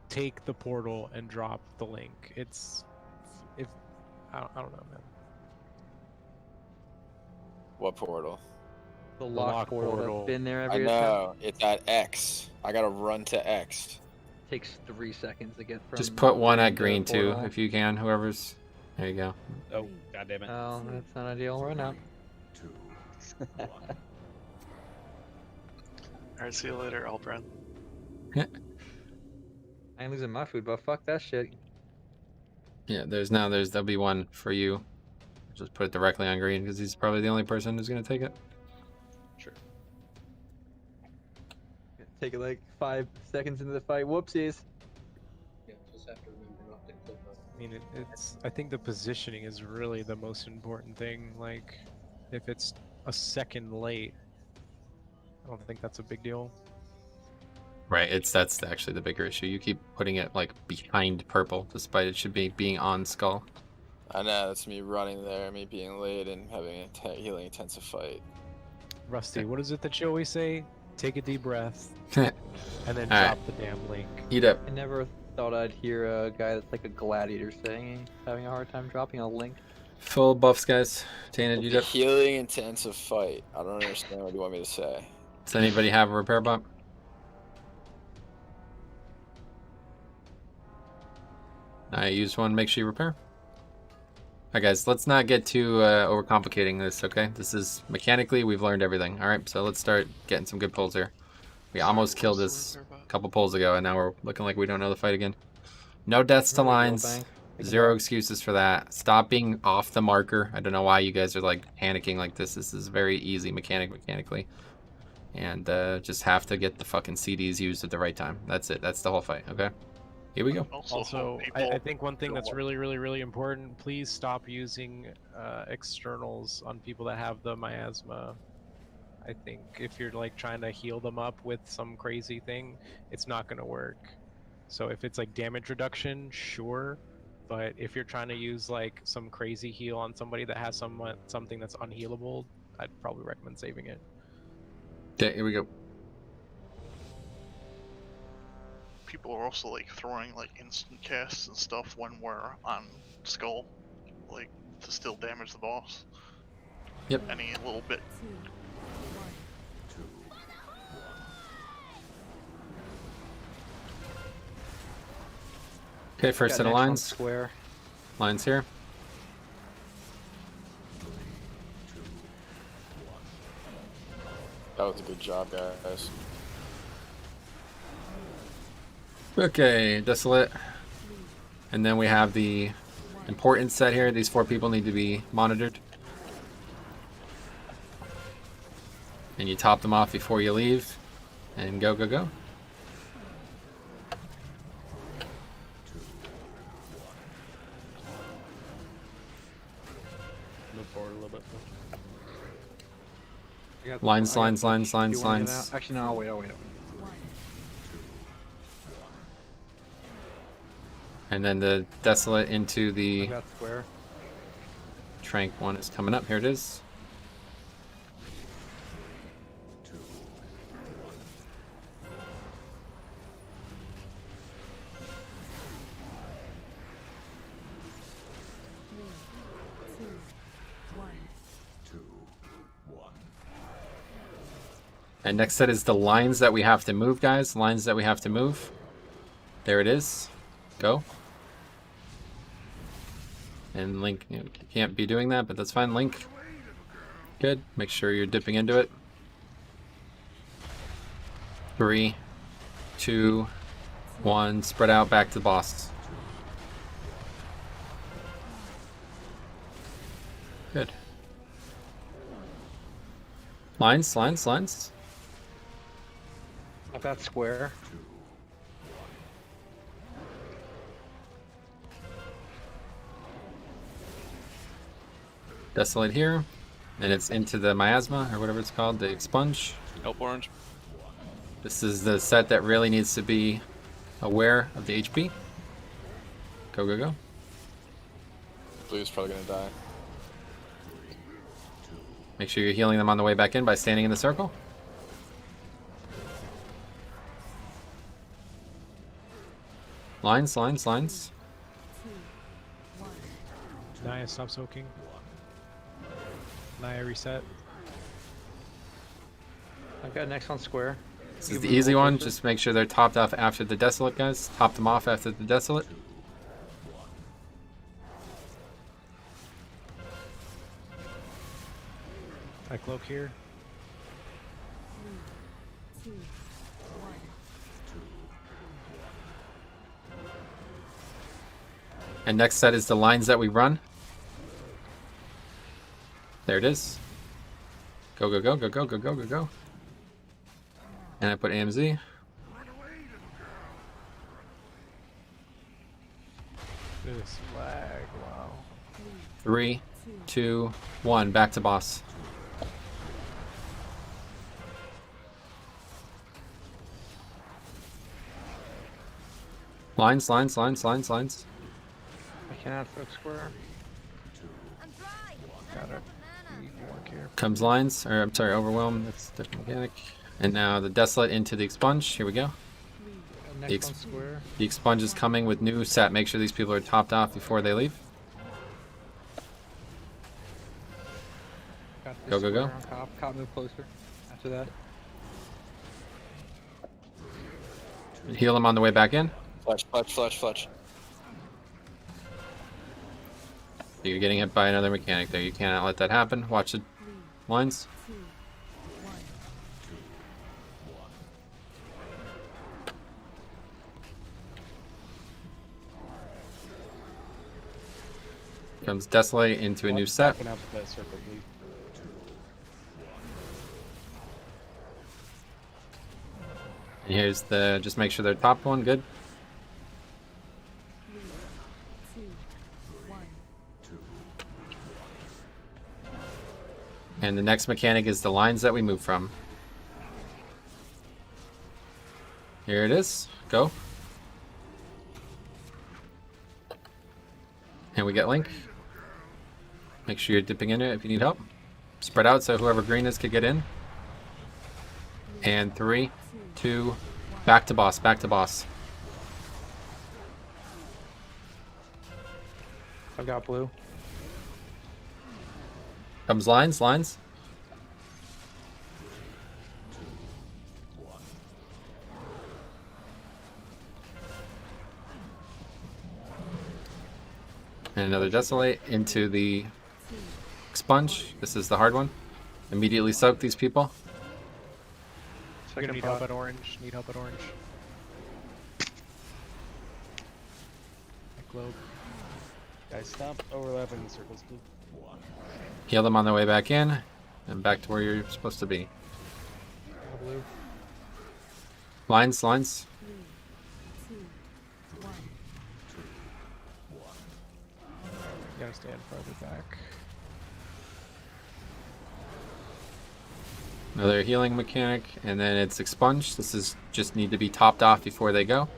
H: take the portal and drop the link, it's I don't know, man.
I: What portal?
B: The lock portal that's been there
I: I
B: every
I: know. It's at X. I gotta run to X.
B: Takes 3 seconds to get from.
A: Just put one at
B: the
A: green too,
B: portal.
A: if you can. Whoever's there, you go.
M: Oh, goddammit.
B: Oh, that's not ideal right now.
E: Alright, see you later, Albrand.
B: I ain't losing my food, but fuck that shit.
A: Yeah, there'll be one for you. Just put it directly on green because he's probably the only person who's gonna take it.
B: Sure. Take it like 5 seconds into the fight. Whoopsies.
S: Yeah, just have to remember not to click on.
H: I mean, I think the positioning is really the most important thing. Like, if it's a second late, I don't think that's a big deal.
A: Right, that's actually the bigger issue. You keep putting it like behind purple, despite it should be being on skull.
I: I know, that's me running there, me being late and having a healing intensive fight.
H: Rusty, what is it that you always say? Take a deep breath, and then
A: All
H: drop
A: right.
H: the damn link.
A: Eat up.
B: I never thought I'd hear a guy that's like a gladiator saying he's having a hard time dropping a link.
A: Full buffs, guys. Tana, eat
I: A
A: up.
I: healing intensive fight. I don't understand what you want me to say.
A: Does anybody have a repair bump? I used one. Make sure you repair. Alright, guys, let's not get too overcomplicating this, okay? This is mechanically, we've learned everything. Alright, so let's start getting some good pulls here. We almost killed this a couple pulls ago, and now we're looking like we don't know the fight again. No deaths to lines. Zero excuses for that. Stop being off the marker. I don't know why you guys are like panicking like this. This is very easy mechanically. And just have to get the fucking CDs used at the right time. That's it. That's the whole fight, okay? Here we go.
H: Also, I think one thing that's really important, please stop using externals on people that have the miasma. I think if you're like trying to heal them up with some crazy thing, it's not going to work. So if it's like damage reduction, sure. But if you're trying to use like some crazy heal on somebody that has something that's unhealable, I'd probably recommend saving it.
A: Okay, here we go.
L: People are also like throwing like instant casts and stuff when we're on skull, like to still damage the boss.
A: Yep.
L: Any little bit.
A: Okay, first
B: Got
A: set of
B: next one
A: lines.
B: square.
A: Lines here.
I: That was a good job, guys.
A: Okay, Desolate. And then we have the important set here. These 4 people need to be monitored. And you top them off before you leave. And go, go, go.
M: Move forward a little bit.
A: Lines, lines, lines, lines, lines.
B: Actually, no, I'll wait.
A: And then the Desolate into
B: I
A: the
B: got square.
A: Trank one is coming up. Here it is. And next set is the lines that we have to move, guys. Lines that we have to move. There it is. Go. And Link, you can't be doing that, but that's fine. Link. Good. Make sure you're dipping into it. 3, 2, 1. Spread out back to the boss. Good. Lines, lines, lines.
B: I've got square.
A: Desolate here. And it's into the miasma, or whatever it's called, the expunge.
P: Help orange.
A: This is the set that really needs to be aware of the HP. Go, go, go.
I: Blue's probably gonna die.
A: Make sure you're healing them on the way back in by standing in the circle. Lines, lines, lines.
H: Naya, stop soaking. Naya, reset.
B: I've got next one square.
A: This is the easy one. Just make sure they're topped off after the Desolate, guys. Top them off after the Desolate.
H: I cloak here.
A: And next set is the lines that we run. There it is. Go, go, go, go, go, go, go, go, go. And I put AMZ.
H: This flag, wow.
A: 3, 2, 1. Back to boss. Lines, lines, lines, lines, lines.
B: I cannot flip square.
H: Got it. Work here.
A: Comes lines, or I'm sorry, overwhelm. That's different mechanic. And now the Desolate into the expunge. Here we go. The,
B: Next one square.
A: the expunge is coming with new set. Make sure these people are topped off before they leave.
B: Got this
A: Go, go, go.
B: square on top. Cop move closer. After that.
A: And heal them on the way back in.
I: Fletch, fletch, fletch, fletch.
A: You're getting hit by another mechanic there. You cannot let that happen. Watch the lines. Comes Desolate into a new set.
M: Backing up that circle, please.
A: And here's the, just make sure they're top one, good. And the next mechanic is the lines that we move from. Here it is, go. And we get Link. Make sure you're dipping into it if you need help. Spread out so whoever green is could get in. And 3, 2, back to boss, back to boss.
B: I've got blue.
A: Comes lines, lines. And another Desolate into the expunge. This is the hard one. Immediately soak these people.
H: You're gonna need help at orange. Need help at orange. I cloak.
M: Guys, stop overlapping the circles, please.
A: Heal them on their way back in. And back to where you're supposed to be.
B: Blue.
A: Lines, lines.
H: You gotta stand farther back.
A: Another healing mechanic, and then it's expunge. This is just need to be topped off before they go.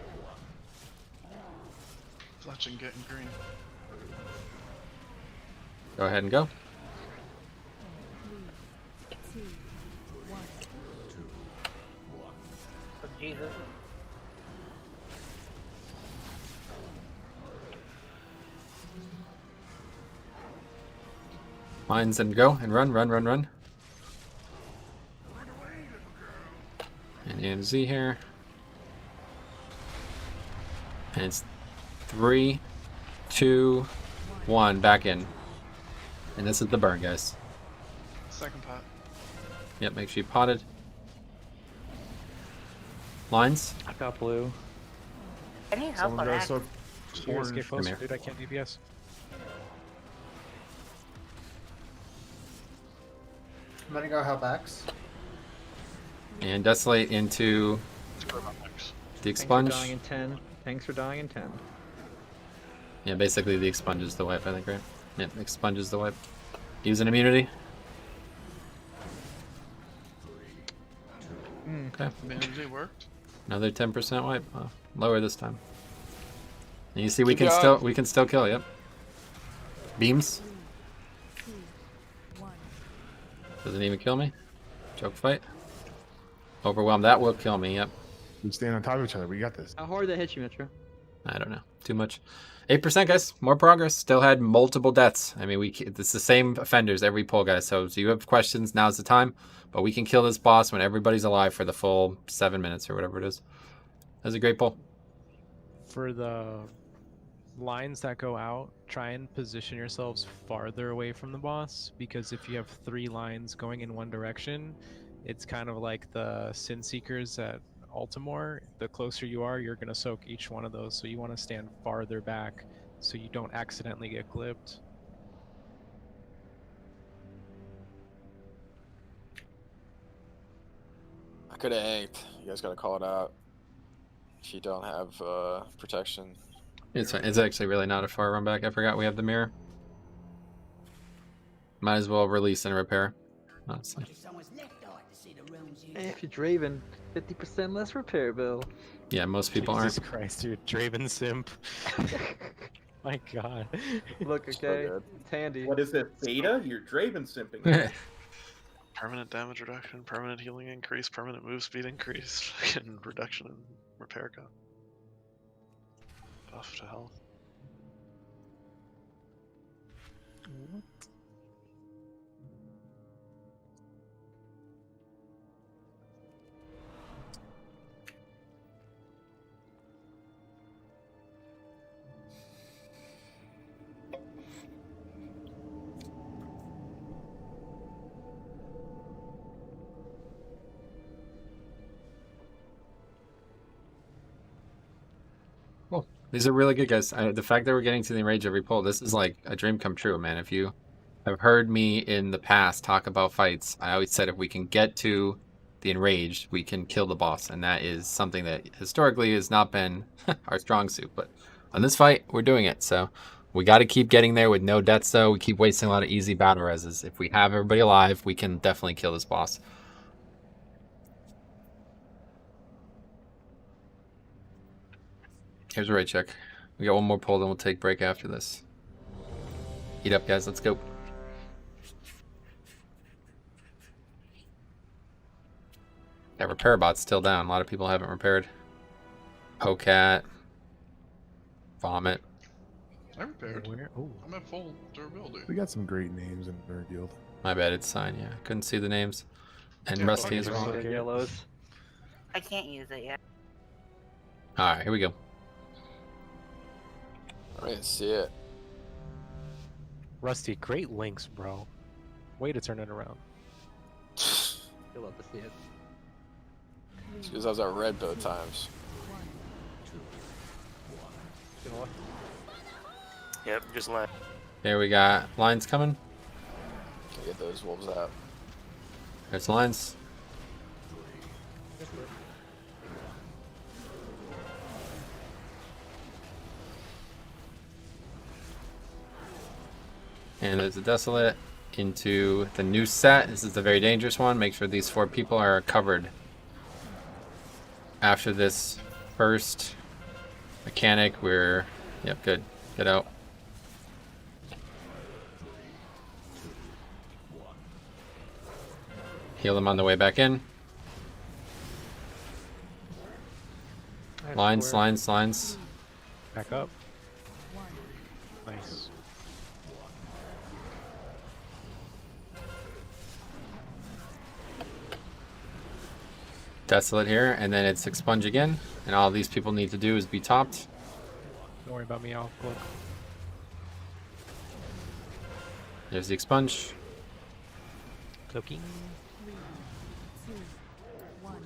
C: Fletching getting green.
A: Go ahead and go.
G: Oh, Jesus.
A: Lines and go and run, run, run, run. And AMZ here. And it's 3, 2, 1, back in. And this is the burn, guys.
C: Second pot.
A: Yep, make sure you potted. Lines.
B: I got blue.
G: I need help
H: Someone
G: on
H: goes
G: that.
H: so you guys get
A: Come
H: closer,
A: here.
H: dude. I can't DPS.
K: I'm gonna go help X.
A: And desolate into the expunge.
B: Thanks for dying in 10. Thanks for dying in 10.
A: Yeah, basically the expunge is the wipe, I think, right? Yep, expunge is the wipe. Use an immunity. Okay.
C: Immunity worked.
A: Another 10% wipe. Oh, lower this time. And you see we
I: Keep
A: can
I: going.
A: still kill, yep. Beams. Doesn't even kill me. Choke fight. Overwhelm, that will kill me, yep.
N: We stand on top of each other. We got this.
B: How hard did that hit you, Metro?
A: I don't know. Too much. 8%, guys. More progress. Still had multiple deaths. I mean, it's the same offenders every pull, guys. So you have questions, now's the time. But we can kill this boss when everybody's alive for the full 7 minutes or whatever it is. That's a great pull.
H: For the lines that go out, try and position yourselves farther away from the boss, because if you have 3 lines going in one direction, it's kind of like the Sin Seekers at Altamore. The closer you are, you're going to soak each one of those, so you want to stand farther back so you don't accidentally get clipped.
I: I could have inked. You guys gotta call it out. If you don't have protection.
A: It's actually really not a far run back. I forgot we have the mirror. Might as well release and repair, honestly.
B: If you're Draven, 50% less repair bill.
A: Yeah, most people
H: Jesus
A: aren't.
H: Christ, dude. Draven simp. My god.
B: Look, okay, it's handy.
D: What is this, beta? You're Draven simping.
E: Permanent damage reduction, permanent healing increase, permanent move speed increase, and reduction in repair cost. Buff to health.
A: Cool. These are really good, guys. The fact that we're getting to the enrage every pull, this is like a dream come true, man. If you have heard me in the past talk about fights, I always said if we can get to the enraged, we can kill the boss, and that is something that historically has not been our strong suit. But on this fight, we're doing it. So we got to keep getting there with no deaths, though. We keep wasting a lot of easy battle reses. If we have everybody alive, we can definitely kill this boss. Here's a right check. We got one more pull, then we'll take break after this. Eat up, guys. Let's go. That repair bot's still down. A lot of people haven't repaired. Pocat. Vomit.
C: I repaired.
H: Where? Oh.
C: I'm at full durability.
N: We got some great names in our guild.
A: My bad, it's sign, yeah. Couldn't see the names. And
C: Yeah,
A: Rusty
C: fuck
A: as
C: it.
A: well.
B: Yellows.
G: I can't use it yet.
A: Alright, here we go.
I: I didn't see it.
H: Rusty, great links, bro. Way to turn it around.
B: You'll love to see it.
I: It's because I was at red both times.
F: Yep, just left.
A: There we got lines coming.
I: Can get those wolves out.
A: There's lines. And there's a Desolate into the new set. This is the very dangerous one. Make sure these 4 people are covered. After this first mechanic, we're... Yep, good. Get out. Heal them on the way back in. Lines, lines, lines.
H: Back up. Nice.
A: Desolate here, and then it's Expunge again. And all these people need to do is be topped.
H: Don't worry about me, I'll cloak.
A: There's the Expunge.
H: Cloaking.
M: Come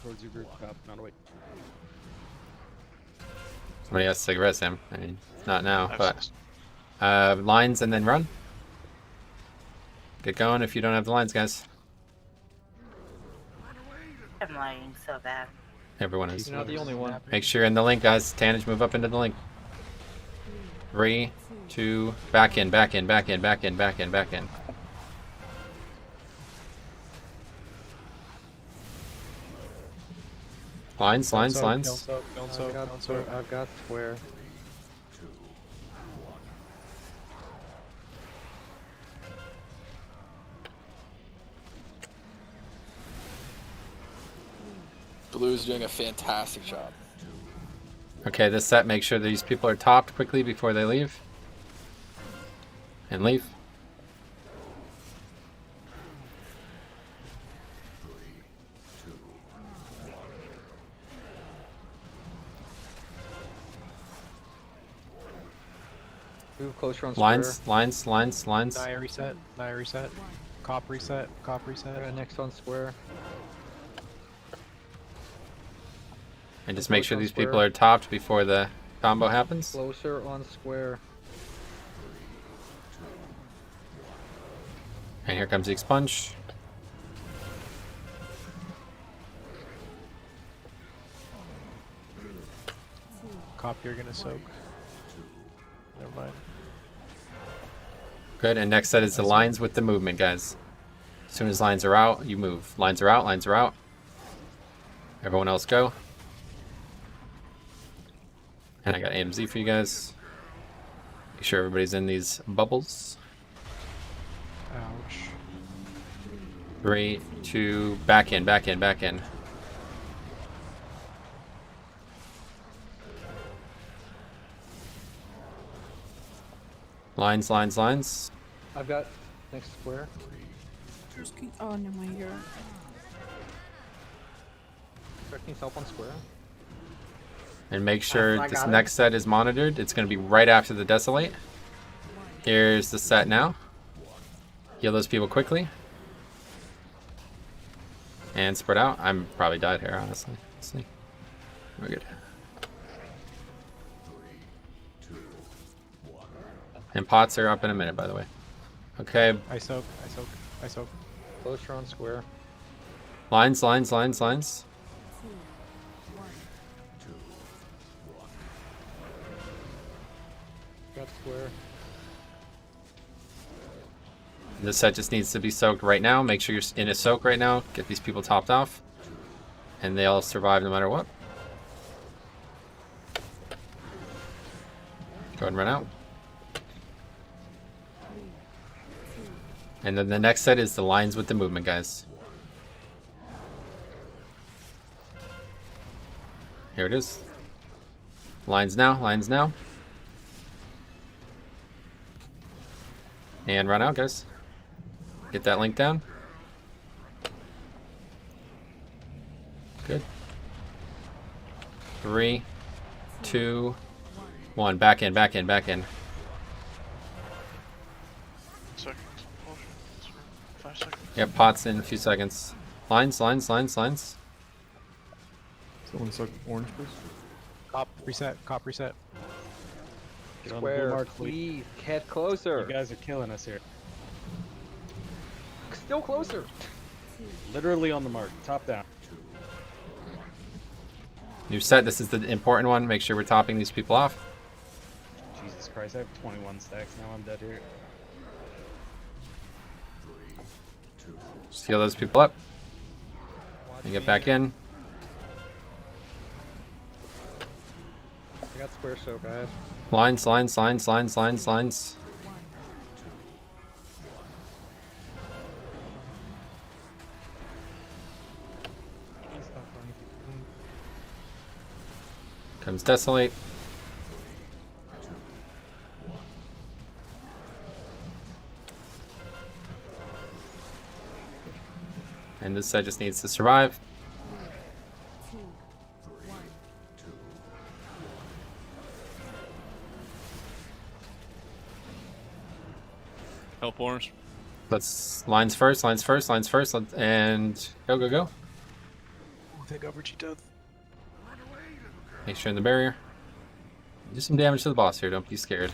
M: towards your group, Cop, not away.
A: Somebody has to take a rest, Sam. I mean, not now,
E: I've
A: but lines and then run. Get going if you don't have the lines, guys.
G: I'm lagging so bad.
A: Everyone is.
B: You're not the only one.
A: Make sure you're in the link, guys. Tannage, move up into the link. 3, 2, back in, back in, back in, back in, back in, back in. Lines, lines,
H: Don't
A: lines.
H: soak, don't soak, don't soak.
B: I've got square.
I: Blue's doing a fantastic job.
A: Okay, this set, make sure these people are topped quickly before they leave. And leave.
B: Move closer on
A: Lines,
B: square.
A: lines, lines, lines.
H: Naya reset, Naya reset. Cop reset, cop reset.
B: Right next on square.
A: And just make sure these people are topped before the combo happens.
B: Closer on square.
A: And here comes the Expunge.
H: Cop, you're gonna soak. Never mind.
A: Good, and next set is the lines with the movement, guys. As soon as lines are out, you move. Lines are out, lines are out. Everyone else go. And I got AMZ for you guys. Make sure everybody's in these bubbles.
H: Ouch.
A: 3, 2, back in, back in, back in. Lines, lines, lines.
B: I've got next square.
J: Oh, no, my you're.
B: Expecting help on square.
A: And make sure
B: I
A: this
B: got it.
A: next set is monitored. It's going to be right after the Desolate. Here's the set now. Heal those people quickly. And spread out. I'm probably died here, honestly. Let's see. We're good. And pots are up in a minute, by the way. Okay.
H: I soak, I soak, I soak.
B: Closer on square.
A: Lines, lines, lines, lines.
B: Got square.
A: This set just needs to be soaked right now. Make sure you're in a soak right now. Get these people topped off. And they all survive no matter what. Go ahead and run out. And then the next set is the lines with the movement, guys. Here it is. Lines now, lines now. And run out, guys. Get that link down. Good. 3, 2, 1. Back in, back in, back in.
E: Second. 5 seconds.
A: Yep, pots in a few seconds. Lines, lines, lines, lines.
N: Someone suck orange, please.
H: Cop reset, cop reset.
M: Get on the
B: Square,
M: blue mark,
B: please. Get closer.
M: You guys are killing us here.
B: Still closer.
M: Literally on the mark, top down.
A: New set, this is the important one. Make sure we're topping these people off.
M: Jesus Jesus Christ, I have 21 stacks now. I'm dead here.
A: Just heal those people up. And get back in.
B: I got square soak, guys.
A: Lines, lines, lines, lines, lines, lines. Comes Desolate. And this side just needs to survive.
P: Help orange.
A: Let's lines first, lines first, lines first, and go, go, go.
H: Take over Cheeto.
A: Make sure in the barrier. Do some damage to the boss here. Don't be scared.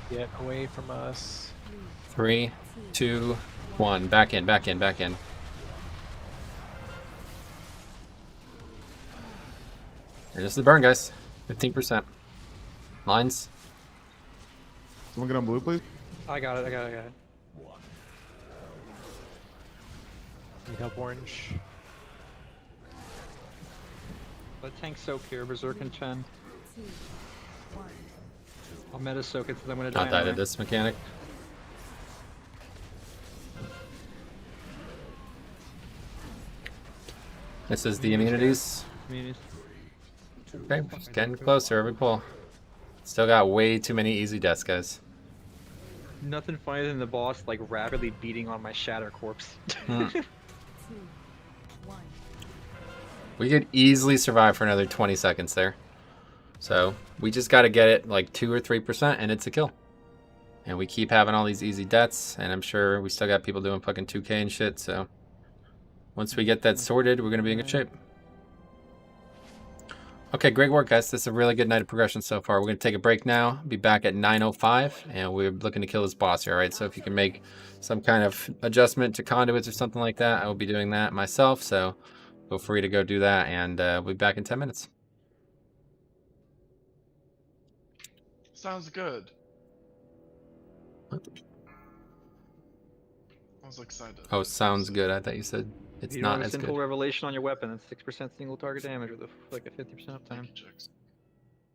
H: Get away from us.
A: 3, 2, 1. Back in, back in, back in. There's the burn, guys. 15%. Lines.
N: Someone get on blue, please.
B: I got it. I got it. I got it.
H: Need help orange.
B: Let tank soak here. Berserk and Chen. I'll meta soak it since I'm gonna die.
A: Not die to
B: anyway.
A: this mechanic. This is the immunities. Okay, just getting closer every pull. Still got way too many easy deaths, guys.
B: Nothing funnier than the boss like rapidly beating on my shatter corpse.
A: We could easily survive for another 20 seconds there. So we just got to get it like 2 or 3% and it's a kill. And we keep having all these easy deaths, and I'm sure we still got people doing fucking 2K and shit, so once we get that sorted, we're going to be in good shape. Okay, great work, guys. This is a really good night of progression so far. We're going to take a break now, be back at 9:05, and we're looking to kill this boss here, all right? So if you can make some kind of adjustment to conduits or something like that, I will be doing that myself, so feel free to go do that, and we'll be back in 10 minutes.
C: Sounds good. I was excited.
A: Oh, sounds good. I thought you said it's
B: you
A: not
B: don't have a
A: as
B: simple
A: good.
B: revelation on your weapon. It's 6% single target damage with like a 50% uptime.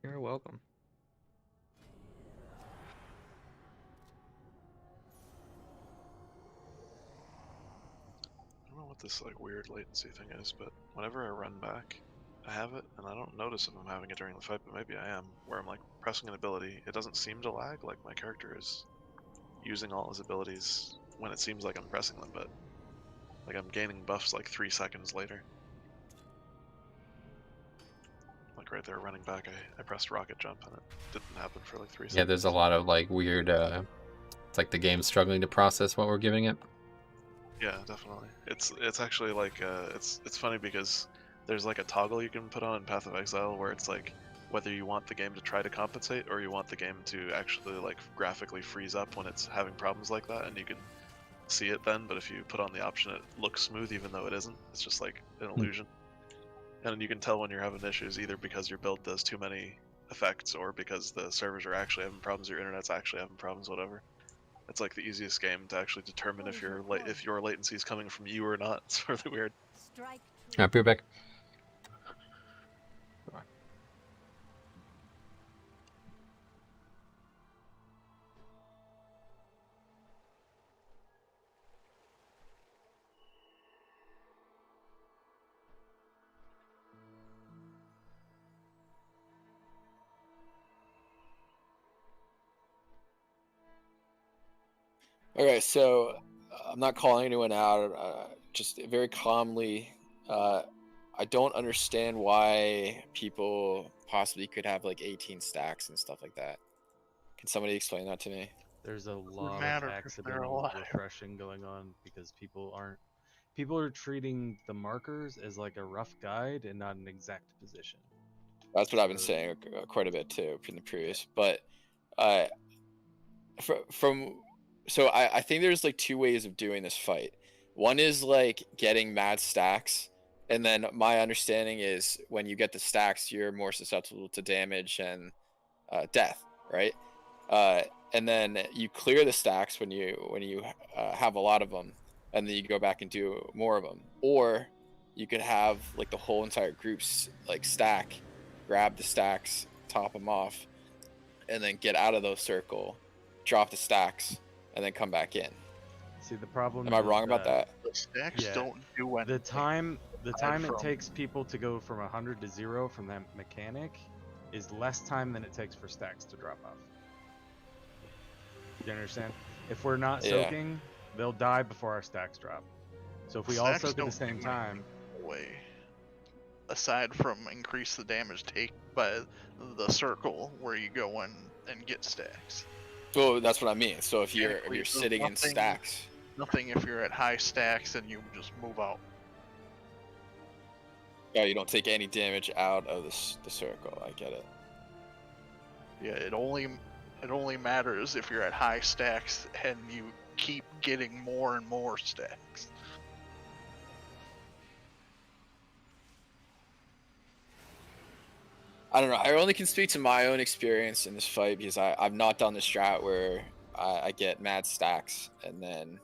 B: You're welcome.
E: I don't know what this like weird latency thing is, but whenever I run back, I have it, and I don't notice if I'm having it during the fight, but maybe I am, where I'm like pressing an ability, it doesn't seem to lag, like my character is using all his abilities when it seems like I'm pressing them, but like I'm gaining buffs like 3 seconds later. Like right there running back, I pressed rocket jump and it didn't happen for like 3 seconds.
A: Yeah, there's a lot of like weird, it's like the game's struggling to process what we're giving it.
E: Yeah, definitely. It's actually like it's funny because there's like a toggle you can put on in Path of Exile where it's like whether you want the game to try to compensate or you want the game to actually like graphically freeze up when it's having problems like that, and you can see it then. But if you put on the option, it looks smooth even though it isn't. It's just like an illusion. And you can tell when you're having issues either because your build does too many effects or because the servers are actually having problems, your internet's actually having problems, whatever. It's like the easiest game to actually determine if your latency is coming from you or not. It's really weird.
A: Yeah, be back.
I: Okay, so I'm not calling anyone out. Just very calmly, I don't understand why people possibly could have like 18 stacks and stuff like that. Can somebody explain that to me?
M: There's a lot
L: matter
M: of
L: if they're
M: accidental
L: alive.
M: refreshing going on because people are treating the markers as like a rough guide and not an exact position.
I: That's what I've been saying quite a bit too in the previous. But I think there's like 2 ways of doing this fight. One is like getting mad stacks, and then my understanding is when you get the stacks, you're more susceptible to damage and death, right? And then you clear the stacks when you have a lot of them, and then you go back and do more of them. Or you could have like the whole entire group's like stack, grab the stacks, top them off, and then get out of those circle, drop the stacks, and then come back in.
M: See, the problem
I: Am I
M: is,
I: wrong about that?
L: The stacks
M: yeah,
L: don't do anything.
M: The
L: aside
M: time it
L: from-
M: takes people to go from 100 to 0 from that mechanic is less time than it takes for stacks to drop off. You understand? If we're not
I: Yeah.
M: soaking, they'll die before our stacks drop. So if we all
L: Stacks
M: soak at the
L: don't
M: same
L: do
M: time,
L: Way. Aside from increase the damage take by the circle where you go in and get stacks.
I: Well, that's what I mean. So if you're
L: Technically, there's
I: sitting in
L: nothing-
I: stacks,
L: Nothing if you're at high stacks and you just move out.
I: yeah, you don't take any damage out of the circle. I get it.
L: Yeah, it only matters if you're at high stacks and you keep getting more and more stacks.
I: I don't know. I only can speak to my own experience in this fight because I've not done the strat where I get mad stacks and then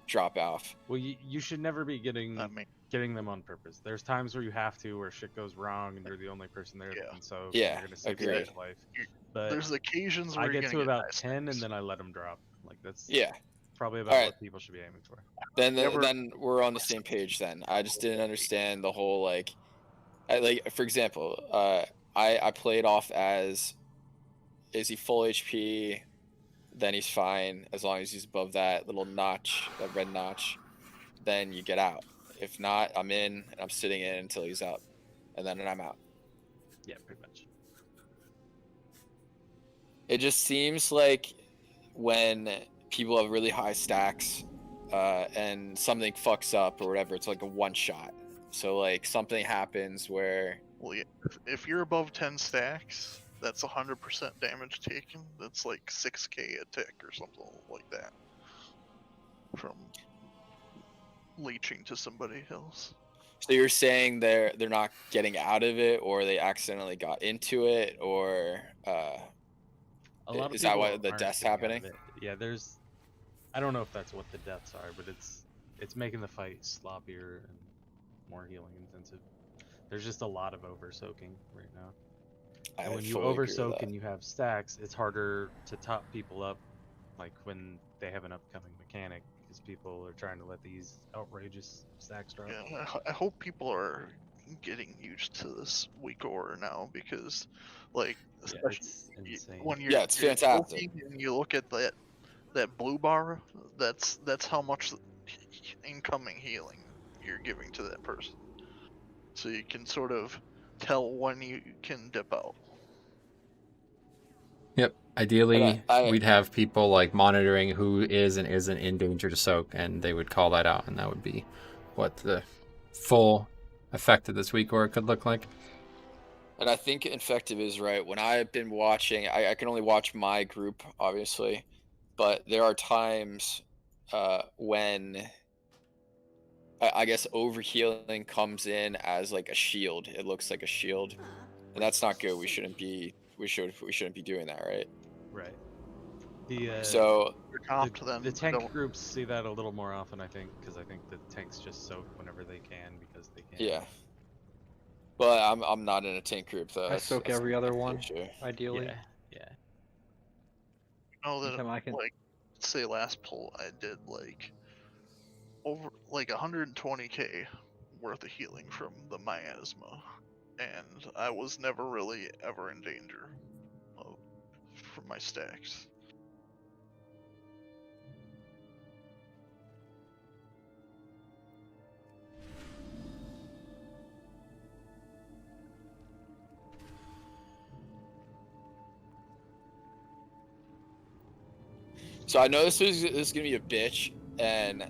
I: drop off.
M: well, you should never be getting them on purpose. There's times where you have to, where shit goes wrong, and you're the only person there that can soak.
I: Yeah,
M: and you're gonna save
I: agreed.
M: someone's life. But
L: There's occasions where
M: I
L: you're
M: get
L: gonna
M: to
L: get
M: about
L: high
M: 10, and then I let them drop. Like that's
I: Yeah.
M: probably about
I: Alright.
M: what people should be aiming for.
I: Then we're on the same page. Then I just didn't understand the whole like for example, I played off as, is he full HP? Then he's fine as long as he's above that little notch, that red notch. Then you get out. If not, I'm in and I'm sitting in until he's up, and then I'm out.
M: Yeah, pretty much.
I: It just seems like when people have really high stacks and something fucks up or whatever, it's like a one shot. So like something happens where,
L: Well, yeah, if you're above 10 stacks, that's 100% damage taken. That's like 6k a tick or something like that. From leeching to somebody else.
I: so you're saying they're not getting out of it, or they accidentally got into it, or
M: A lot of
I: is that
M: people
I: why the
M: aren't
I: death's
M: getting out of
I: happening?
M: it. Yeah, I don't know if that's what the deaths are, but it's making the fight sloppier and more healing intensive. There's just a lot of over soaking right now. And when you
I: fully
M: over
I: agree with
M: soak
I: that.
M: and you have stacks, it's harder to top people up, like when they have an upcoming mechanic, because people are trying to let these outrageous stacks drop.
L: Yeah, I hope people are getting used to this weak aura now, because, like,
M: Yeah,
L: especially
M: it's insane.
L: when you're,
I: Yeah, it's
L: you're
I: fantastic.
L: soaking and you look at that blue bar, that's how much incoming healing you're giving to that person. So you can sort of tell when you can dip out.
A: Yep. Ideally,
I: I-
A: we'd have people like monitoring who is and isn't in danger to soak, and they would call that out, and that would be what the full effect of this week or it could look like.
I: And I think Infective is right. When I've been watching, I can only watch my group, obviously, but there are times when I guess overhealing comes in as like a shield. It looks like a shield, and that's not good. We shouldn't be doing that, right?
M: Right. The
I: So
M: the tank groups see that a little more often, I think, because I think the tanks just soak whenever they can because they can.
I: yeah. But I'm not in a tank group though.
B: I soak every other one, ideally.
M: Yeah. Yeah.
L: You know that,
B: Anytime I can-
L: like, say last pull, I did like over like 120k worth of healing from the miasma, and I was never really ever in danger from my stacks.
I: So I know this is gonna be a bitch, and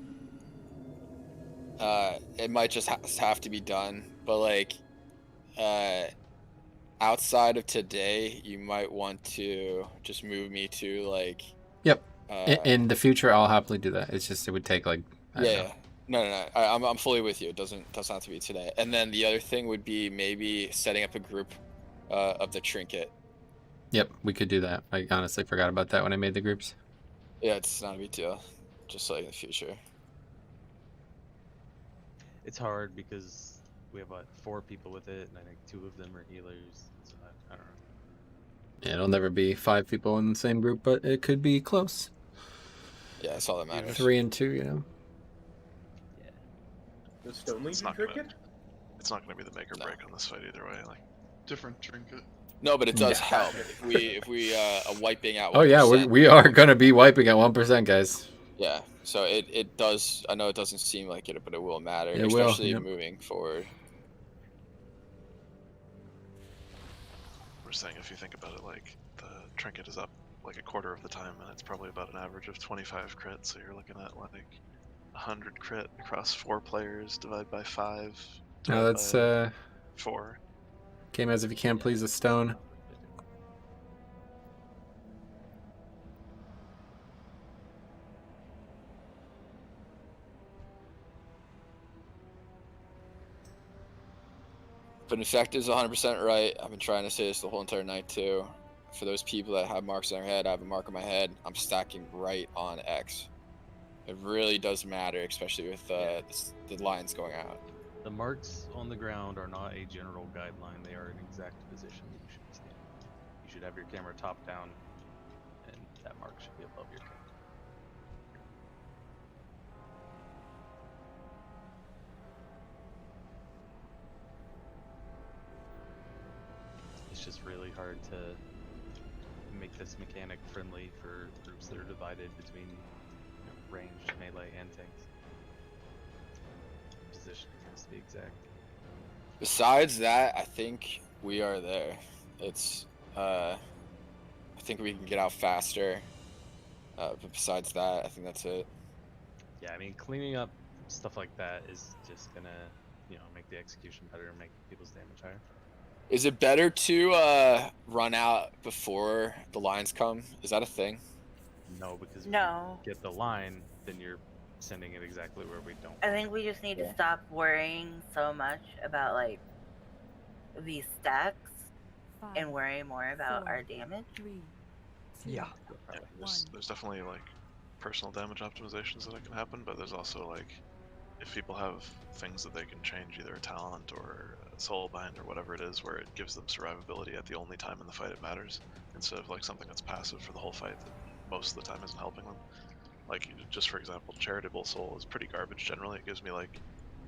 I: it might just have to be done. But like, outside of today, you might want to just move me to like.
A: Yep. In the future, I'll happily do that. It's just it would take like. I don't know.
I: Yeah. No. I'm fully with you. It doesn't have to be today. And then the other thing would be maybe setting up a group of the trinket.
A: Yep, we could do that. I honestly forgot about that when I made the groups.
I: Yeah, it's not a big deal. Just like in the future.
M: It's hard because we have like 4 people with it, and I think 2 of them are healers. So I don't know.
A: Yeah, it'll never be 5 people in the same group, but it could be close.
I: Yeah, that's all that matters.
A: 3 and 2, you know.
M: Yeah.
D: Does Stone Leaf
E: It's
D: do
E: not gonna.
D: trinket?
E: It's not gonna be the make or break on this fight either way. Like,
C: Different trinket.
I: No, but it does
D: Yeah.
I: help if we are wiping out. 1%.
A: Oh yeah, we are gonna be wiping at 1%, guys.
I: Yeah, so it does. I know it doesn't seem like it, but it will matter,
A: It will,
I: especially
A: yep.
I: moving forward.
E: we're saying if you think about it, like the trinket is up like a quarter of the time, and it's probably about an average of 25 crit. So you're looking at like 100 crit across 4 players, divided by 5.
A: No, that's
E: 4.
A: game as if you can't please a stone.
I: But Infect is 100% right. I've been trying to say this the whole entire night too. For those people that have marks on their head, I have a mark on my head. I'm stacking right on X. It really does matter, especially with the lines going out.
M: The marks on the ground are not a general guideline. They are an exact position that you should be standing in. You should have your camera top down, and that mark should be above your camera. It's just really hard to make this mechanic friendly for groups that are divided between ranged, melee, and tanks. Position has to be exact.
I: Besides that, I think we are there. It's I think we can get out faster. But besides that, I think that's it.
M: Yeah, I mean, cleaning up stuff like that is just gonna, make the execution better and make people's damage higher.
I: Is it better to run out before the lines come? Is that a thing?
M: No, because if
G: No.
M: you get the line, then you're sending it exactly where we don't.
G: I think we just need to stop worrying so much about like these stacks and worry more about our damage.
B: Yeah.
E: There's definitely like personal damage optimizations that can happen, but there's also like if people have things that they can change, either a talent or a soul bind or whatever it is, where it gives them survivability at the only time in the fight it matters, instead of like something that's passive for the whole fight that most of the time isn't helping them. Like, just for example, Charitable Soul is pretty garbage generally. It gives me like,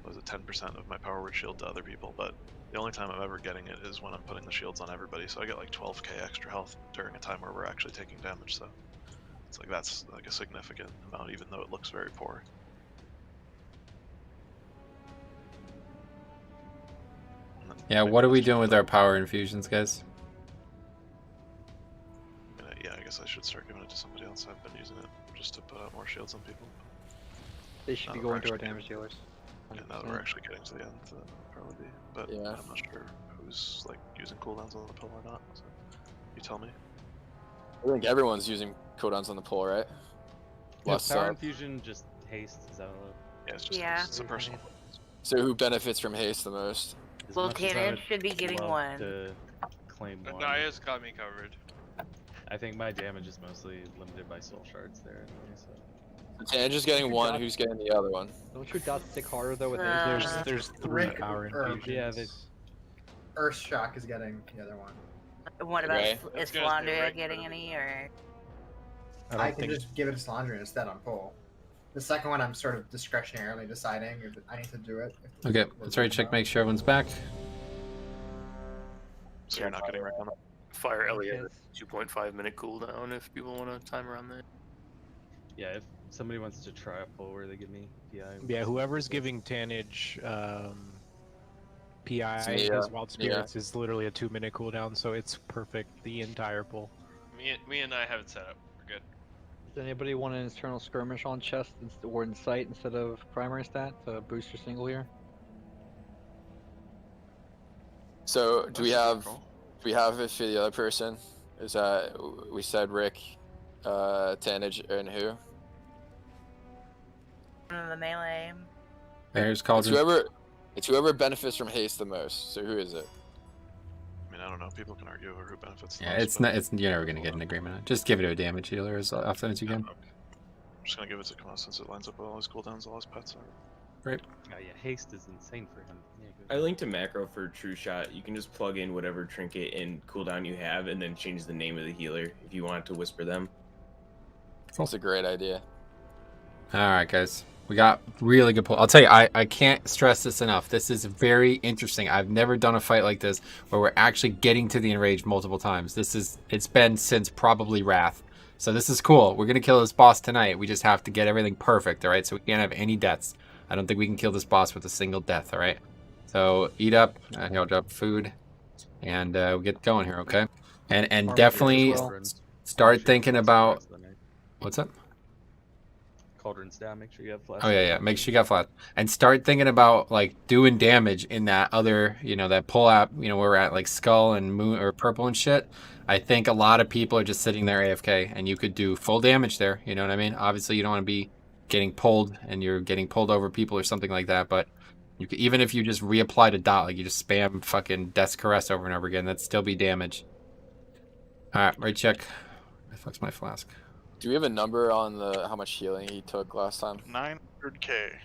E: what is it, 10% of my power word shield to other people, but the only time I'm ever getting it is when I'm putting the shields on everybody, so I get like 12k extra health during a time where we're actually taking damage, so it's like that's like a significant amount, even though it looks very poor.
A: Yeah, what are we doing with our power infusions, guys?
E: Yeah, I guess I should start giving it to somebody else. I've been using it just to put out more shields on people.
B: They should be going to our damage dealers.
E: Yeah, now that we're actually getting to the end, probably be. But
I: yeah.
E: I'm not sure who's like using cooldowns on the pull or not. So you tell me.
I: I think everyone's using cooldowns on the pull, right?
M: Yeah, power infusion, just haste. Is that what?
E: Yeah, it's just
G: Yeah.
E: it's a personal.
I: So who benefits from haste the most?
M: As
G: Well,
M: much as I
G: Tannen
M: would
G: should be getting
M: love
G: one.
M: To claim one.
R: Naya's got me covered.
M: I think my damage is mostly limited by soul shards there anyway, so.
I: Tanner's getting one, who's getting the other one?
B: Don't your dots stick harder though with
H: There's 3
K: Rick,
H: power infusions.
M: Yeah,
K: Earthshock is getting the other one.
G: What about
I: Okay.
G: is Flandria getting any or?
K: I can just give it to Salandria instead on pull. The second one, I'm sort of discretionarily deciding if I need to do it.
A: Okay, let's already check, make sure everyone's back.
E: So you're not getting wrecked on that?
F: Fire Elliot, 2.5 minute cooldown if people want to time around that.
M: Yeah, if somebody wants to try a pull where they give me PI.
H: Yeah, whoever's giving Tannage PI
I: Yeah,
H: as Wild Spirits is literally a 2-minute cooldown, so it's perfect the entire pull.
R: Me and I have it set up. We're good.
B: Does anybody want an internal skirmish on chest or in sight instead of primary stat to boost your single here?
I: So do we have it for the other person? Is that we said Rick, Tannage, and who?
G: The melee.
A: There's Cauldron.
I: It's whoever benefits from haste the most. So who is it?
E: I mean, I don't know. People can argue over who benefits.
A: Yeah, it's not. It's you're never gonna get an agreement on it. Just give it to a damage healer as often as you can.
E: I'm just gonna give it to Kama since it lines up with all his cooldowns, all his pets. And
A: Great.
M: Oh yeah, haste is insane for him. Yeah,
Q: I linked a macro for True Shot. You can just plug in whatever trinket and cooldown you have, and then change the name of the healer if you want to whisper them.
I: That's a great idea.
A: All right, guys. We got really good pull. I'll tell you, I can't stress this enough. This is very interesting. I've never done a fight like this where we're actually getting to the enrage multiple times. It's been since probably Wrath. So this is cool. We're going to kill this boss tonight. We just have to get everything perfect, all right? So we can't have any deaths. I don't think we can kill this boss with a single death, all right? So eat up. I'll drop food. And we'll get going here, okay? And definitely start thinking about... What's up?
M: Cauldrons down. Make sure you have flash.
A: Oh yeah. Make sure you got flash, and start thinking about like doing damage in that other, that pull app. Where we're at like Skull and Moon or Purple and shit. I think a lot of people are just sitting there AFK, and you could do full damage there. You know what I mean? Obviously, you don't want to be getting pulled, and you're getting pulled over people or something like that. But you could, even if you just reapplied a dot, like you just spam fucking Death's Caress over and over again, that'd still be damage. All right, right check. I fucked my flask.
I: Do we have a number on how much healing he took last time?
L: 900k.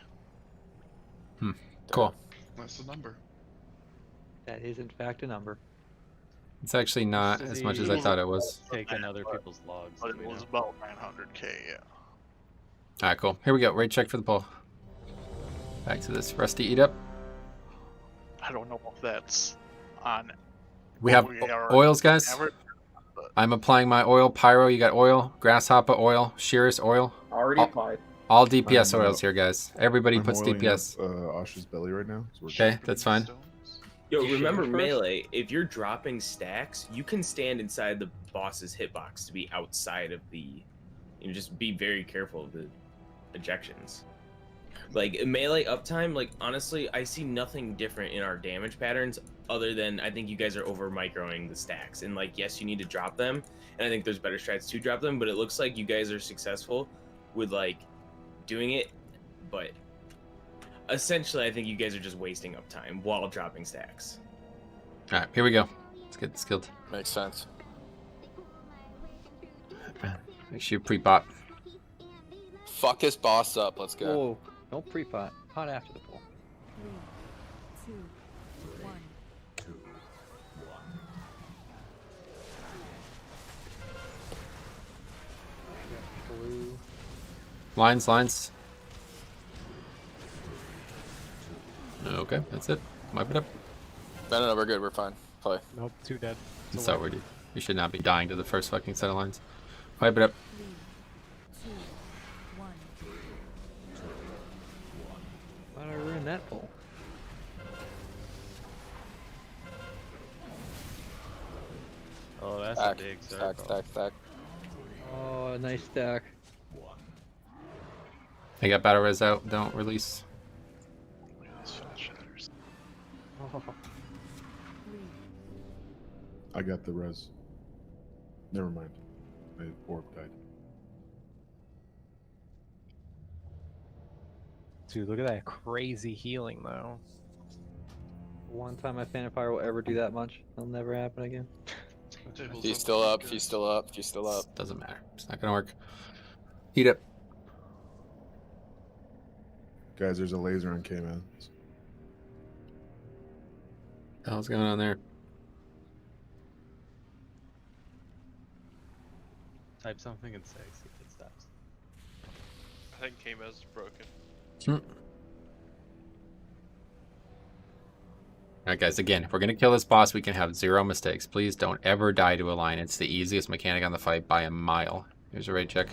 A: Cool.
C: That's the number.
B: That is in fact a number.
A: It's actually not as much as I thought it was.
M: Taking other people's logs.
L: But it was about 900k, yeah.
A: All right, cool. Here we go. Right check for the pull. Back to this rusty eat up.
L: I don't know if that's on.
A: We have oils, guys. I'm applying my oil. Pyro, you got oil. Grasshopper oil. Shearus oil.
D: Already applied.
A: All DPS oils here, guys. Everybody
N: I'm
A: puts
N: oiling
A: DPS.
N: up, Ash's belly right now. So
A: Okay, that's fine.
Q: Yo, remember melee, if you're dropping stacks, you can stand inside the boss's hitbox to be outside of the... just be very careful of the ejections. Like, melee uptime, like, honestly, I see nothing different in our damage patterns other than I think you guys are over-microing the stacks. And, like, yes, you need to drop them, and I think there's better strats to drop them, but it looks like you guys are successful with, like, doing it, but essentially I think you guys are just wasting uptime while dropping stacks.
A: All right, here we go. Let's get skilled.
I: Makes sense.
A: Make sure you pre-pop.
I: Fuck his boss up. Let's go.
B: Whoa. Don't pre-pot. Pot after the pull.
T: 3, 2, 1.
B: Blue.
A: Lines. Okay, that's it. Wipe it up.
I: No, we're good. We're fine. Play.
H: Nope, 2 dead.
A: That's not weird. You should not be dying to the first fucking set of lines. Wipe it up.
T: 3, 2, 1.
B: Why'd I ruin that pull?
M: Oh, that's
I: Stack,
M: a big
I: stack,
M: circle.
I: stack.
B: Oh, nice stack.
A: I got battle res out. Don't release.
B: Oh.
N: I got the res. Never mind. My orb died.
H: Dude, look at that crazy healing, though.
B: One time my fan of fire will ever do that much. It'll never happen again.
I: He's still up. He's still up. He's still up.
A: Doesn't matter. It's not gonna work. Eat it.
N: Guys, there's a laser on K-Man.
A: What the hell's going on there?
M: Type something and say, see if it stops.
R: I think K-Mez is broken.
A: Alright guys, again, if we're gonna kill this boss, we can have 0 mistakes. Please don't ever die to a line. It's the easiest mechanic on the fight by a mile. Here's a raid check.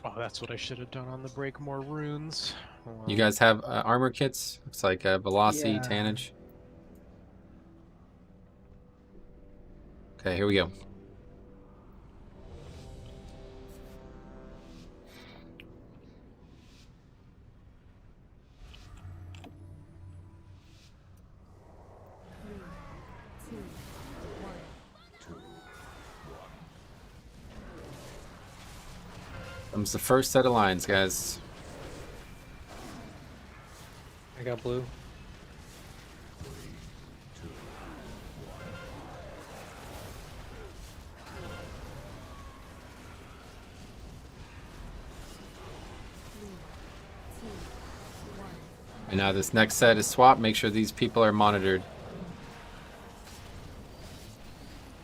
H: Oh, that's what I should have done on the break more runes. Hold
A: You
H: on.
A: guys have armor kits? Looks like Velocity,
H: Yeah.
A: Tannage. Okay, here we go. Comes the first set of lines, guys.
B: I got blue.
A: And now this next set is swap. Make sure these people are monitored.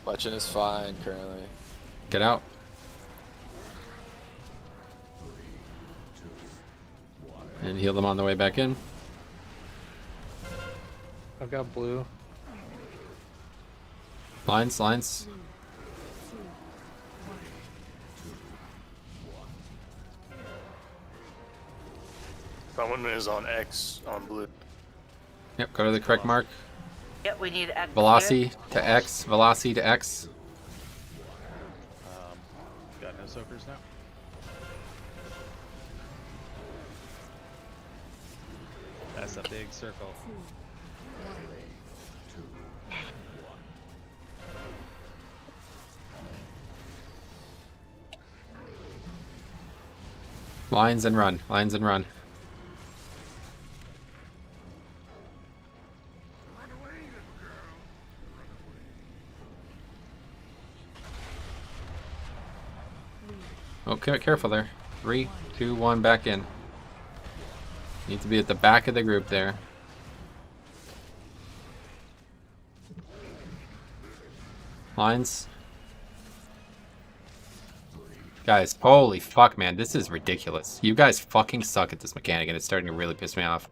I: Legend is fine currently.
A: Get out. And heal them on the way back in.
B: I've got blue.
A: Lines, lines.
F: Someone is on X on blue.
A: Yep, go to the correct mark.
G: Yep, we need X.
A: Velocity to X. Velocity to X.
M: Got no soakers now. That's a big circle.
A: Lines and run. Lines and run. Okay, careful there. 3, 2, 1, back in. Need to be at the back of the group there. Lines. Guys, holy fuck, man. This is ridiculous. You guys fucking suck at this mechanic, and it's starting to really piss me off.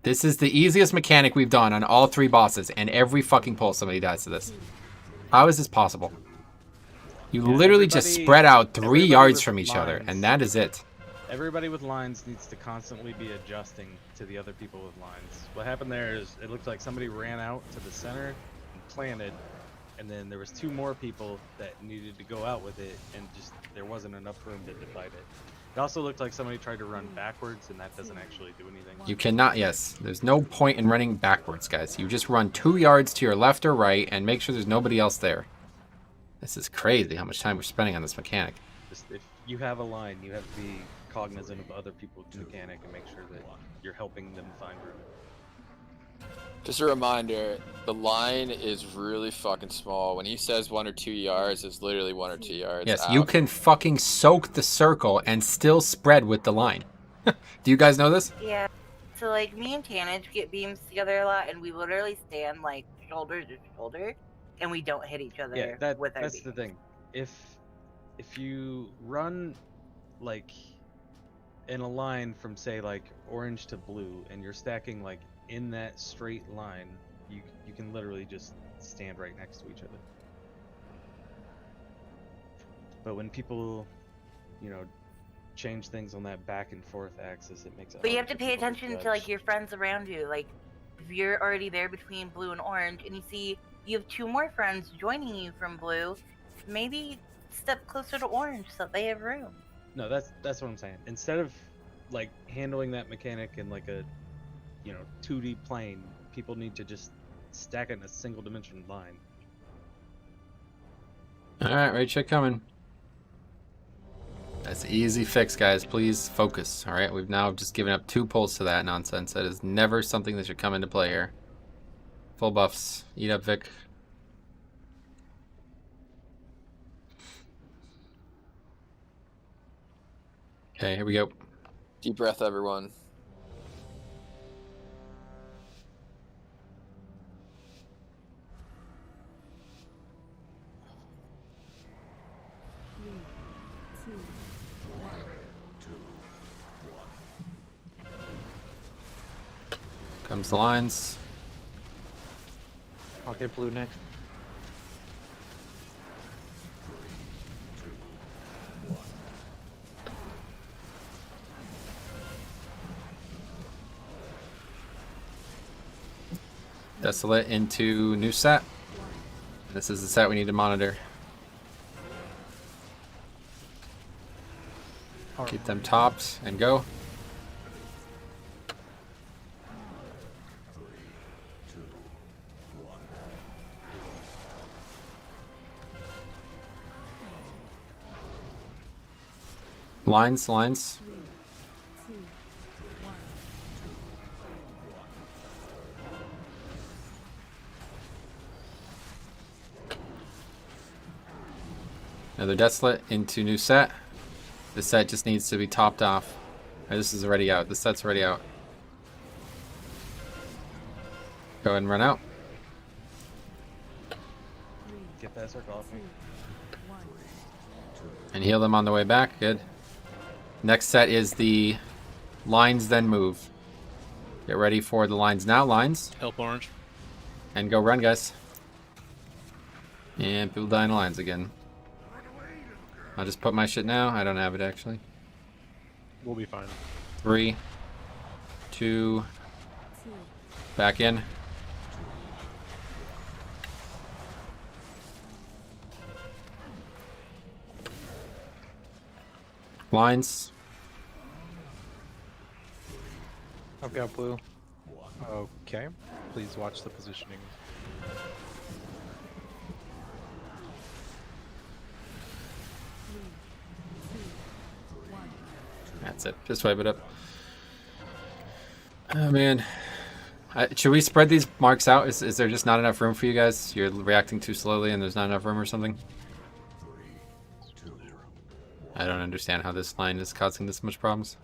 A: This is the easiest mechanic we've done on all 3 bosses, and every fucking pull somebody dies to this. How is this possible? You literally just spread out 3 yards from each other, and that is it.
M: Everybody with lines needs to constantly be adjusting to the other people with lines. What happened there is it looked like somebody ran out to the center and planted, and then there was 2 more people that needed to go out with it, and just there wasn't enough room to divide it. It also looked like somebody tried to run backwards, and that doesn't actually do anything.
A: You cannot, yes. There's no point in running backwards, guys. You just run 2 yards to your left or right, and make sure there's nobody else there. This is crazy how much time we're spending on this mechanic.
M: Just if you have a line, you have to be cognizant of other people's mechanic and make sure that you're helping them find room.
I: Just a reminder, the line is really fucking small. When he says 1 or 2 yards, it's literally 1 or 2 yards
A: Yes,
I: out.
A: you can fucking soak the circle and still spread with the line. Do you guys know this?
G: Yeah. So like me and Tanage get beams together a lot, and we literally stand like shoulder to shoulder, and we don't hit each other
M: Yeah,
G: with our
M: that's
G: beams.
M: the thing. If you run like in a line from say like orange to blue, and you're stacking like in that straight line, you can literally just stand right next to each other. But when people, you know, change things on that back and forth axis, it makes it
G: But you
M: hard
G: have to
M: for
G: pay
M: people
G: attention to
M: judge.
G: like your friends around you. Like if you're already there between blue and orange, and you see you have 2 more friends joining you from blue, maybe step closer to orange so that they have room.
M: No, that's what I'm saying. Instead of like handling that mechanic in like a, you know, 2D plane, people need to just stack it in a single dimension line.
A: Alright, right check coming. That's an easy fix, guys. Please focus. Alright, we've now just given up 2 pulls to that nonsense. That is never something that should come into play here. Full buffs. Eat up, Vic. Okay, here we go.
I: Deep breath, everyone.
A: Comes the lines.
B: I'll get blue next.
A: Desolate into new set. This is the set we need to monitor. Keep them topped and go. Lines, lines. Another Desolate into new set. The set just needs to be topped off. This is already out. The set's already out. Go ahead and run out.
M: Get that circle off me.
A: And heal them on the way back. Good. Next set is the lines, then move. Get ready for the lines now. Lines.
P: Help orange.
A: And go run, guys. And people die in lines again. I'll just put my shit now. I don't have it, actually.
H: We'll be fine.
A: 3, 2, back in. Lines.
B: I've got blue.
H: Okay. Please watch the positioning.
A: That's it. Just wipe it up. Oh, man. Should we spread these marks out? Is there just not enough room for you guys? You're reacting too slowly and there's not enough room or something? I don't understand how this line is causing this much problems.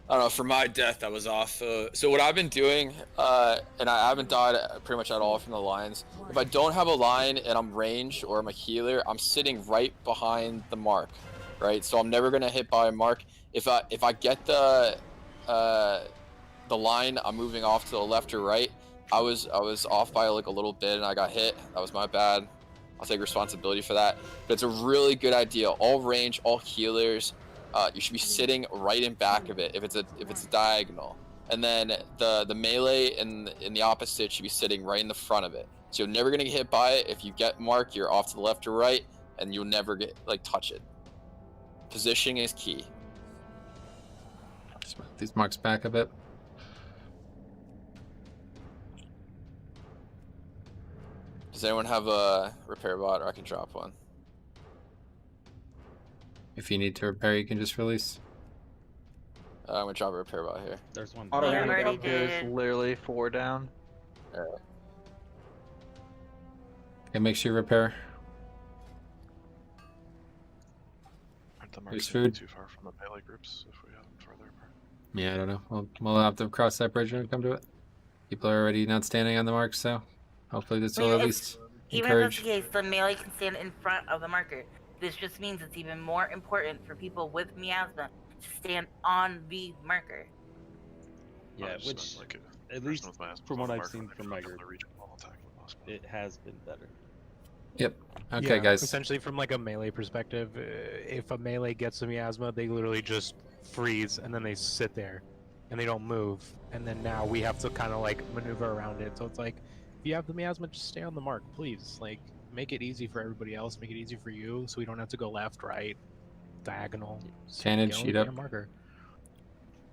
I: I don't know, for my death, I was off. So what I've been doing, and I haven't died pretty much at all from the lines. If I don't have a line and I'm ranged or I'm a healer, I'm sitting right behind the mark, right? So I'm never gonna hit by a mark. If I get the line, I'm moving off to the left or right. I was off by like a little bit and I got hit. That was my bad. I'll take responsibility for that. But it's a really good idea. All range, all healers. You should be sitting right in back of it if it's a diagonal, and then the melee in the opposite should be sitting right in the front of it. So you're never gonna get hit by it. If you get marked, you're off to the left or right, and you'll never get touch it. Positioning is key.
A: Just move these marks back a bit.
I: Does anyone have a repair bot, or I can drop one?
A: If you need to repair, you can just release.
I: I'm gonna drop a repair bot here.
M: There's one.
B: Auto
G: Yeah,
B: hand
G: already
B: up here is
G: did.
B: literally 4 down.
I: Alright.
A: Okay, make sure you repair.
E: Aren't the
A: Use
E: marks
A: food.
E: too far from the melee groups if we have them further apart?
A: Yeah, I don't know. We'll have to cross that bridge when we come to it. People are already not standing on the mark, so hopefully this will at least
G: Even if that's
A: encourage.
G: the case, the melee can stand in front of the marker. This just means it's even more important for people with miasma to stand on the marker.
M: Yeah,
E: I just
M: which
E: meant, like, a
M: at least
E: person with miasma
M: from
E: on
M: what
E: the
M: I've
E: marker,
M: seen
E: they
M: from
E: can
M: my
E: come
M: group,
E: to region while attacking the boss.
M: it has been better.
A: Yep. Okay,
H: Yeah,
A: guys.
H: Essentially, from like a melee perspective, if a melee gets a miasma, they literally just freeze and then they sit there, and they don't move. And then now we have to kind of like maneuver around it. So it's like, if you have the miasma, just stay on the mark, please. Like, make it easy for everybody else. Make it easy for you, so we don't have to go left, right, diagonal. Just
A: Tannage,
H: get on
A: sheet
H: your
A: up.
H: marker.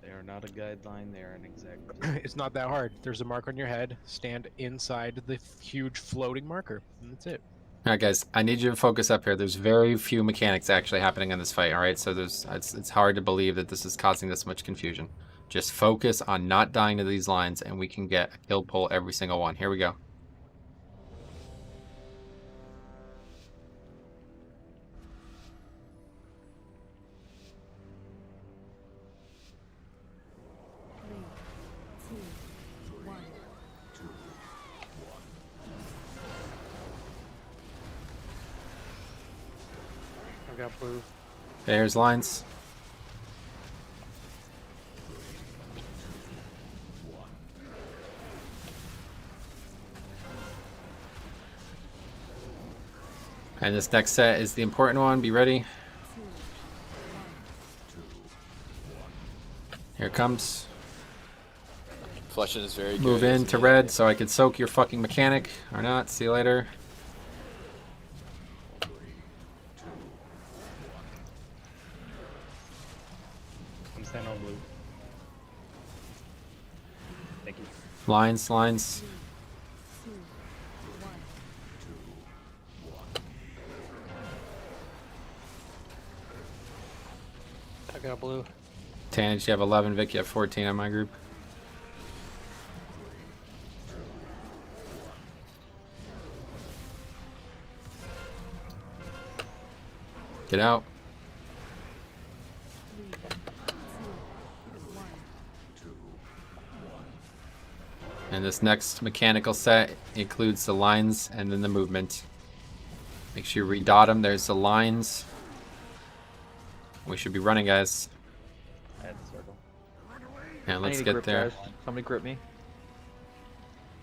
M: They are not a guideline. They are an exact.
H: It's not that hard. There's a mark on your head. Stand inside the huge floating marker, and that's it.
A: All right, guys. I need you to focus up here. There's very few mechanics actually happening in this fight. All right, so it's hard to believe that this is causing this much confusion. Just focus on not dying to these lines, and we can get a kill pull every single one. Here we go.
B: I've got blue.
A: There's lines. And this next set is the important one. Be ready. Here it comes.
I: Flushing is very good.
A: Move in to red so I can soak your fucking mechanic. Or not. See you later.
M: I'm standing on blue. Thank you.
A: Lines, lines.
B: I got blue.
A: Tannage, you have 11. Vic, you have 14 on my group. Get out. And this next mechanical set includes the lines and then the movement. Make sure you redot them. There's the lines. We should be running, guys.
B: At the circle.
A: Yeah,
B: I
A: let's
B: need a
A: get
B: grip,
A: there.
B: guys. Somebody grip me.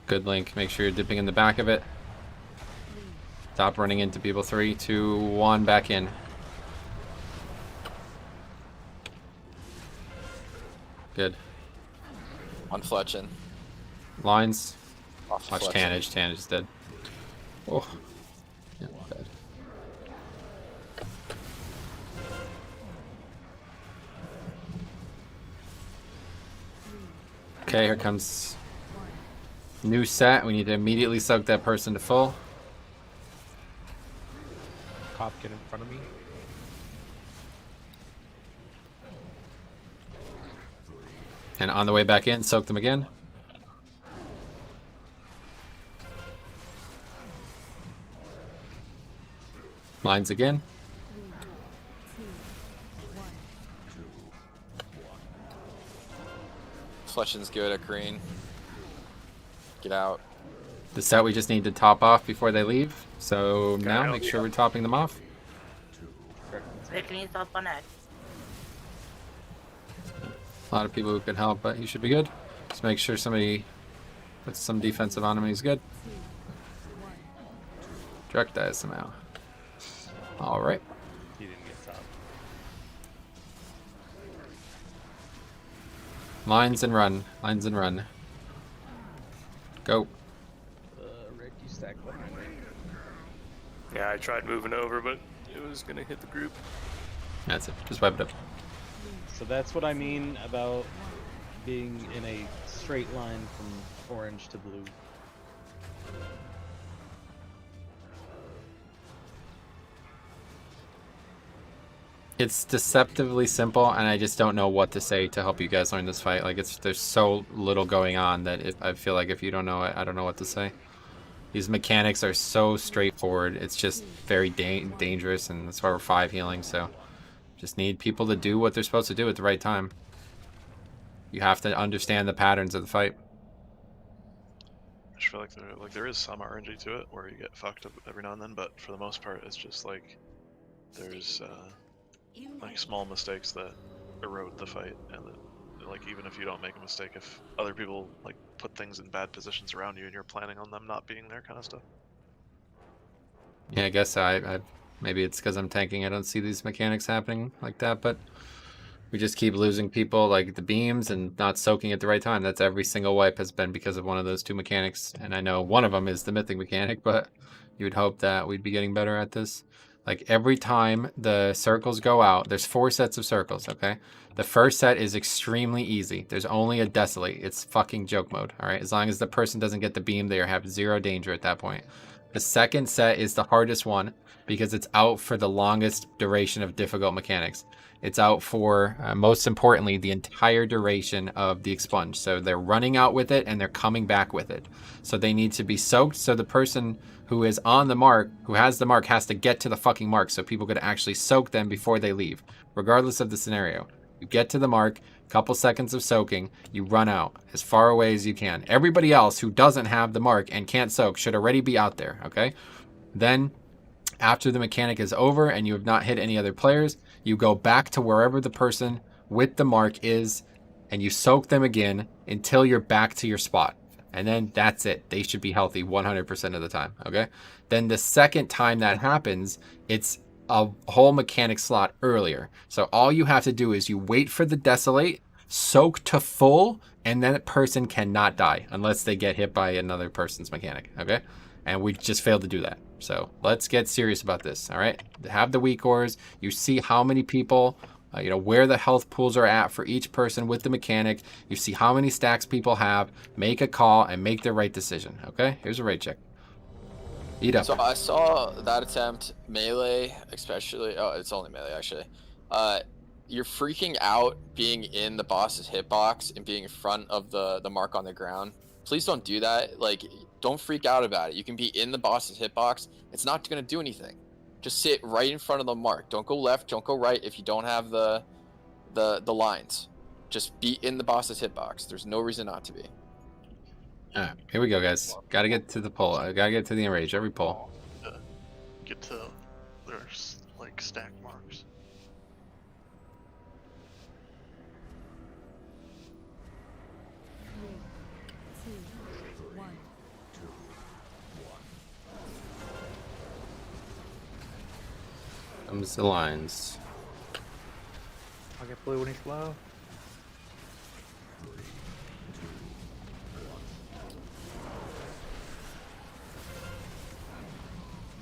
A: Good link. Make sure you're dipping in the back of it. Stop running into people. 3, 2, 1, back in. Good.
I: One fletching.
A: Lines.
I: Off
A: Watch
I: fletching.
A: Tannage. Tannage is dead. Oh. Yeah, bad. Okay, here comes new set. We need to immediately soak that person to full.
H: Cop, get in front of me.
A: And on the way back in, soak them again. Lines again.
I: Fletching's good at green. Get out.
A: The set we just need to top off before they leave. So now make sure we're topping them off.
G: Vic needs help on X.
A: A lot of people who can help, but you should be good. Just make sure somebody puts some defensive on him and he's good. Direct dies somehow. Alright.
M: He didn't get top.
A: Lines and run. Lines and run. Go.
B: Rick, you stack behind me.
F: Yeah, I tried moving over, but it was gonna hit the group.
A: That's it. Just wipe it up.
M: So that's what I mean about being in a straight line from orange to blue.
A: It's deceptively simple, and I just don't know what to say to help you guys learn this fight. Like, there's so little going on that I feel like if you don't know it, I don't know what to say. These mechanics are so straightforward. It's just very dangerous, and that's why we're 5 healing, so just need people to do what they're supposed to do at the right time. You have to understand the patterns of the fight.
E: I just feel like there is some RNG to it where you get fucked up every now and then, but for the most part, it's just like there's like small mistakes that erode the fight, and that, like, even if you don't make a mistake, if other people like put things in bad positions around you and you're planning on them not being there, kind of stuff.
A: Yeah, I guess I maybe it's because I'm tanking. I don't see these mechanics happening like that, but we just keep losing people like the beams and not soaking at the right time. That's every single wipe has been because of one of those 2 mechanics, and I know one of them is the mythic mechanic, but you would hope that we'd be getting better at this. Like, every time the circles go out, there's 4 sets of circles, okay? The first set is extremely easy. There's only a desolate. It's fucking joke mode, all right? As long as the person doesn't get the beam, they have 0 danger at that point. The second set is the hardest one because it's out for the longest duration of difficult mechanics. It's out for, most importantly, the entire duration of the expunge. So they're running out with it and they're coming back with it. So they need to be soaked. So the person who is on the mark, who has the mark, has to get to the fucking mark so people could actually soak them before they leave, regardless of the scenario. You get to the mark, couple seconds of soaking, you run out as far away as you can. Everybody else who doesn't have the mark and can't soak should already be out there, okay? Then, after the mechanic is over and you have not hit any other players, you go back to wherever the person with the mark is and you soak them again until you're back to your spot. And then that's it. They should be healthy 100% of the time, okay? Then the second time that happens, it's a whole mechanic slot earlier. So all you have to do is you wait for the desolate, soak to full, and then that person cannot die unless they get hit by another person's mechanic, okay? And we just failed to do that. So let's get serious about this, all right? Have the weak ores. You see how many people, where the health pools are at for each person with the mechanic. You see how many stacks people have. Make a call and make the right decision, okay? Here's a raid check. Eat up.
I: So I saw that attempt, melee, especially. Oh, it's only melee, actually. You're freaking out being in the boss's hitbox and being in front of the mark on the ground. Please don't do that. Like, don't freak out about it. You can be in the boss's hitbox. It's not going to do anything. Just sit right in front of the mark. Don't go left. Don't go right if you don't have the lines. Just be in the boss's hitbox. There's no reason not to be.
A: Alright, here we go, guys. Gotta get to the pole. I gotta get to the enrage. Every pole.
L: Get to their like stack marks.
A: Comes the lines.
B: I'll get blue when he's low.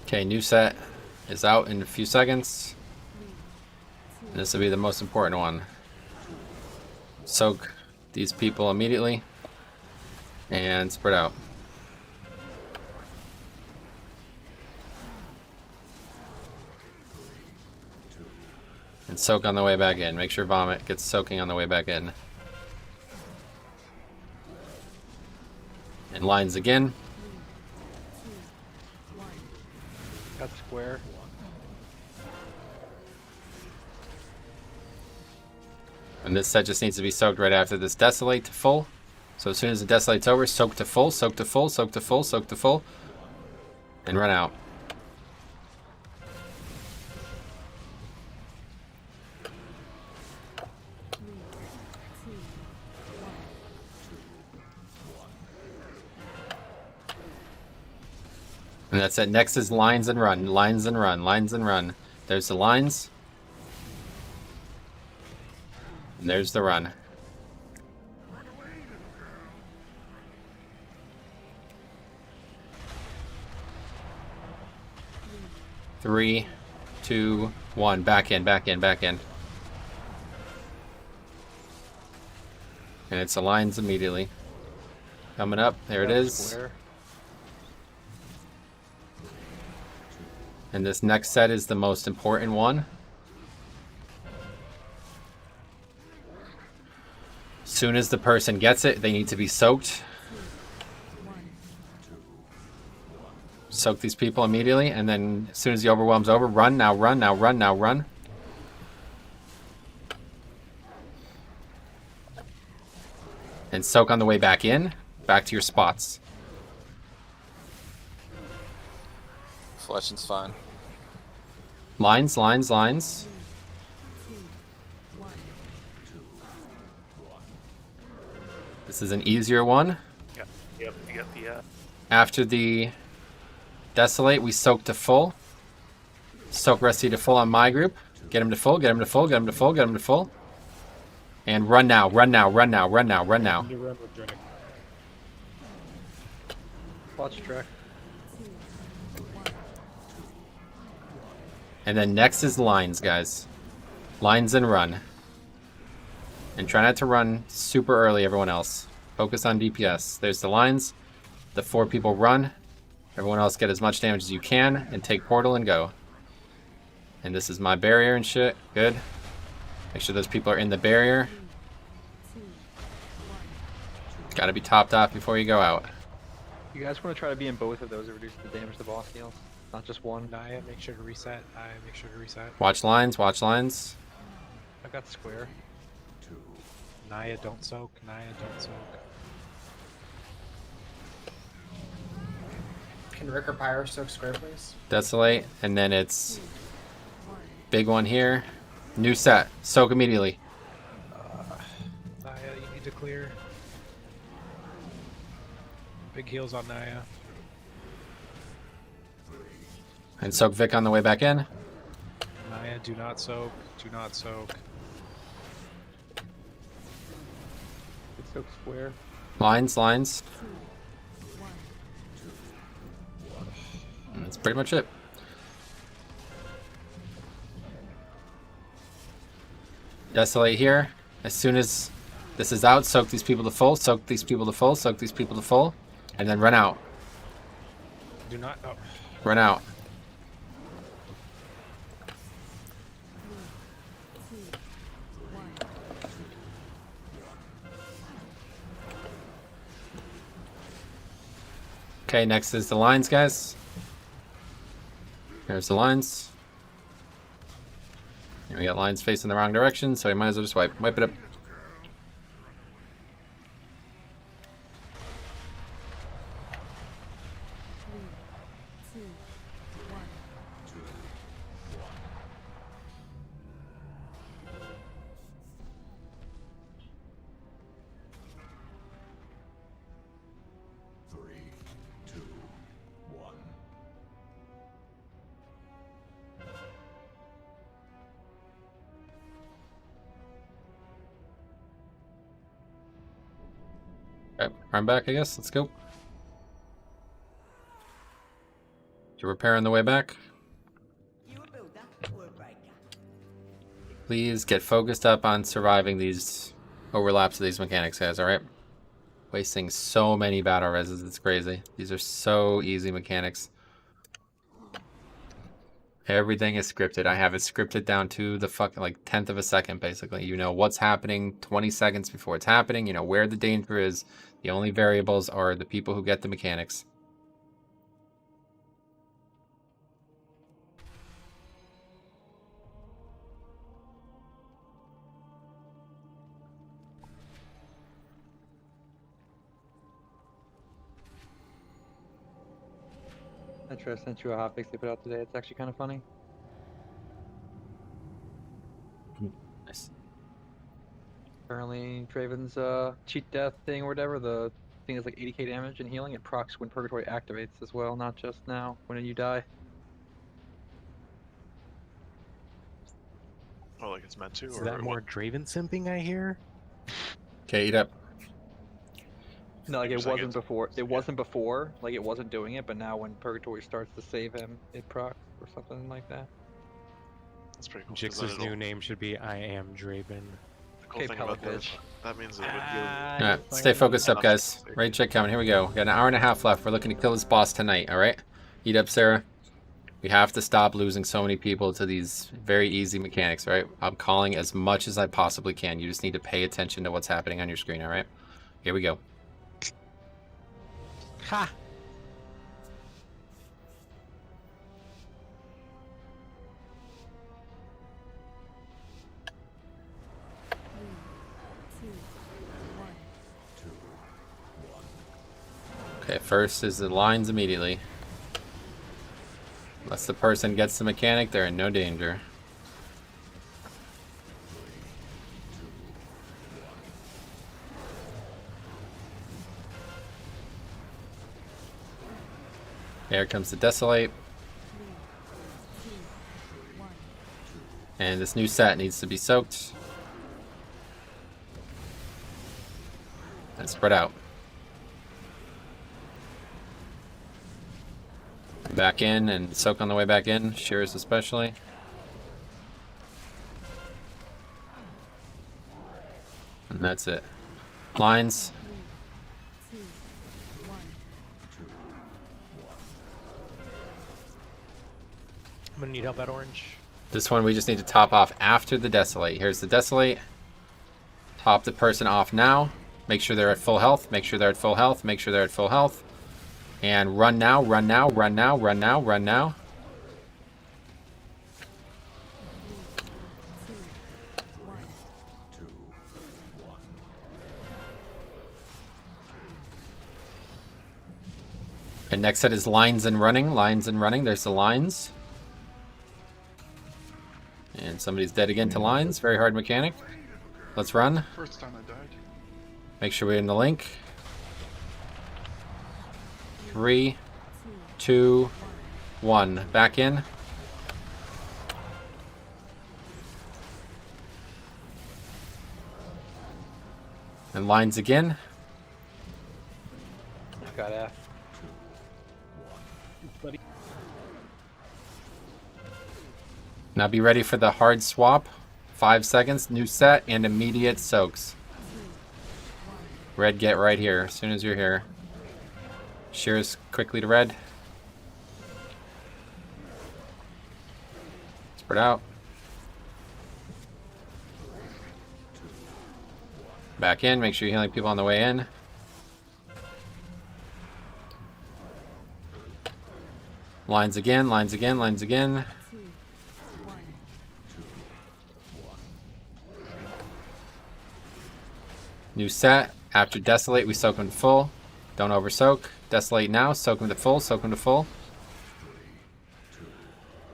A: Okay, new set is out in a few seconds. And this will be the most important one. Soak these people immediately and spread out. And soak on the way back in. Make sure vomit gets soaking on the way back in. And lines again.
B: Got square.
A: And this set just needs to be soaked right after this Desolate to full. So as soon as the Desolate's over, soak to full, soak to full, soak to full, soak to full. And run out. And that's it. Next is lines and run, lines and run, lines and run. There's the lines. And there's the run. Three, 2, 1. Back in, back in, back in. And it's the lines immediately. Coming up. There it is.
B: Square.
A: And this next set is the most important one. Soon as the person gets it, they need to be soaked. Soak these people immediately, and then as soon as the overwhelm's over, run, now run, now run, now run. And soak on the way back in, back to your spots.
I: Flushing's fine.
A: Lines, lines, lines. This is an easier one.
F: Yep.
A: After the Desolate, we soak to full. Soak Rusty to full on my group. Get him to full, get him to full, get him to full, get him to full. And run now, run now, run now, run now, run now.
B: Watch track.
A: And then next is lines, guys. Lines and run. And try not to run super early, everyone else. Focus on DPS. There's the lines. The 4 people run. Everyone else get as much damage as you can and take portal and go. And this is my barrier and shit. Good. Make sure those people are in the barrier. Gotta be topped off before you go out.
B: You guys want to try to be in both of those to reduce the damage the boss deals, not just one.
H: Naya, make sure to reset. Naya, make sure to reset.
A: Watch lines, watch lines.
B: I got the square.
H: Naya, don't soak. Naya, don't soak.
K: Can Rick or Pyro soak square, please?
A: Desolate, and then it's big one here. New set. Soak immediately.
H: Naya, you need to clear. Big heals on Naya.
A: And soak Vic on the way back in.
H: Naya, do not soak. Do not soak.
B: Soak square.
A: Lines, lines. And that's pretty much it. Desolate here. As soon as this is out, soak these people to full, soak these people to full, soak these people to full, and then run out.
H: Do not. Oh.
A: Run out. Okay, next is the lines, guys. Here's the lines. And we got lines facing the wrong direction, so we might as well just wipe it up. Okay, I'm back, I guess. Let's go. To repair on the way back. Please get focused up on surviving these overlaps of these mechanics, guys, alright? Wasting so many battle reses, it's crazy. These are so easy mechanics. Everything is scripted. I have it scripted down to the fucking, like, 10th of a second, basically. You know what's happening 20 seconds before it's happening. You know where the danger is. The only variables are the people who get the mechanics.
B: I sent you a hotfix they put out today. It's actually kind of funny.
A: Nice.
B: Apparently, Draven's cheat death thing or whatever, the thing that's like 80k damage and healing, it procs when Purgatory activates as well, not just now when you die.
E: Oh, like it's meant to?
H: Is
E: Or
H: that more Draven simping I hear?
A: Okay, eat up.
B: No, like
E: You're
B: it
E: saying
B: wasn't before. It wasn't before. Like it wasn't doing it, but now when Purgatory starts to save him, it procs or something like that.
E: That's pretty cool. 'cause then
H: Jix's new name should be I am Draven.
E: The cool thing about that means it would
A: Alright, stay focused up, guys. Raid check coming. Here we go. Got an hour and a half left. We're looking to kill this boss tonight, alright? Eat up, Sarah. We have to stop losing so many people to these very easy mechanics, right? I'm calling as much as I possibly can. You just need to pay attention to what's happening on your screen, alright? Here we go.
H: Ha!
A: Okay, first is the lines immediately. Unless the person gets the mechanic, they're in no danger. There comes the Desolate. And this new set needs to be soaked. And spread out. Back in and soak on the way back in, Shears especially. And that's it. Lines.
H: I'm gonna need help at orange.
A: This one we just need to top off after the Desolate. Here's the Desolate. Top the person off now. Make sure they're at full health. Make sure they're at full health. Make sure they're at full health. And run now, run now, run now, run now, run now. And next set is lines and running. Lines and running. There's the lines. And somebody's dead again to lines. Very hard mechanic. Let's run.
C: First time I died.
A: Make sure we're in the link. 3, 2, 1. Back in. And lines again.
B: Got F.
A: Now be ready for the hard swap. 5 seconds, new set, and immediate soaks. Red, get right here as soon as you're here. Shears quickly to red. Spread out. Back in, make sure you're healing people on the way in. Lines again, lines again, lines again. New set. After Desolate, we soak them to full. Don't over soak. Desolate now. Soak them to full. Soak them to full.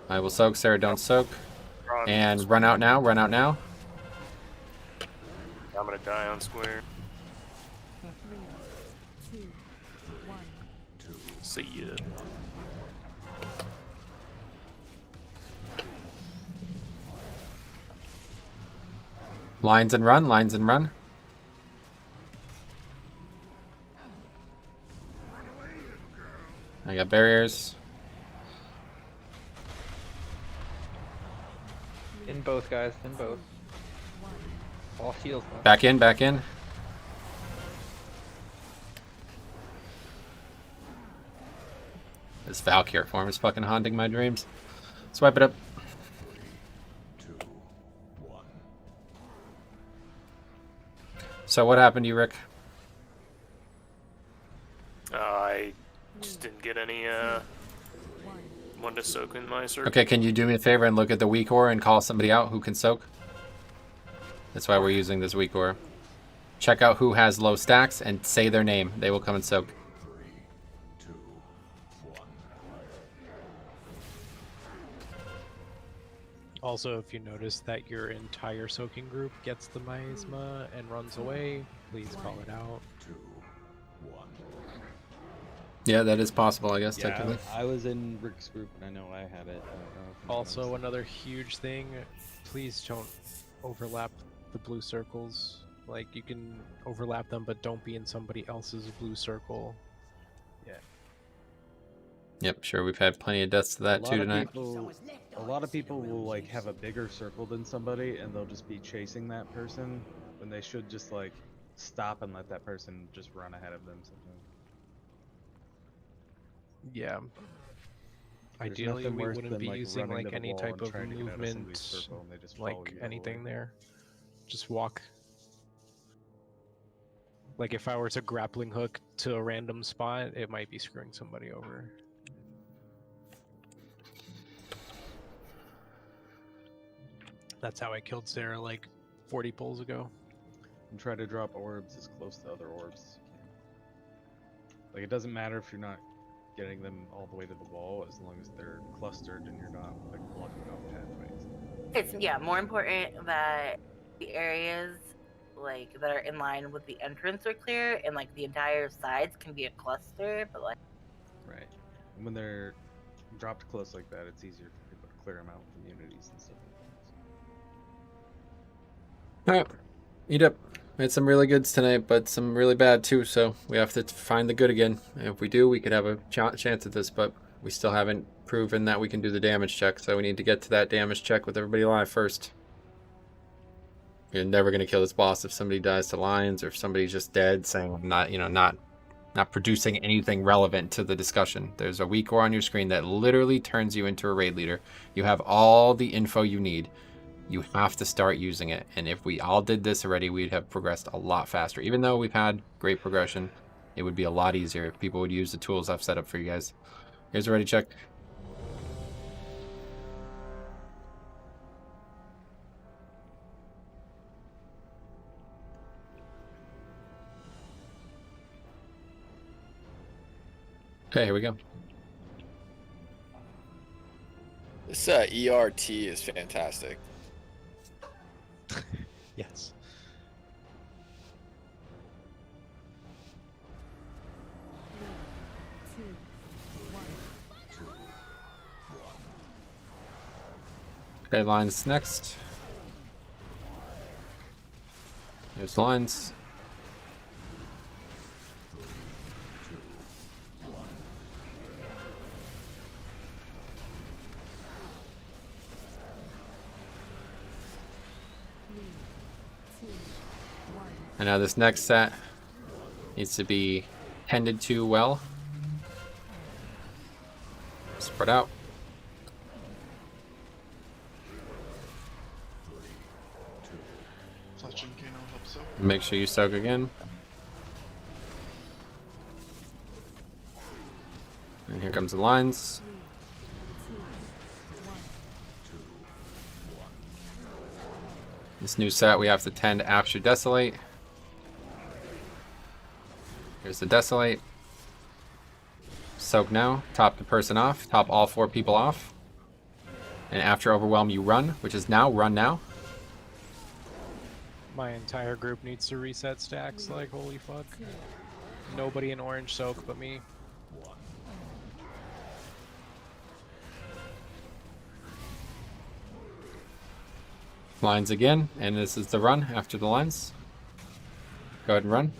A: I will soak. Sarah, don't soak. And run out now. Run out now.
F: I'm gonna die on square. See ya.
A: Lines and run, lines and run. I got barriers.
B: In both, guys. In both. All heals. Left.
A: Back in, back in. This Valkyrie form is fucking haunting my dreams. Swipe it up. So what happened to you, Rick?
F: I just didn't get any one to soak in my circle.
A: Okay, can you do me a favor and look at the weak ore and call somebody out who can soak? That's why we're using this weak ore. Check out who has low stacks and say their name. They will come and soak.
H: Also, if you notice that your entire soaking group gets the miasma and runs away, please call it out.
A: Yeah, that is possible, I guess,
M: Yeah,
A: technically.
M: I was in Rick's group and I know I had it. I don't know if
H: Also, another huge thing, please don't overlap the blue circles. Like, you can overlap them, but don't be in somebody else's blue circle. Yeah.
A: Yep, sure, we've had plenty of deaths to that too tonight.
M: A lot of people will like have a bigger circle than somebody and they'll just be chasing that person when they should just like stop and let that person just run ahead of them sometimes.
H: Yeah.
M: There's
H: Ideally,
M: nothing
H: we
M: worse
H: wouldn't
M: than,
H: be
M: like,
H: using
M: running
H: like
M: to the
H: any
M: wall
H: type
M: and
H: of
M: trying to get out of somebody's
H: movement,
M: circle and they just follow
H: like
M: you all the
H: anything
M: way.
H: there. Just walk. Like if I were to grappling hook to a random spot, it might be screwing somebody over. That's how I killed Sarah like 40 pulls ago.
M: And try to drop orbs as close to other orbs as you can. Like it doesn't matter if you're not getting them all the way to the wall as long as they're clustered and you're not like blocking off pathways.
G: It's more important that the areas like that are in line with the entrance are clear, and like the entire sides can be a cluster, but like
M: Right. And when they're dropped close like that, it's easier for people to clear them out with immunities and stuff like that.
A: Alright, eat up. We had some really goods tonight, but some really bad too, so we have to find the good again. And if we do, we could have a chance at this, but we still haven't proven that we can do the damage check, so we need to get to that damage check with everybody alive first. You're never going to kill this boss if somebody dies to lions or if somebody's just dead, saying not producing anything relevant to the discussion. There's a weak ore on your screen that literally turns you into a raid leader. You have all the info you need. You have to start using it. And if we all did this already, we'd have progressed a lot faster. Even though we've had great progression, it would be a lot easier if people would use the tools I've set up for you guys. Here's a ready check. Okay, here we go.
I: This ERT is fantastic.
H: Yes.
A: Okay, lines next. There's lines. And now this next set needs to be tended to well. Spread out.
C: Fletch and Kano help soak.
A: Make sure you soak again. And here comes the lines. This new set we have to tend after Desolate. Here's the Desolate. Soak now. Top the person off. Top all 4 people off. And after Overwhelm you run, which is now. Run now.
H: My entire group needs to reset stacks, like holy fuck. Nobody in orange soak but me.
A: Lines again, and this is the run after the lines. Go ahead and run.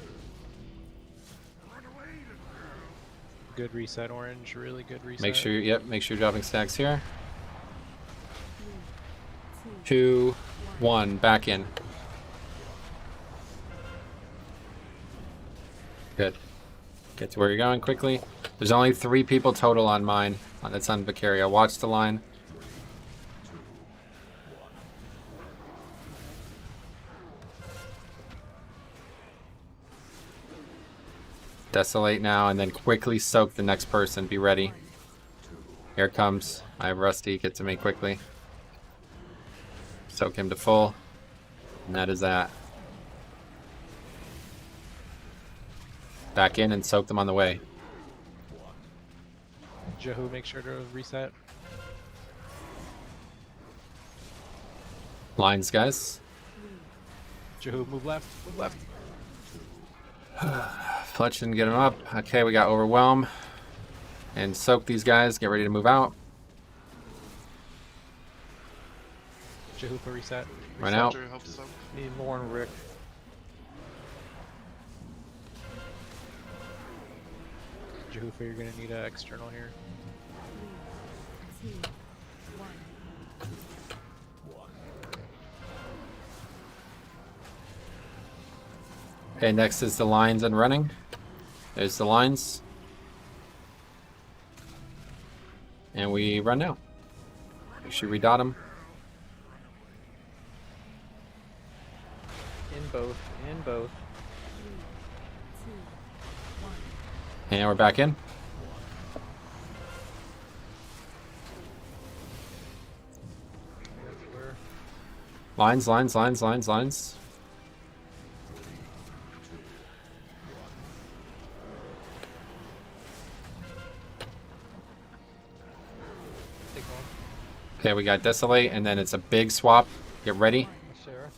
H: Good reset, orange. Really good reset.
A: Make sure, make sure you're dropping stacks here. 2, 1, back in. Good. Get to where you're going quickly. There's only 3 people total on mine. That's on Vicaria. Watch the line. Desolate now, and then quickly soak the next person. Be ready. Here it comes. I have Rusty. Get to me quickly. Soak him to full. And that is that. Back in and soak them on the way.
H: Jehu, make sure to reset.
A: Lines, guys.
H: Jehu, move left. Move left.
A: Fletch didn't get him up. Okay, we got Overwhelm. And soak these guys. Get ready to move out.
H: Jehu for reset.
A: Run out.
B: Need Lauren Rick.
H: Jehu, you're gonna need an external here.
T: 3, 2, 1.
A: Okay, next is the lines and running. There's the lines. And we run now. Make sure we dot them.
B: In both. In both.
T: 3, 2, 1.
A: And we're back in. Lines, lines, lines, lines, lines. Okay, we got Desolate, and then it's a big swap. Get ready.
B: Sarah.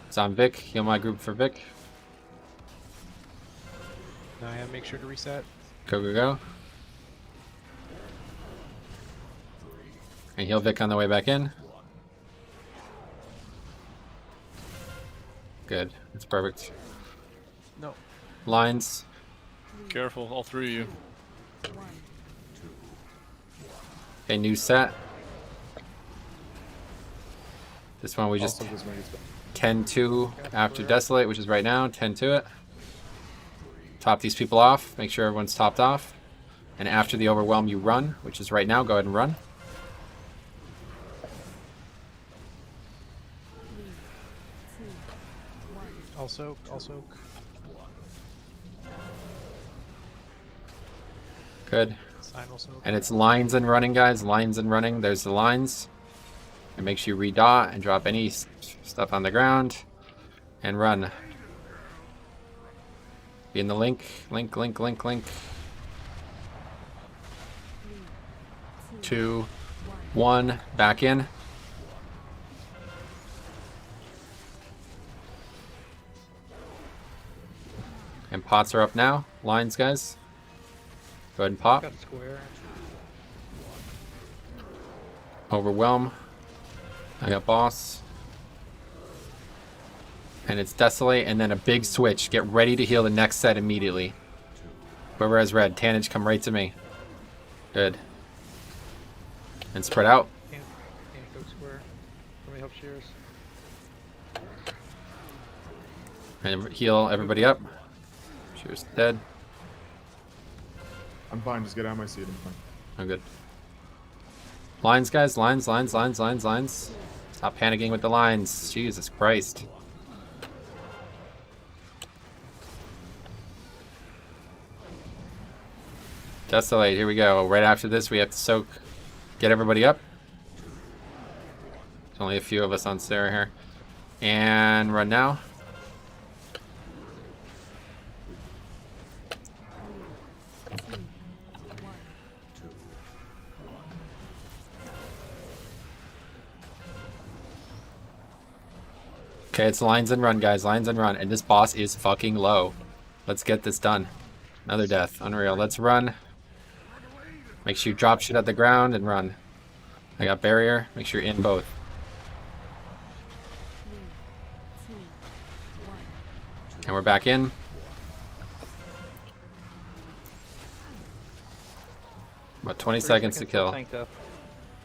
A: It's on Vic. Heal my group for Vic.
H: Naya, make sure to reset.
A: Go, go, go. And heal Vic on the way back in. Good. That's perfect.
H: No.
A: Lines.
P: Careful, all 3 of you.
T: 1.
A: Okay, new set. This one we just
N: Also, this one gets
A: 10-2 after Desolate, which is right now. 10 to it. Top these people off. Make sure everyone's topped off. And after the Overwhelm, you run, which is right now. Go ahead and run.
T: 3, 2, 1.
H: Also, also.
A: Good.
H: Sign also.
A: And it's lines and running, guys. Lines and running. There's the lines. And make sure you redot and drop any stuff on the ground. And run. Be in the link. Link, link, link, link. 2, 1. Back in. And pots are up now. Lines, guys. Go ahead and pop.
B: Got square.
A: Overwhelm. I got boss. And it's Desolate, and then a big switch. Get ready to heal the next set immediately. Whoever has red, Tannage, come right to me. Good. And spread out.
B: Can't go square. Somebody help Shears.
A: And heal everybody up. Shears dead.
N: I'm fine. Just get out of my seat. I'm fine.
A: I'm good. Lines, guys. Lines, lines, lines, lines, lines. Stop panicking with the lines. Jesus Christ. Desolate. Here we go. Right after this, we have to soak. Get everybody up. There's only a few of us on Sarah here. And run now. Okay, it's lines and run, guys. Lines and run. And this boss is fucking low. Let's get this done. Another death. Unreal. Let's run. Make sure you drop shit at the ground and run. I got barrier. Make sure you're in both. And we're back in. About 20 seconds to kill.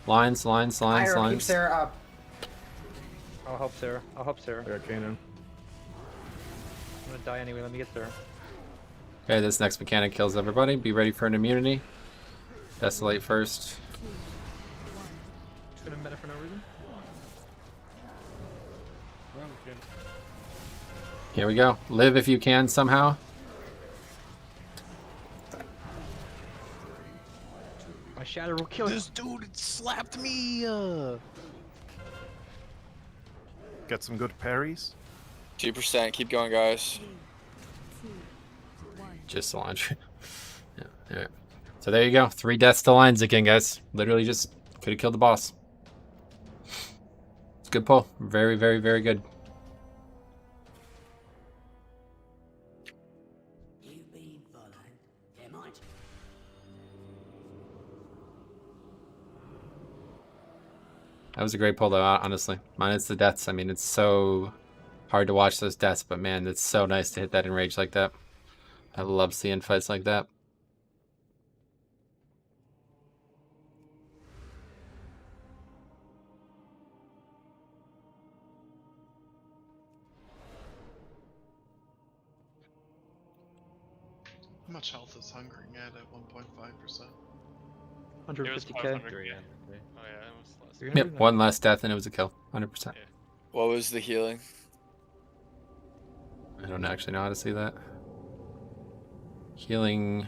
A: Lines, lines, lines,
B: Ira, keep
A: lines.
B: Sarah up. I'll help Sarah. I'll help Sarah.
N: I got Kano.
B: I'm gonna die anyway. Let me get Sarah.
A: Okay, this next mechanic kills everybody. Be ready for an immunity. Desolate first.
B: Just gonna meta for no reason.
A: Here we go. Live if you can somehow.
B: My shadow will kill
U: This dude slapped me. Got some good parries.
I: 2%. Keep going, guys.
A: Just Solange. Yeah, alright. So there you go. 3 deaths to lines again, guys. Literally just could have killed the boss. Good pull. Very, very, very good. That was a great pull, though, honestly. Minus the deaths. I mean, it's so hard to watch those deaths, but man, it's so nice to hit that enrage like that. I love seeing fights like that.
C: How much health is Hungering at 1.5%?
B: 150k.
R: Oh yeah, it was less.
A: Yep, 1 less death and it was a kill. 100%.
I: What was the healing?
A: I don't actually know how to see that. Healing.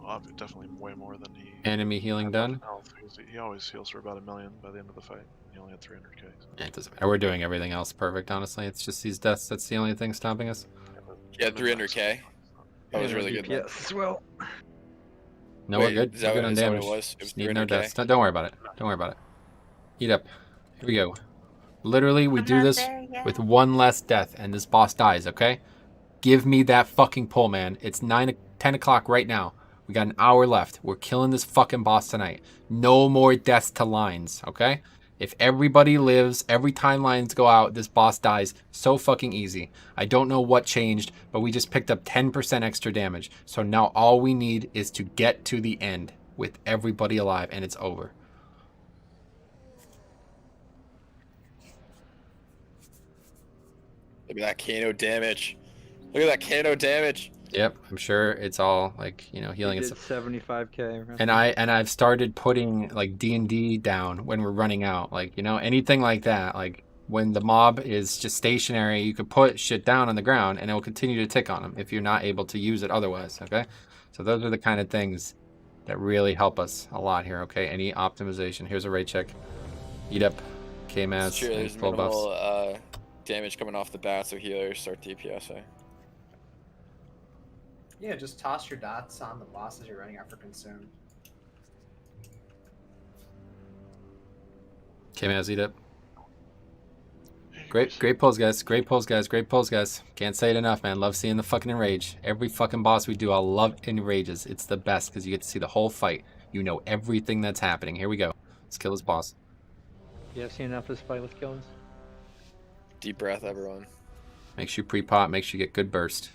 E: Well, definitely way more than he.
A: Enemy healing done.
E: Health. He always heals for about 1 million by the end of the fight. He only had 300k. So.
A: Yeah, it doesn't matter. We're doing everything else perfect, honestly. It's just these deaths that's the only thing stopping us.
I: Yeah, 300k. That was really good.
B: Yes, well.
A: No,
I: Wait,
A: we're good.
I: is that
A: We're good
I: what-
A: on
I: is that what it
A: damage.
I: was? It was
A: Just need no
I: 300K?
A: deaths. Don't worry about it. Don't worry about it. Eat up. Here we go. Literally, we do this with 1 less death, and this boss dies, okay? Give me that fucking pull, man. It's 10 o'clock right now. We got an hour left. We're killing this fucking boss tonight. No more deaths to lines, okay? If everybody lives, every time lines go out, this boss dies. So fucking easy. I don't know what changed, but we just picked up 10% extra damage. So now all we need is to get to the end with everybody alive, and it's over.
I: Look at that Kano damage. Look at that Kano damage.
A: Yep, I'm sure it's all like, you know, healing
B: He
A: and
B: did
A: stuff.
B: 75k.
A: And I've started putting like D&D down when we're running out, like, you know, anything like that. Like when the mob is just stationary, you could put shit down on the ground and it will continue to tick on them if you're not able to use it otherwise. Okay, so those are the kind of things that really help us a lot here. Okay, any optimization. Here's a raid check. Eat up, KMAS,
I: Sure,
A: and
I: there's
A: full buffs.
I: minimal damage coming off the bat, so healers start DPSing.
K: Yeah, just toss your dots on the boss as you're running out for consume.
A: KMAS, eat up. Great pulls, guys. Great pulls, guys. Great pulls, guys. Can't say it enough, man. Love seeing the fucking enrage. Every fucking boss we do, I love enrages. It's the best because you get to see the whole fight. You know everything that's happening. Here we go. Let's kill this boss.
B: Yeah, I've seen enough of this fight. Let's kill this.
I: Deep breath, everyone.
A: Make sure you pre-pot. Make sure you get good burst.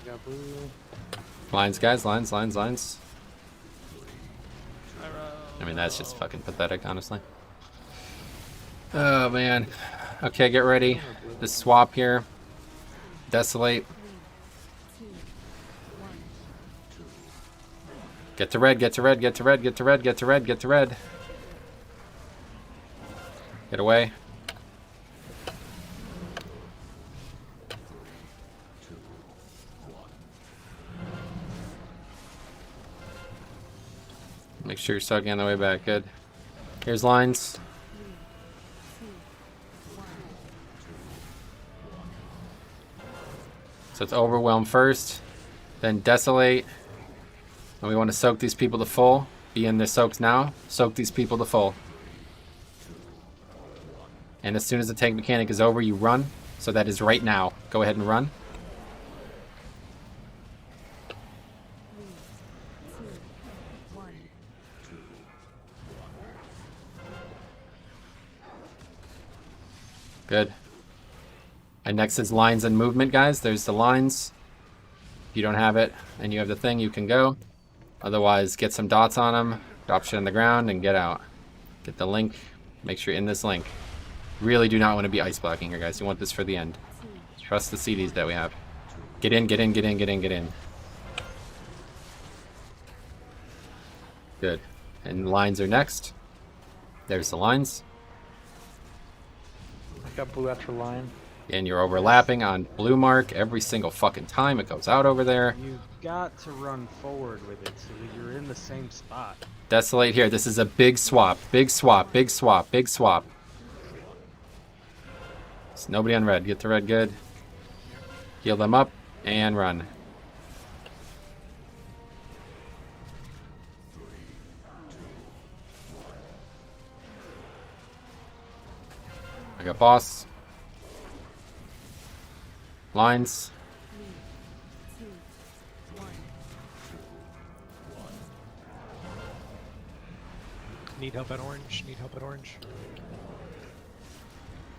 B: Got blue.
A: Lines, guys. Lines, lines, lines. I mean, that's just fucking pathetic, honestly. Oh, man. Okay, get ready. This swap here. Desolate. Get to red, get to red, get to red, get to red, get to red, get to red. Get away. Make sure you're sucking on the way back. Good. Here's lines. So it's overwhelm first, then desolate, And we want to soak these people to full. Be in their soaks now. Soak these people to full. And as soon as the tank mechanic is over, you run. So that is right now. Go ahead and run.
T: 3, 2, 1.
A: Good. And next is lines and movement, guys. There's the lines. If you don't have it and you have the thing, you can go. Otherwise, get some dots on them, drop shit on the ground, and get out. Get the link. Make sure you're in this link. Really do not want to be ice blocking here, guys. You want this for the end. Trust the CDs that we have. Get in, get in, get in, get in, get in. Good. And lines are next. There's the lines.
B: I got blue after line.
A: And you're overlapping on blue mark every single fucking time it goes out over there.
M: You got to run forward with it so that you're in the same spot.
A: Desolate here. This is a big swap. Big swap. Big swap. Big swap. There's nobody on red. Get to red good. Heal them up and run. I got boss. Lines.
T: 3, 2, 1.
H: Need help at orange. Need help at orange.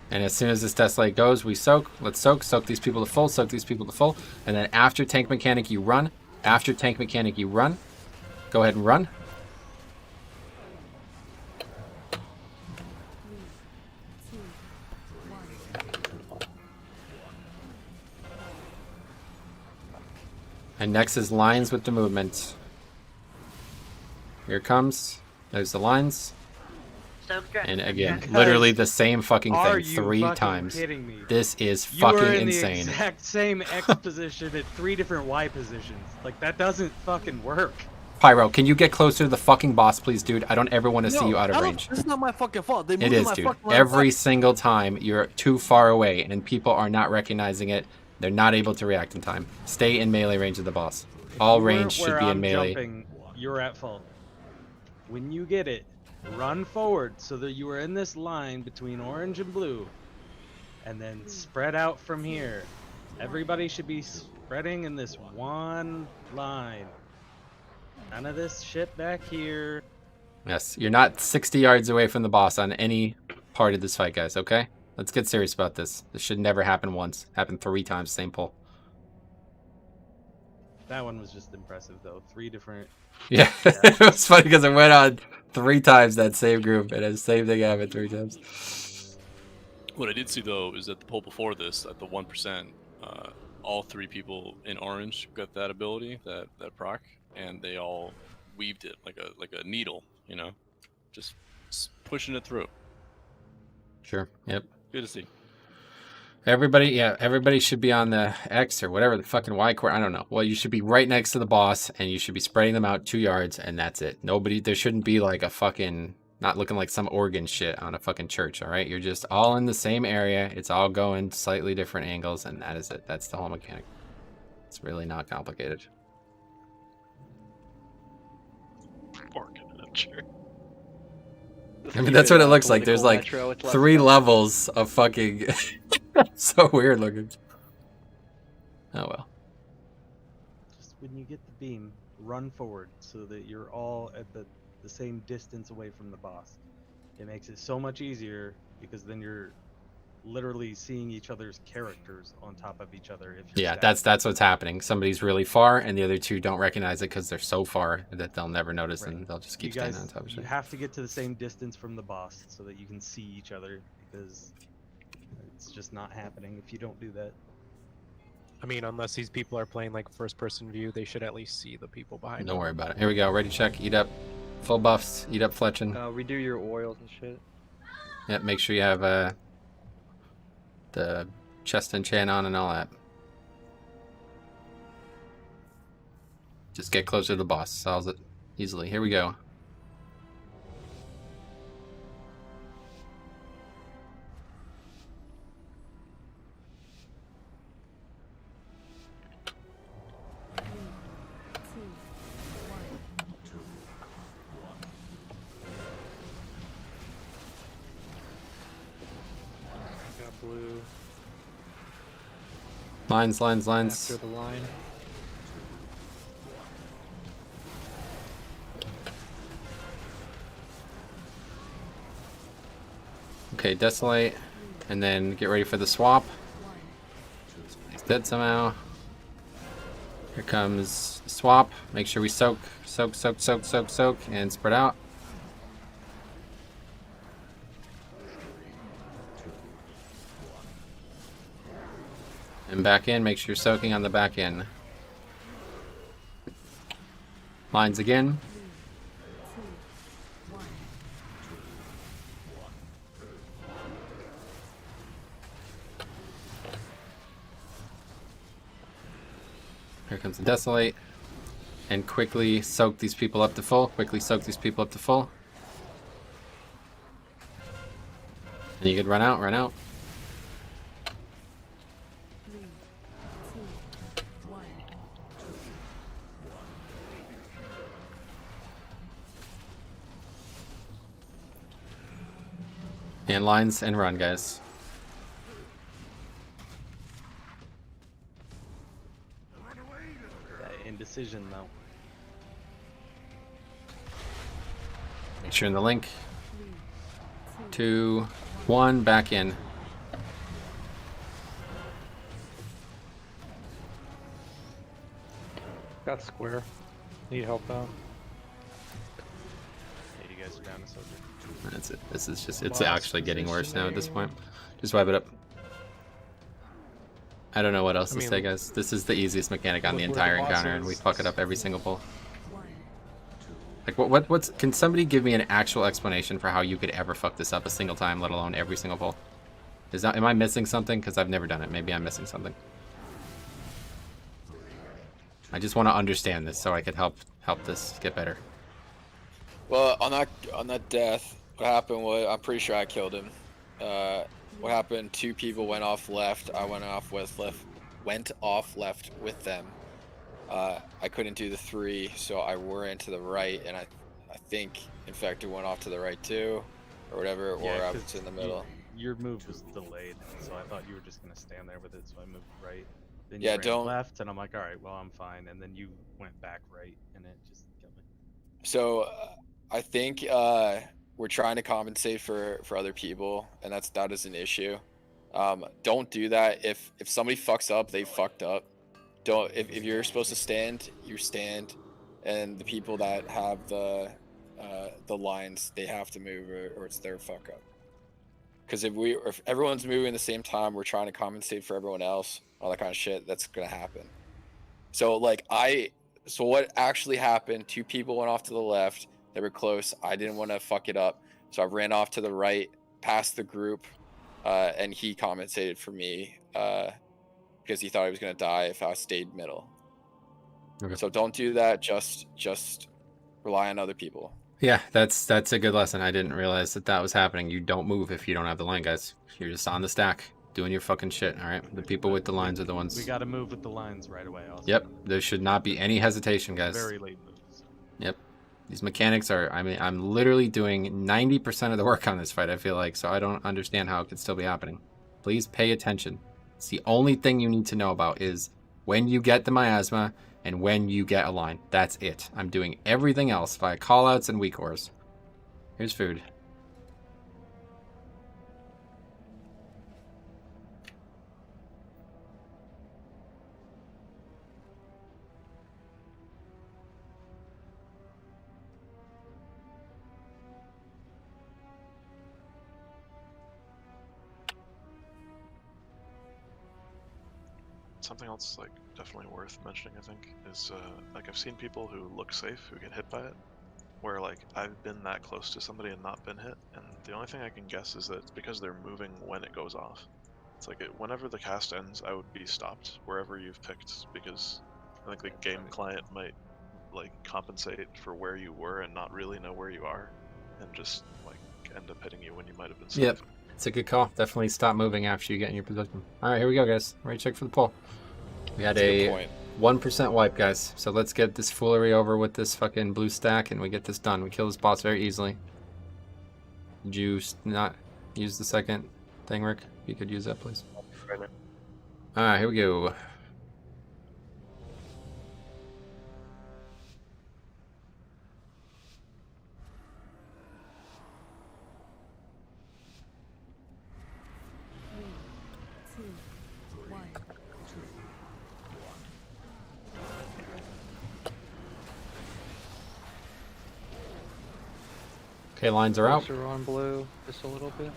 A: And as soon as this Desolate goes, we soak. Let's soak. Soak these people to full. Soak these people to full. And then after tank mechanic, you run. After tank mechanic, you run. Go ahead and run.
T: 3, 2, 1.
A: And next is lines with the movement. Here it comes. There's the lines. And again, literally the same fucking
M: Are
A: thing
M: you
A: 3
M: fucking
A: times.
M: kidding me?
A: This is
M: You were
A: fucking
M: in
A: insane.
M: the exact same X position at 3 different Y positions. Like, that doesn't fucking work.
A: Pyro, can you get closer to the fucking boss, please, dude? I don't ever want to see you out of range.
U: It's not my fucking fault. They moved
A: It is,
U: my
A: dude.
U: fucking line
A: Every
U: back.
A: single time you're too far away and people are not recognizing it. They're not able to react in time. Stay in melee range of the boss. All
M: You weren't
A: range should
M: where
A: be in
M: I'm
A: melee.
M: Jumping, you're at fault. When you get it, run forward so that you are in this line between orange and blue, and then spread out from here. Everybody should be spreading in this one line. None of this shit back here.
A: Yes, you're not 60 yards away from the boss on any part of this fight, guys, okay? Let's get serious about this. This should never happen once. Happen 3 times, same pull.
M: That one was just impressive, though. 3 different...
A: Yeah, it was funny because it went on 3 times that same group, and the same thing happened 3 times.
P: What I did see though is that the poll before this, at the 1%, all 3 people in orange got that ability, that proc, and they all weaved it like a needle, you know, just pushing it through.
A: Sure. Yep.
P: Good to see.
A: Everybody should be on the X or whatever the fucking Y core. I don't know. Well, you should be right next to the boss, and you should be spreading them out 2 yards, and that's it. There shouldn't be like a fucking, not looking like some organ shit on a fucking church, all right? You're just all in the same area. It's all going slightly different angles, and that is it. That's the whole mechanic. It's really not complicated.
E: Organ in a church.
A: I mean, that's what it looks like. There's like 3 levels of fucking... so weird looking. Oh well.
M: Just when you get the beam, run forward so that you're all at the same distance away from the boss. It makes it so much easier because then you're literally seeing each other's characters on top of each other. If you're
A: Yeah,
M: stacked.
A: that's what's happening. Somebody's really far, and the other 2 don't recognize it because they're so far that they'll never notice,
M: Right.
A: and they'll just
M: You
A: keep standing
M: guys,
A: on top of each
M: you
A: other.
M: have to get to the same distance from the boss so that you can see each other, because it's just not happening if you don't do that.
H: I mean, unless these people are playing like first-person view, they should at least see the people behind them.
A: Don't worry about it. Here we go. Ready, check. Eat up. Full buffs. Eat up Fletching.
B: Redo your oils and shit.
A: Yep, make sure you have the chest enchant on and all that. Just get closer to the boss. Solves it easily. Here we go.
B: blue.
A: Lines, lines, lines.
B: After the line.
A: Okay, desolate, and then get ready for the swap. He's dead somehow. Here comes swap. Make sure we soak, soak, soak, soak, soak, soak, and spread out. And back in, make sure you're soaking on the back end. Lines again. Here comes the desolate. And quickly soak these people up to full. Quickly soak these people up to full. And you could run out, run out. And lines and run, guys.
M: That indecision though.
A: Make sure in the link. 2, 1, back in.
B: Got square. Need help out.
M: Yeah, you guys are down to soldier.
A: That's it. This is just, it's actually getting worse now at this point. Just wipe it up. I don't know what else to say, guys. This is the easiest mechanic on the entire encounter, and we fuck it up every single pull. Like, what's... Can somebody give me an actual explanation for how you could ever fuck this up a single time, let alone every single pull? Am I missing something? Because I've never done it. Maybe I'm missing something. I just want to understand this so I could help this get better.
I: Well, on that death, what happened was, I'm pretty sure I killed him. What happened? 2 people went off left. I went off left with them. I couldn't do the 3, so I went to the right, and I think Infected went off to the right too, or whatever, or I was in the middle.
M: Your move was delayed, so I thought you were just gonna stand there with it, so I moved right. Then you
I: Yeah,
M: ran
I: don't.
M: left, and I'm like, all right, well, I'm fine. And then you went back right, and it just killed me.
I: So I think we're trying to compensate for other people, and that is an issue. Don't do that. If somebody fucks up, they fucked up. Don't. If you're supposed to stand, you stand, and the people that have the lines, they have to move, or it's their fuck up. Because if everyone's moving at the same time, we're trying to compensate for everyone else, all that kind of shit, that's gonna happen. So so what actually happened? 2 people went off to the left. They were close. I didn't want to fuck it up, so I ran off to the right, past the group, and he compensated for me because he thought he was gonna die if I stayed middle. Okay. So don't do that. Just rely on other people.
A: Yeah, that's a good lesson. I didn't realize that was happening. You don't move if you don't have the line, guys. You're just on the stack, doing your fucking shit, all right? The people with the lines are the ones...
M: We gotta move with the lines right away also.
A: Yep, there should not be any hesitation, guys.
M: Very late moves.
A: Yep. These mechanics are... I mean, I'm literally doing 90% of the work on this fight, I feel like, so I don't understand how it could still be happening. Please pay attention. It's the only thing you need to know about is when you get the miasma and when you get a line. That's it. I'm doing everything else via callouts and weak ores. Here's food.
E: Something else, like, definitely worth mentioning, I think, is, like, I've seen people who look safe who get hit by it, where, like, I've been that close to somebody and not been hit, and the only thing I can guess is that it's because they're moving when it goes off. It's like, whenever the cast ends, I would be stopped wherever you've picked, because I think the game client might, like, compensate for where you were and not really know where you are, and just, like, end up hitting you when you might have been safe.
A: Yep, it's a good call. Definitely stop moving after you get in your position. Alright, here we go, guys. Ready to check for the pull. We had a 1% wipe, guys. So let's get this foolery over with this fucking blue stack and we get this done. We kill this boss very easily. Did you not use the second thing, Rick. If you could use that, please.
F: Right now.
A: All right, here we go. Okay, lines are out.
B: Closer on blue, just a little bit.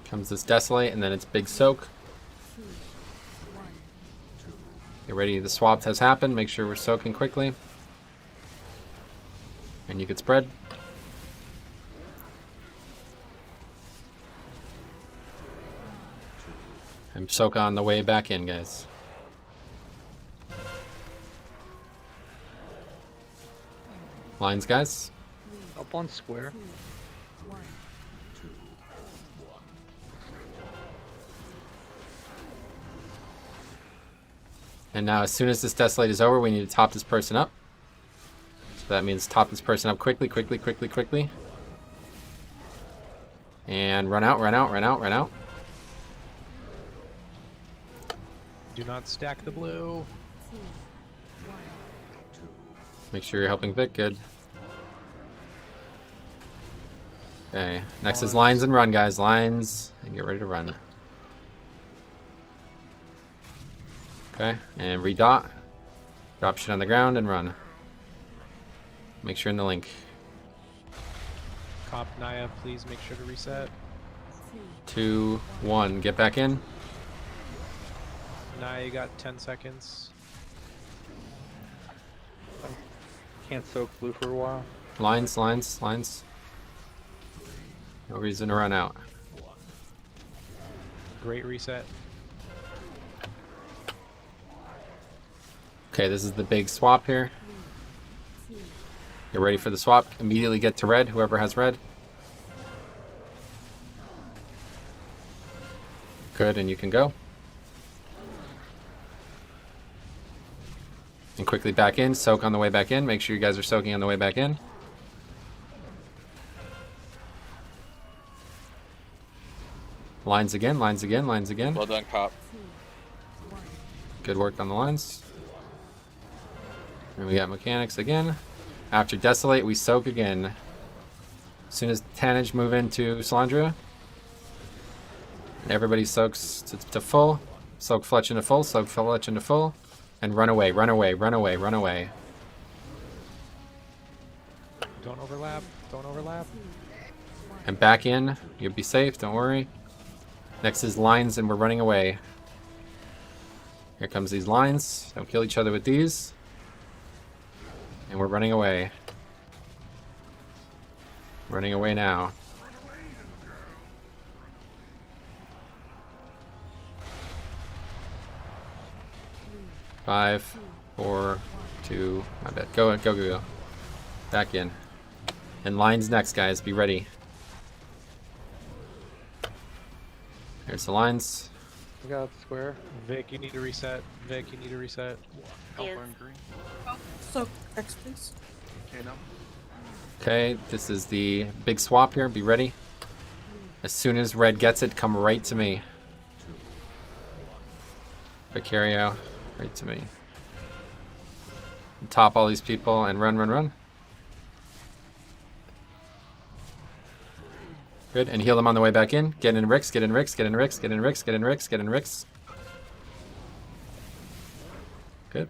A: Comes this Desolate, and then it's Big Soak. Get ready, the swap has happened. Make sure we're soaking quickly. And you can spread. And soak on the way back in, guys. Lines, guys.
B: Up on square.
A: And now as soon as this Desolate is over, we need to top this person up. So that means top this person up quickly, quickly, quickly, quickly. And run out, run out, run out, run out.
H: Do not stack the blue.
A: Make sure you're helping Vic, good. Okay, next is lines and run, guys. Lines, and get ready to run. Okay, and redot. Drop shit on the ground and run. Make sure in the link.
H: Cop Naya, please make sure to reset.
A: 2, 1, get back in.
H: Naya, you got 10 seconds.
B: Can't soak blue for a while.
A: Lines, lines, lines. No reason to run out.
H: Great reset.
A: Okay, this is the big swap here. Get ready for the swap. Immediately get to red, whoever has red. Good, and you can go. And quickly back in, soak on the way back in. Make sure you guys are soaking on the way back in. Lines again, lines again, lines again.
I: Well done, Cop.
A: Good work on the lines. And we got mechanics again. After Desolate, we soak again. As soon as Tannage move into Salandria, everybody soaks to full. Soak Fletch into full, soak Fletch into full. And run away, run away, run away, run away.
H: Don't overlap, don't overlap.
A: And back in. You'll be safe, don't worry. Next is lines, and we're running away. Here comes these lines. Don't kill each other with these. And we're running away. Running away now. Five, 4, 2, my bad. Go, go, go, go. Back in. And lines next, guys. Be ready. Here's the lines.
B: We got square.
H: Vic, you need to reset. Vic, you need to reset.
C: Alpha and green.
J: So, X, please.
C: Okay, now.
A: Okay, this is the big swap here. Be ready. As soon as red gets it, come right to me. Vicario, right to me. Top all these people and run, run, run. Good, and heal them on the way back in. Get in Ricks, get in Ricks, get in Ricks, get in Ricks, get in Ricks, get in Ricks. Good.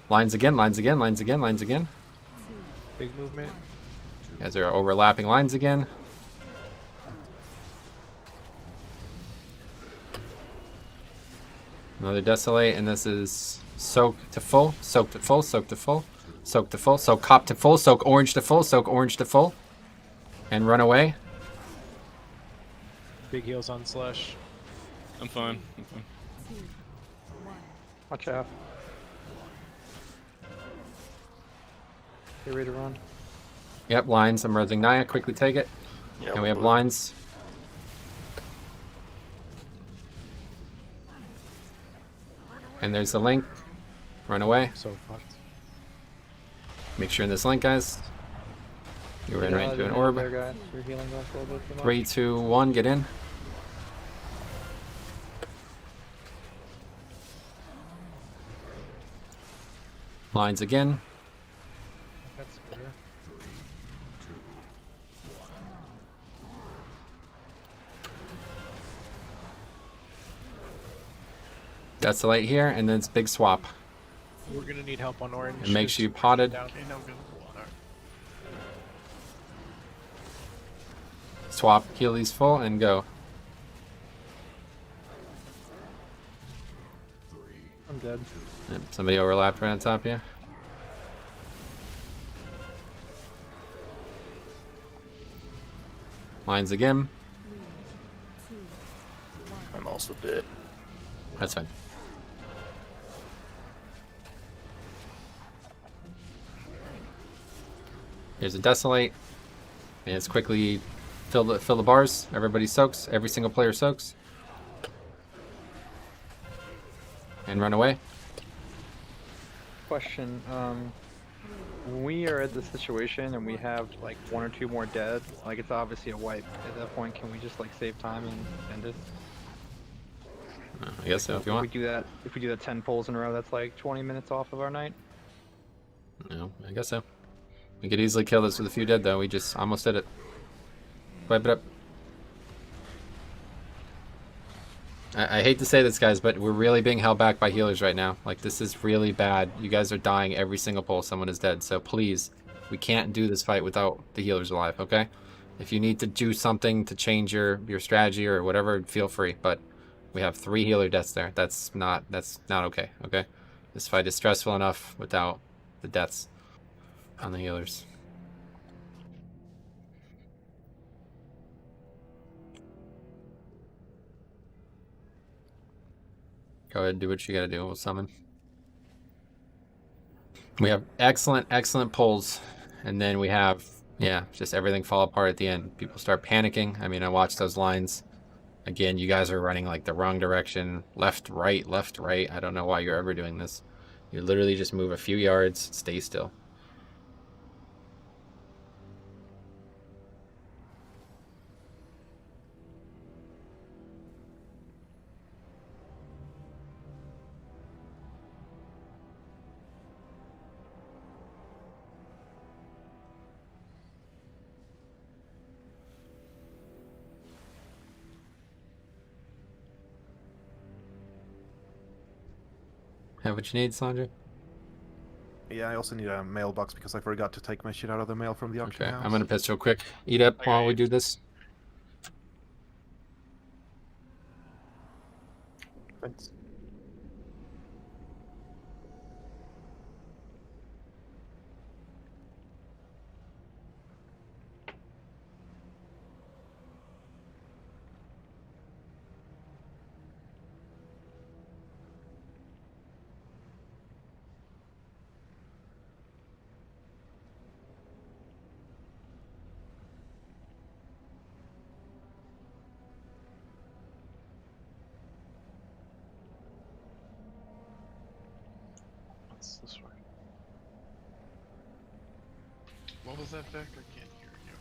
A: Lines again, lines again, lines again, lines again.
H: Big movement.
A: You guys are overlapping lines again. Another Desolate, and this is soak to full, soak to full, soak to full, soak to full, soak cop to full, soak orange to full, soak orange to full. And run away.
H: Big heals on Slush.
P: I'm fine. I'm fine.
B: Watch out. Get ready to run.
A: Yep, lines. I'm resing Naya. Quickly take it.
F: Yeah,
A: And we have
F: blue.
A: lines. And there's the link. Run away.
H: So fucked.
A: Make sure in this link, guys. You ran right into an orb.
B: There, guys. You're healing us a little bit too much.
A: 3, 2, 1, get in. Lines again.
B: That's better.
A: Desolate here, and then it's big swap.
H: We're gonna need help on orange.
A: And make sure you potted.
U: Okay, no good. Alright.
A: Swap, heal these full, and go.
B: I'm dead.
A: Yep, somebody overlapped right on top here. Lines again.
F: I'm also dead.
A: That's fine. Here's a Desolate. And it's quickly fill the bars. Everybody soaks. Every single player soaks. And run away.
B: Question, when we are at this situation and we have like 1 or 2 more dead, like it's obviously a wipe. At that point, can we just like save time and end it?
A: I guess so if you want.
B: If we do that 10 pulls in a row, that's like 20 minutes off of our night.
A: No, I guess so. We could easily kill this with a few dead though. We just almost did it. Wipe it up. I hate to say this, guys, but we're really being held back by healers right now. Like, this is really bad. You guys are dying every single pull. Someone is dead. So please, we can't do this fight without the healers alive, okay? If you need to do something to change your strategy or whatever, feel free. But we have 3 healer deaths there. That's not okay, okay? This fight is stressful enough without the deaths on the healers. Go ahead and do what you gotta do. We'll summon. We have excellent pulls, and then we have, yeah, just everything fall apart at the end. People start panicking. I mean, I watched those lines. Again, you guys are running like the wrong direction. Left, right, left, right. I don't know why you're ever doing this. You literally just move a few yards, stay still. Have what you need, Sandra?
U: Yeah, I also need a mailbox because I forgot to take my shit out of the mail from the auction
A: Okay,
U: house.
A: I'm gonna piss real quick. Eat up while we do this.
U: Thanks.
E: What's this way?
C: What was that, Vic? I can't hear you.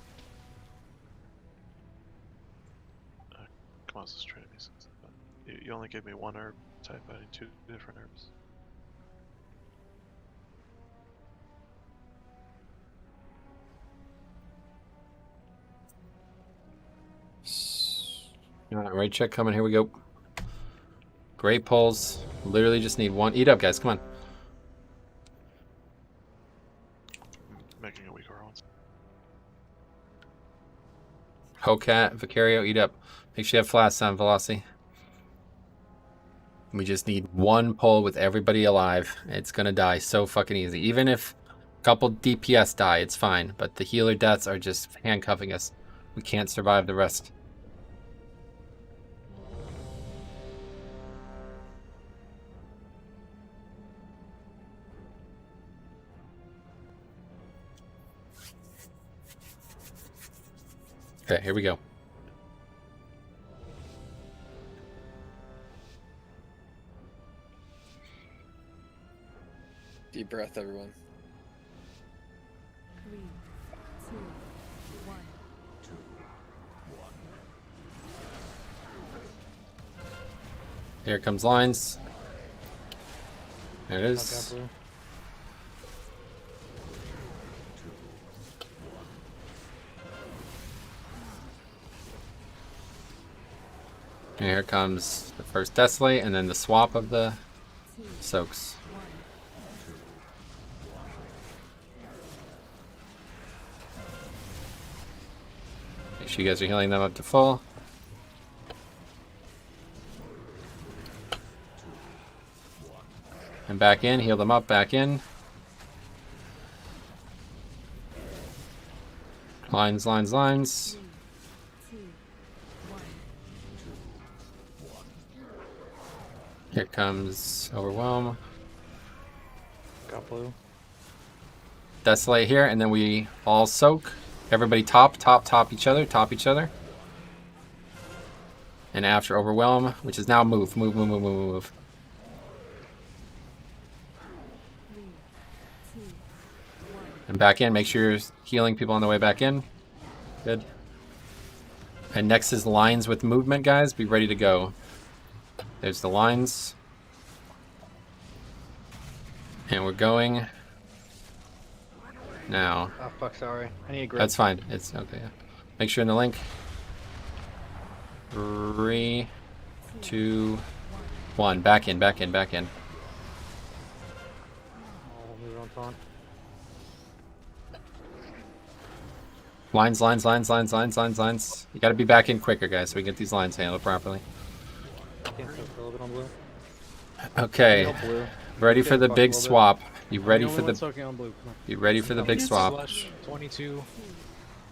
E: Come on, let's try these. You only gave me 1 herb type. I need 2 different herbs.
A: Alright, right check coming. Here we go. Great pulls. Literally just need 1. Eat up, guys. Come on.
E: Making a weaker roll.
A: Hocat, Vicario, eat up. Make sure you have flasks on Velocity. We just need 1 pull with everybody alive. It's gonna die so fucking easy. Even if a couple DPS die, it's fine. But the healer deaths are just handcuffing us. We can't survive the rest. Okay, here we go.
I: Deep breath, everyone.
A: Here comes lines. There it is. And here comes the first Desolate, and then the swap of the soaks. Make sure you guys are healing them up to full. And back in, heal them up, back in. Lines, lines, lines. Here comes Overwhelm.
B: Got blue.
A: Desolate here, and then we all soak. Everybody top each other, top each other. And after Overwhelm, which is now move. And back in, make sure you're healing people on the way back in. Good. And next is lines with movement, guys. Be ready to go. There's the lines. And we're going now.
B: Oh fuck, sorry. I need a grip.
A: That's fine. It's okay. Make sure in the link. 3, 2, 1. Back in.
B: I'll move on front.
A: Lines. You gotta be back in quicker, guys, so we can get these lines handled properly.
B: Can't soak a little bit on blue.
A: Okay.
B: Help blue.
A: Ready for the
B: Fuck a
A: big
B: little bit.
A: swap. You
B: I'm
A: ready
B: the
A: for
B: only one
A: the
B: soaking on blue. Come on.
A: You ready for the big swap?
H: 22.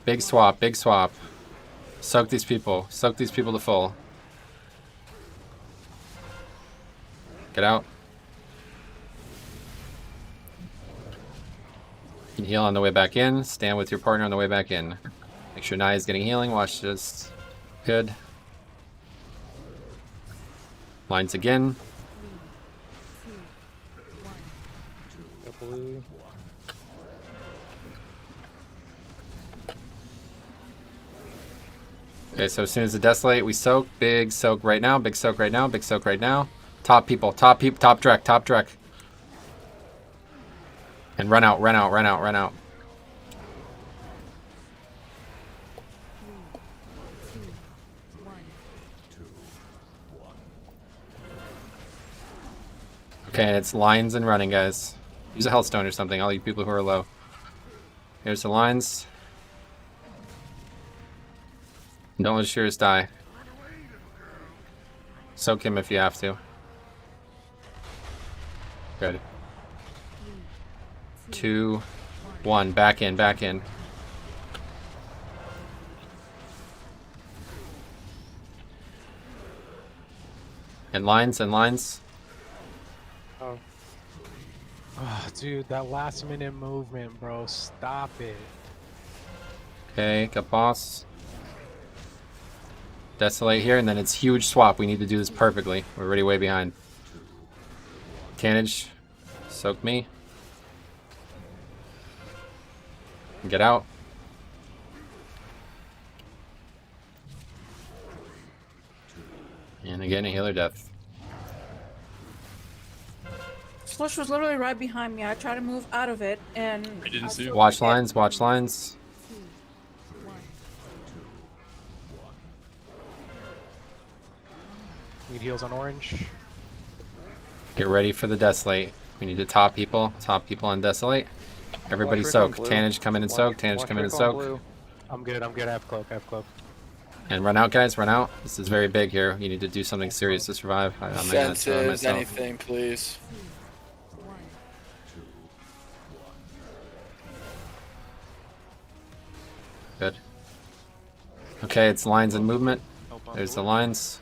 A: Big swap. Soak these people to full. Get out. You can heal on the way back in. Stand with your partner on the way back in. Make sure Naya is getting healing. Watch this. Good. Lines again.
B: Got blue.
A: Okay, so as soon as the Desolate, we soak. Big soak right now. Top people. Top Drek. And run out. Okay, and it's lines and running, guys. Use a Healthstone or something, all you people who are low. Here's the lines. Don't let Shears die. Soak him if you have to. Good. 2, 1. Back in. And lines.
B: Oh.
H: Oh, dude, that last minute movement, bro. Stop it.
A: Okay, got boss. Desolate here, and then it's huge swap. We need to do this perfectly. We're already way behind. Tannage, soak me. Get out. And again, a healer death.
J: Slush was literally right behind me. I tried to move out of it, and
P: I didn't see it.
A: Watch lines.
H: Need heals on orange.
A: Get ready for the Desolate. We need to top people on Desolate. Everybody
B: Watch
A: soak.
B: Rick on blue.
A: Tannage come in and soak.
B: Watch Rick on blue.
H: I'm good. I have cloak.
A: And run out, guys. Run out. This is very big here. You need to do something serious to survive. I'm not gonna tell
I: Senses,
A: myself.
I: anything, please.
A: Good. Okay, it's lines and movement. There's the lines.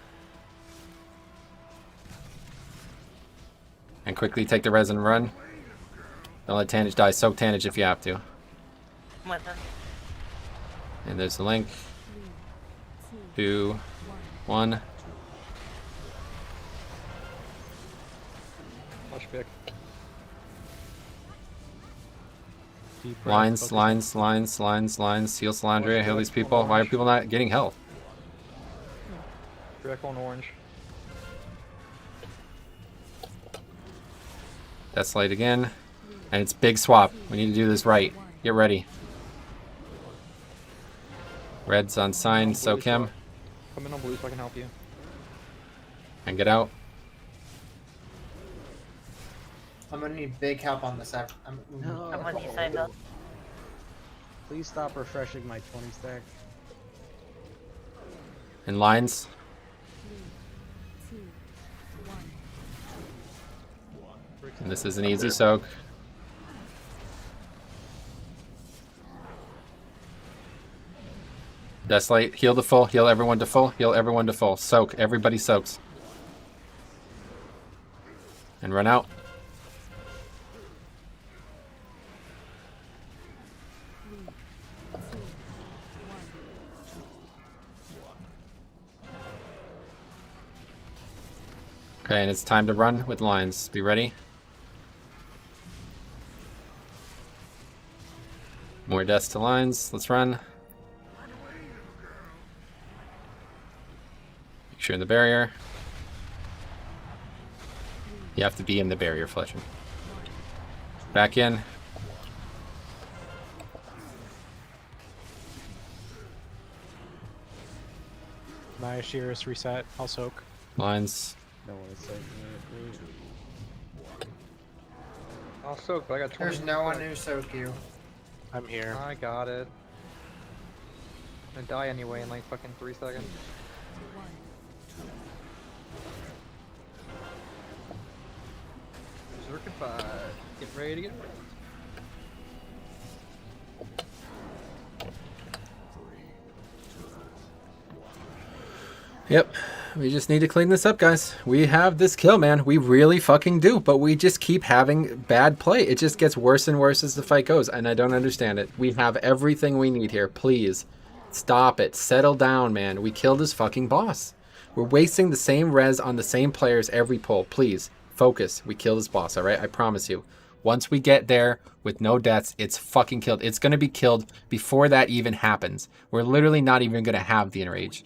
A: And quickly take the res and run. Don't let Tannage die. Soak Tannage if you have to.
G: With him.
A: And there's the link. 2, 1.
B: Watch pick.
A: Lines. Heal Salandria. Heal these people. Why are people not getting health?
B: Direct on orange.
A: Desolate again. And it's big swap. We need to do this right. Get ready. Red's on sign, soak him.
B: Come in on blue so I can help you.
A: And get out.
K: I'm gonna need big help on this.
G: I'm on your side, Bill.
M: Please stop refreshing my 20 stack.
A: In lines.
T: 3, 2, 1.
A: And this is an easy soak. Desolate. Heal to full. Heal everyone to full. Heal everyone to full. Soak. Everybody soaks. And run out. Okay, and it's time to run with lines. Be ready. More deaths to lines. Let's run. Make sure in the barrier. You have to be in the barrier, Fletcher. Back in.
H: My Shearus reset. I'll soak.
A: Lines.
M: No one is soaking it.
B: I'll soak, but I got 20.
K: There's no one who soak you.
H: I'm here.
B: I got it. I'm gonna die anyway in like fucking 3 seconds. Berserker 5. Get ready to get ready.
A: Yep. We just need to clean this up, guys. We have this kill, man. We really fucking do. But we just keep having bad play. It just gets worse and worse as the fight goes. And I don't understand it. We have everything we need here. Please. Stop it. Settle down, man. We killed his fucking boss. We're wasting the same res on the same players every pull. Please. Focus. We killed his boss, alright? I promise you. Once we get there with no deaths, it's fucking killed. It's going to be killed before that even happens. We're literally not even going to have the enrage.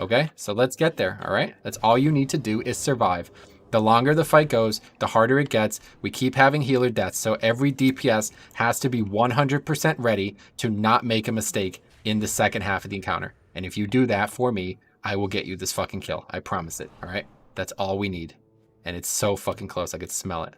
A: Okay, so let's get there, all right? That's all you need to do is survive. The longer the fight goes, the harder it gets. We keep having healer deaths, so every DPS has to be 100% ready to not make a mistake in the second half of the encounter. And if you do that for me, I will get you this fucking kill. I promise it, all right? That's all we need. And it's so fucking close, I could smell it.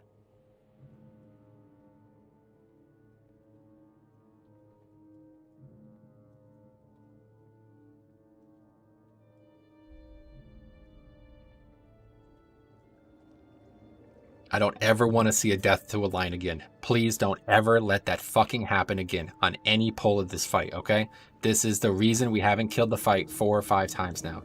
A: I don't ever want to see a death to a line again. Please don't ever let that fucking happen again on any pull of this fight, okay? This is the reason we haven't killed the fight 4 or 5 times now.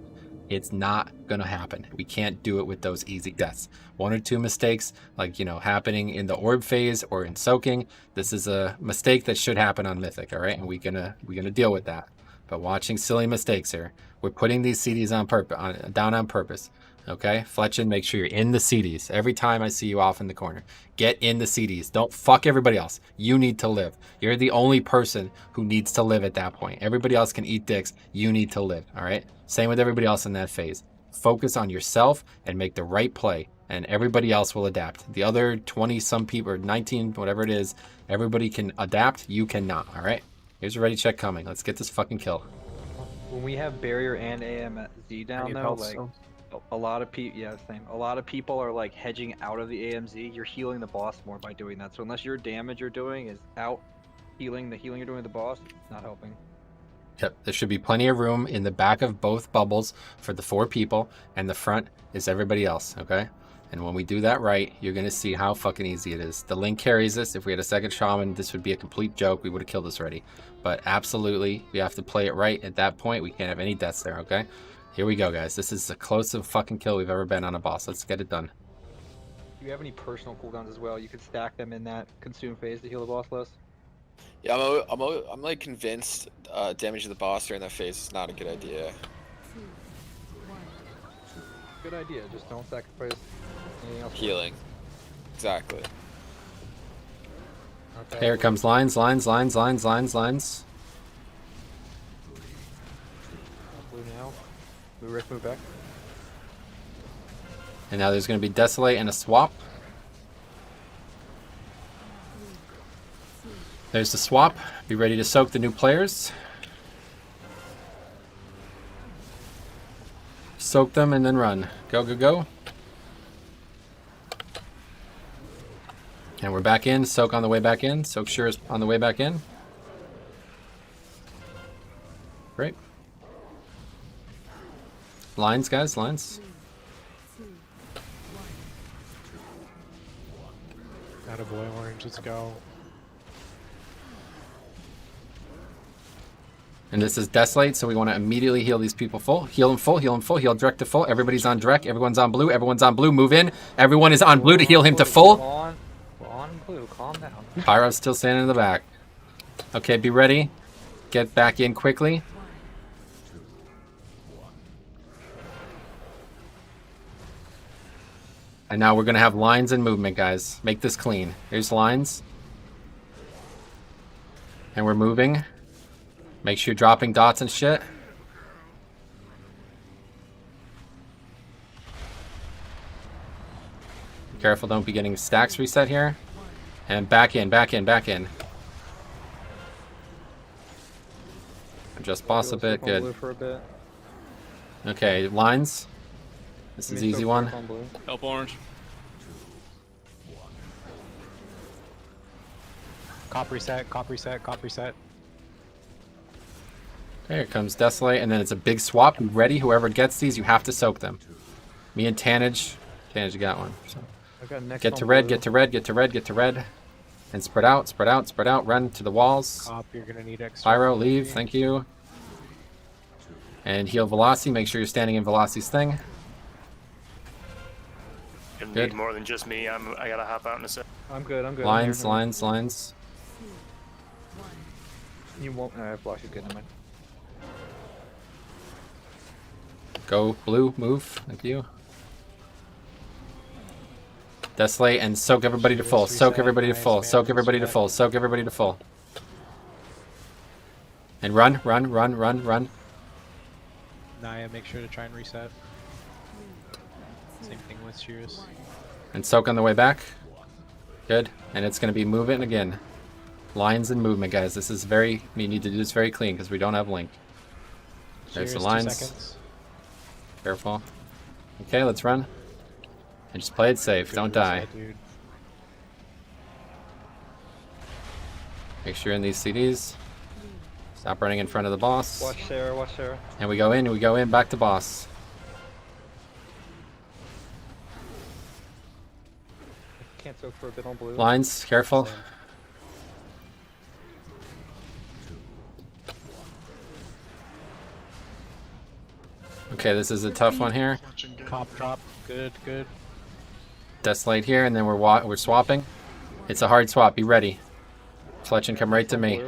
A: It's not gonna happen. We can't do it with those easy deaths. 1 or 2 mistakes, like, you know, happening in the orb phase or in soaking. This is a mistake that should happen on Mythic, all right? And we're gonna deal with that. But watching silly mistakes here. We're putting these CDs on purpose, down on purpose. Okay, Fletchin, make sure you're in the CDs. Every time I see you off in the corner, get in the CDs. Don't fuck everybody else. You need to live. You're the only person who needs to live at that point. Everybody else can eat dicks. You need to live, all right? Same with everybody else in that phase. Focus on yourself and make the right play, and everybody else will adapt. The other 20-some people, or 19, whatever it is, everybody can adapt. You cannot, all right? Here's a ready check coming. Let's get this fucking kill.
B: When we have barrier and AMZ down though, like a lot of people, yeah, same. A lot of people are like hedging out of the AMZ. You're healing the boss more by doing that. So unless your damage you're doing is out healing the healing you're doing with the boss, it's not helping.
A: Yep, there should be plenty of room in the back of both bubbles for the 4 people, and the front is everybody else, okay? And when we do that right, you're going to see how fucking easy it is. The Link carries this. If we had a second Shaman, this would be a complete joke. We would have killed this already. But absolutely, we have to play it right at that point. We can't have any deaths there, okay? Here we go, guys. This is the closest fucking kill we've ever been on a boss. Let's get it done.
B: Do you have any personal cooldowns as well? You could stack them in that consume phase to heal the boss less.
I: Yeah, I'm like convinced damage to the boss during that phase is not a good idea.
B: Good idea. Just don't sacrifice anything else.
I: Healing. Exactly.
B: Okay.
A: Here comes lines.
B: Blue now. Blue Rick, move back.
A: And now there's going to be Desolate and a swap. There's the swap. Be ready to soak the new players. Soak them and then run. Go, go, go. And we're back in. Soak on the way back in. Soak sure is on the way back in. Great. Lines, guys, lines.
H: Attaboy, orange, let's go.
A: And this is Desolate, so we want to immediately heal these people full. Heal them full, heal them full, heal direct to full. Everybody's on direct, everyone's on blue, everyone's on blue. Move in. Everyone is on blue to heal him to full.
B: We're on blue, calm down.
A: Pyro's still standing in the back. Okay, be ready. Get back in quickly. And now we're going to have lines and movement, guys. Make this clean. Here's lines. And we're moving. Make sure you're dropping dots and shit. Be careful, don't be getting stacks reset here. And back in, back in, back in. Adjust boss a bit, good.
B: Blue for a bit.
A: Okay, lines. This is easy one.
P: Help orange.
H: Cop reset, cop reset, cop reset.
A: Okay, here comes Desolate, and then it's a big swap. Be ready, whoever gets these, you have to soak them. Me and Tanage. Tanage, you got one. So. Get to red, get to red, get to red, get to red. And spread out, spread out, spread out. Run to the walls.
H: Cop, you're gonna need extra.
A: Pyro, leave, thank you. And heal Velocity, make sure you're standing in Velocity's thing.
F: Gonna
A: Good.
F: need more than just me. I gotta hop out in a sec.
B: I'm good, I'm good.
A: Lines,
B: I'm here.
A: lines, lines.
B: You won't. No, I have blocked you. Good, never mind.
A: Go blue, move, thank you. Desolate and soak everybody to full. Soak everybody to full. Soak everybody to full. Soak everybody to full. And run, run, run, run, run.
H: Naya, make sure to try and reset. Same thing with Shears.
A: And soak on the way back. Good. And it's going to be movement again. Lines and movement, guys. This is very... We need to do this very clean because we don't have link. There's the
H: Shears, 2
A: lines.
H: seconds.
A: Careful. Okay, let's run. And just play it safe.
H: Good
A: Don't die.
H: reset, dude.
A: Make sure you're in these CDs. Stop running in front of the boss.
B: Watch Sarah, watch Sarah.
A: And we go in, back to boss.
B: Can't soak for a bit on blue.
A: Lines, careful. Okay, this is a tough one here.
H: Cop drop, good, good.
A: Desolate here, and then we're swapping. It's a hard swap. Be ready. Fletch and come right to me.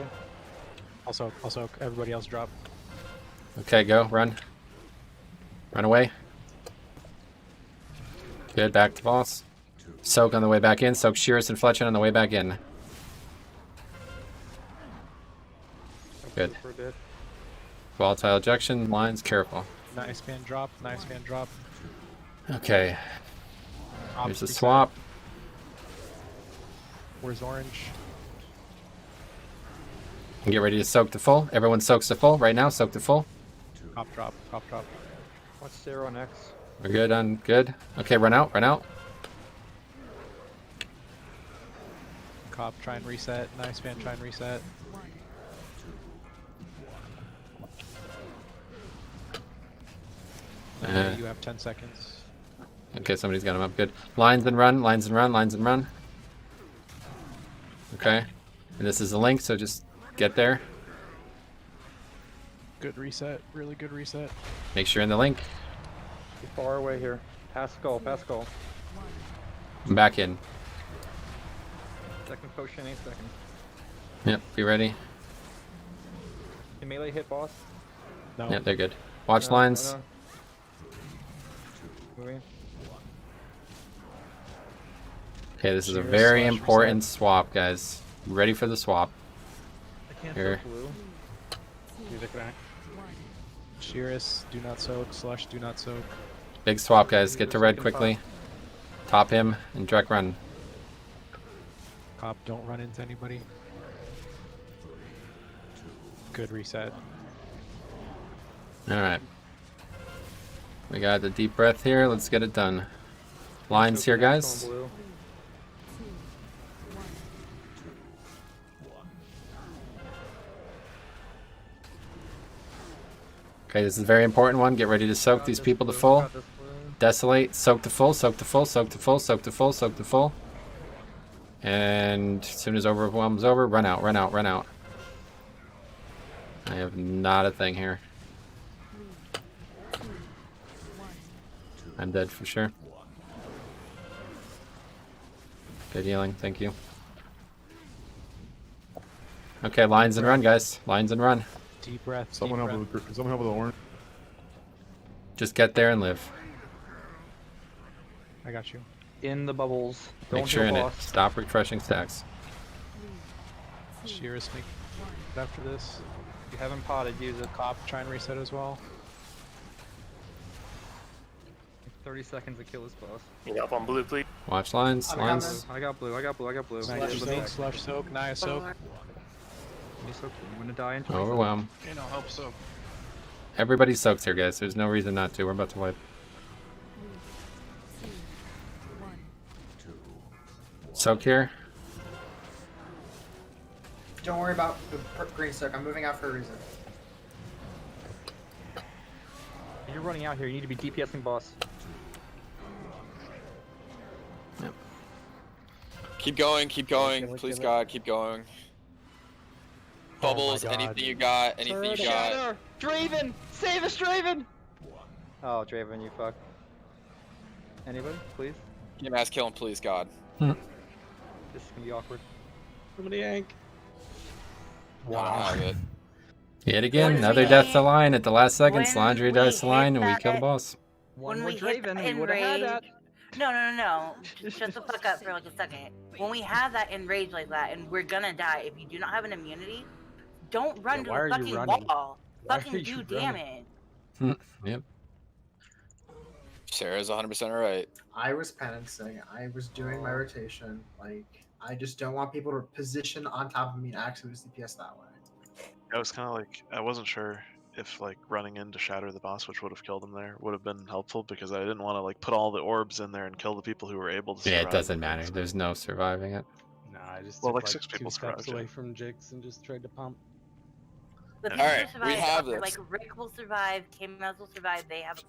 H: Also, everybody else drop.
A: Okay, go. Run. Run away. Good. Back to boss. Soak on the way back in. Soak Shearus and Fletch on the way back in. Good. Volatile ejection. Lines. Careful.
H: Nice man drop, nice man drop.
A: Okay.
H: Ops
A: Here's the
H: reset.
A: swap.
H: Where's orange?
A: And get ready to soak to full. Everyone soaks to full right now. Soak to full.
H: Cop drop, cop drop.
B: Watch Sarah on X.
A: We're good on good. Okay, run out, run out.
H: Cop, try and reset. Nice man, try and reset. Okay, you have 10 seconds.
A: Okay, somebody's got him up. Good. Lines and run, lines and run, lines and run. Okay. And this is a link, so just get there.
H: Good reset, really good reset.
A: Make sure you're in the link.
B: Too far away here. Pass skull, pass skull.
A: I'm back in.
B: Second potion, 8 seconds.
A: Yep, be ready.
B: Can melee hit boss?
H: No.
A: Yep, they're good. Watch
B: No,
A: lines.
B: no. Moving.
A: Okay, this is a
H: Shears
A: very
H: slash
A: important
H: reset.
A: swap, guys. Ready for the swap.
B: I can't
A: Here.
B: soak blue.
H: Music back. Shearus, do not soak. Slush, do not soak.
A: Big swap, guys. Get to red quickly. Top him and direct run.
H: Cop, don't run into anybody. Good reset.
A: All right. We got the deep breath here. Let's get it done. Lines here, guys. Okay, this is a very important one. Get ready to soak these people to full. Desolate, soak to full, soak to full, soak to full, soak to full, soak to full. And as soon as overwhelm's over, run out, run out, run out. I have not a thing here. I'm dead for sure. Good healing, thank you. Okay, lines and run, guys. Lines and run.
H: Deep breath.
N: Someone help with the orange.
A: Just get there and live.
H: I got you.
B: In the bubbles.
A: Make
B: Don't
A: sure
B: heal
A: in it.
B: boss.
A: Stop refreshing stacks.
H: Shearus, make after this.
B: If you haven't potted, use it.
H: Cop, try and reset as well.
B: 30 seconds to kill this boss.
F: Need help on blue, please.
A: Watch lines, lines.
B: I got blue, I got blue, I got blue.
H: Nice soak, slush soak, Naya soak.
B: I'm gonna die in 20
A: Overwhelm.
C: Okay, no, help so.
A: Everybody soaks here, guys. There's no reason not to. We're about to wipe. Soak here.
K: Don't worry about the green soak. I'm moving out for a reason.
B: If you're running out here, you need to be DPSing boss.
A: Yep.
I: Keep going, please God, keep going. Bubbles, anything you got, anything you got.
B: Shatter! Draven! Save us, Draven! Oh, Draven, you fuck. Anybody, please?
I: Get mass kill him, please God.
B: This is gonna be awkward.
M: Somebody yank.
I: Wow.
A: Yet again, another death to line at the last second. Slandria dies to line, and we kill the boss.
B: One
G: we
B: with
G: hit
B: Draven,
G: that
B: we would've had that.
G: No. Just shut the fuck up for like a second. When we have that enrage like that, and we're gonna die, if you do not have an immunity, don't run to the fucking wall. Fucking do damage.
A: Yep.
I: Sarah's 100% right.
K: I was penancing. I was doing my rotation. Like, I just don't want people to position on top of me and actually use DPS that way.
E: I was kind of like, I wasn't sure if like running in to shatter the boss, which would have killed him there, would have been helpful because I didn't want to like put all the orbs in there and kill the people who were able to survive.
A: Yeah, it doesn't matter. There's no surviving it.
M: Nah, I just
E: Well,
M: took
E: like 6 people
M: two steps
E: survived,
M: away
E: yeah.
M: from Jix and just tried to pump.
G: The people
I: Alright,
G: who
I: we
G: survive,
I: have this.
G: like Rick will survive, K-Maz will survive. They have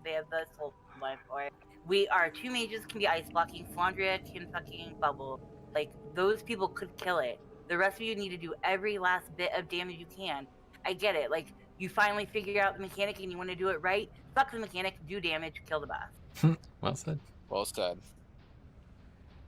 G: they have the soul life for it. We are 2 mages can be ice blocking. Flandria can fucking bubble. Like those people could kill it. The rest of you need to do every last bit of damage you can. I get it. Like you finally figure out the mechanic and you want to do it right. Fuck the mechanic. Do damage. Kill the boss.
A: Well said.
I: Well said.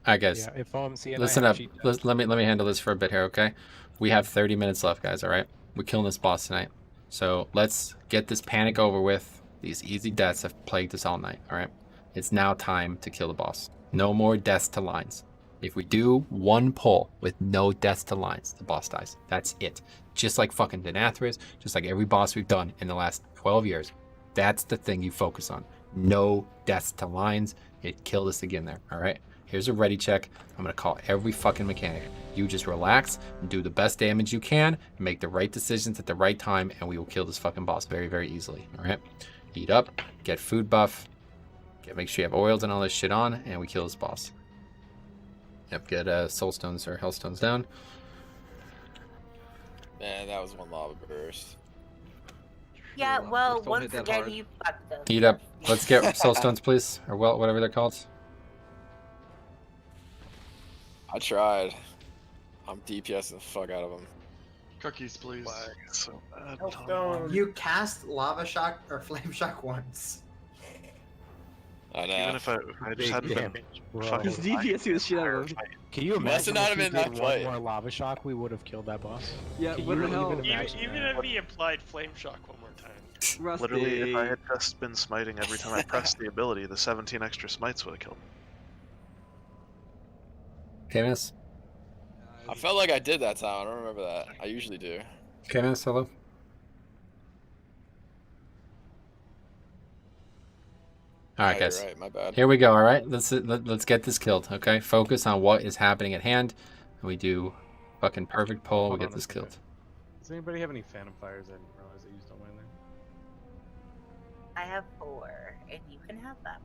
A: Alright, guys.
H: Yeah, if OMC and
A: Listen
H: I
A: up.
H: have cheat
A: Let me handle this for a bit here, okay? We have 30 minutes left, guys. All right. We're killing this boss tonight, so let's get this panic over with. These easy deaths have plagued us all night. All right. It's now time to kill the boss. No more deaths to lines. If we do one pull with no deaths to lines, the boss dies. That's it. Just like fucking Nathria, just like every boss we've done in the last 12 years. That's the thing you focus on. No deaths to lines. It killed us again there. All right. Here's a ready check. I'm going to call every fucking mechanic. You just relax and do the best damage you can and make the right decisions at the right time, and we will kill this fucking boss very, very easily. All right. Eat up. Get food buff. Make sure you have oils and all this shit on, and we kill this boss. Yep, get soulstones or hellstones down.
I: Man, that was one lava burst.
G: Yeah, well,
B: Just don't
G: once
B: hit that
G: again,
B: hard.
G: you fucked us.
A: Eat up. Let's get soulstones, please, or well, whatever they're called.
I: I tried. I'm DPSing the fuck out of them.
C: Cookies, please.
E: So bad.
K: You cast Lava Shock or Flame Shock once.
I: I know.
E: Even if I just hadn't been fucking
B: He's DPSing the shit out of him.
H: Can you imagine
I: not
H: if we
I: have been
H: did
I: that
H: one
I: fight.
H: more lava shock, we would have killed that boss?
B: Yeah,
H: Can
B: what
H: you
B: the hell?
H: even imagine
R: Even
H: that?
R: if he applied Flame Shock one more time.
B: Rusty.
E: Literally, if I had just been smiting every time I pressed the ability, the 17 extra smites would have killed me.
A: K-Miss?
I: I felt like I did that time. I don't remember that. I usually do.
A: K-Miss, hello? All right,
I: Yeah,
A: guys.
I: you're right, my bad.
A: Here we go. All right, let's get this killed. Okay, focus on what is happening at hand, and we do fucking perfect pull. We get this killed.
M: Does anybody have any Phantom Fires? I didn't realize I used them in there.
G: I have 4, and you can have them.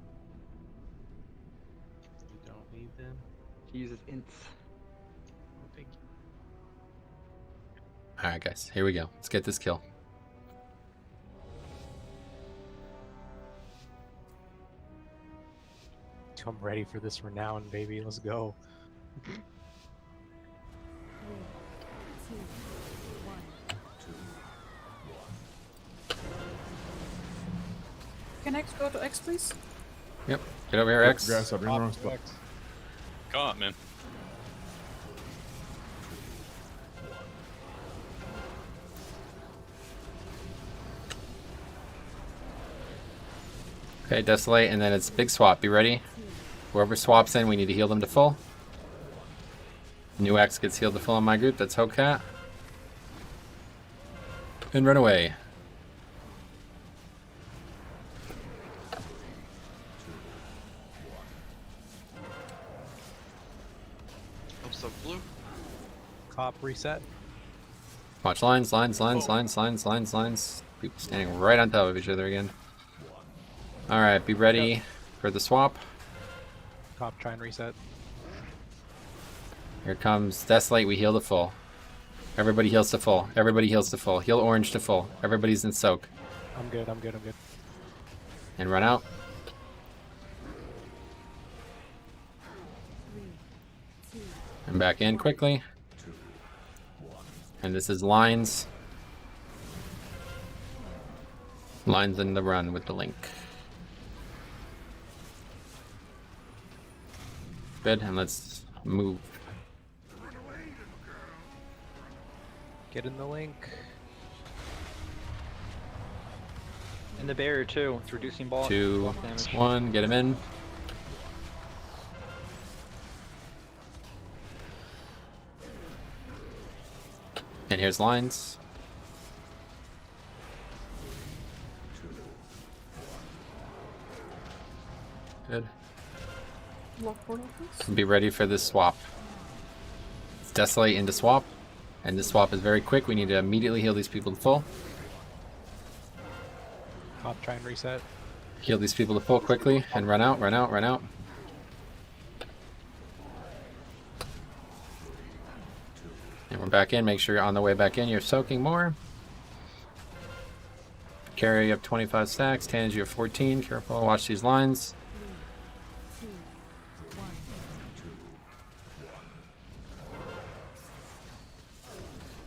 M: You don't need them.
B: He uses ints.
M: Oh, thank you.
A: Alright, guys. Here we go. Let's get this kill.
H: I'm ready for this renown, baby. Let's go.
T: 3, 2, 1.
J: Can X go to X, please?
A: Yep. Get over here, X.
N: Grass up, you're in the wrong spot.
P: Come on, man.
A: Okay, Desolate, and then it's big swap. Be ready. Whoever swaps in, we need to heal them to full. New X gets healed to full on my group. That's Hokat. And run away.
C: What's up, blue?
H: Cop reset.
A: Watch lines, lines, lines, lines, lines, lines, lines. People standing right on top of each other again. Alright, be ready for the swap.
H: Cop, try and reset.
A: Here comes Desolate, we heal to full. Everybody heals to full. Everybody heals to full. Heal orange to full. Everybody's in soak.
H: I'm good, I'm good, I'm good.
A: And run out.
T: 3, 2,
A: And back in quickly. And this is lines. Lines in the run with the link. Good, and let's move.
H: Get in the link.
B: And the barrier too. It's reducing ball
A: 2,
B: block damage.
A: 1, get him in. And here's lines. Good.
J: Lock portal, please.
A: Be ready for this swap. It's Desolate into swap. And this swap is very quick. We need to immediately heal these people to full.
H: Cop, try and reset.
A: Heal these people to full quickly and run out, run out, run out. And we're back in. Make sure you're on the way back in. You're soaking more. Carry up 25 stacks. Tans, you have 14. Careful. Watch these lines.
T: 2, 1.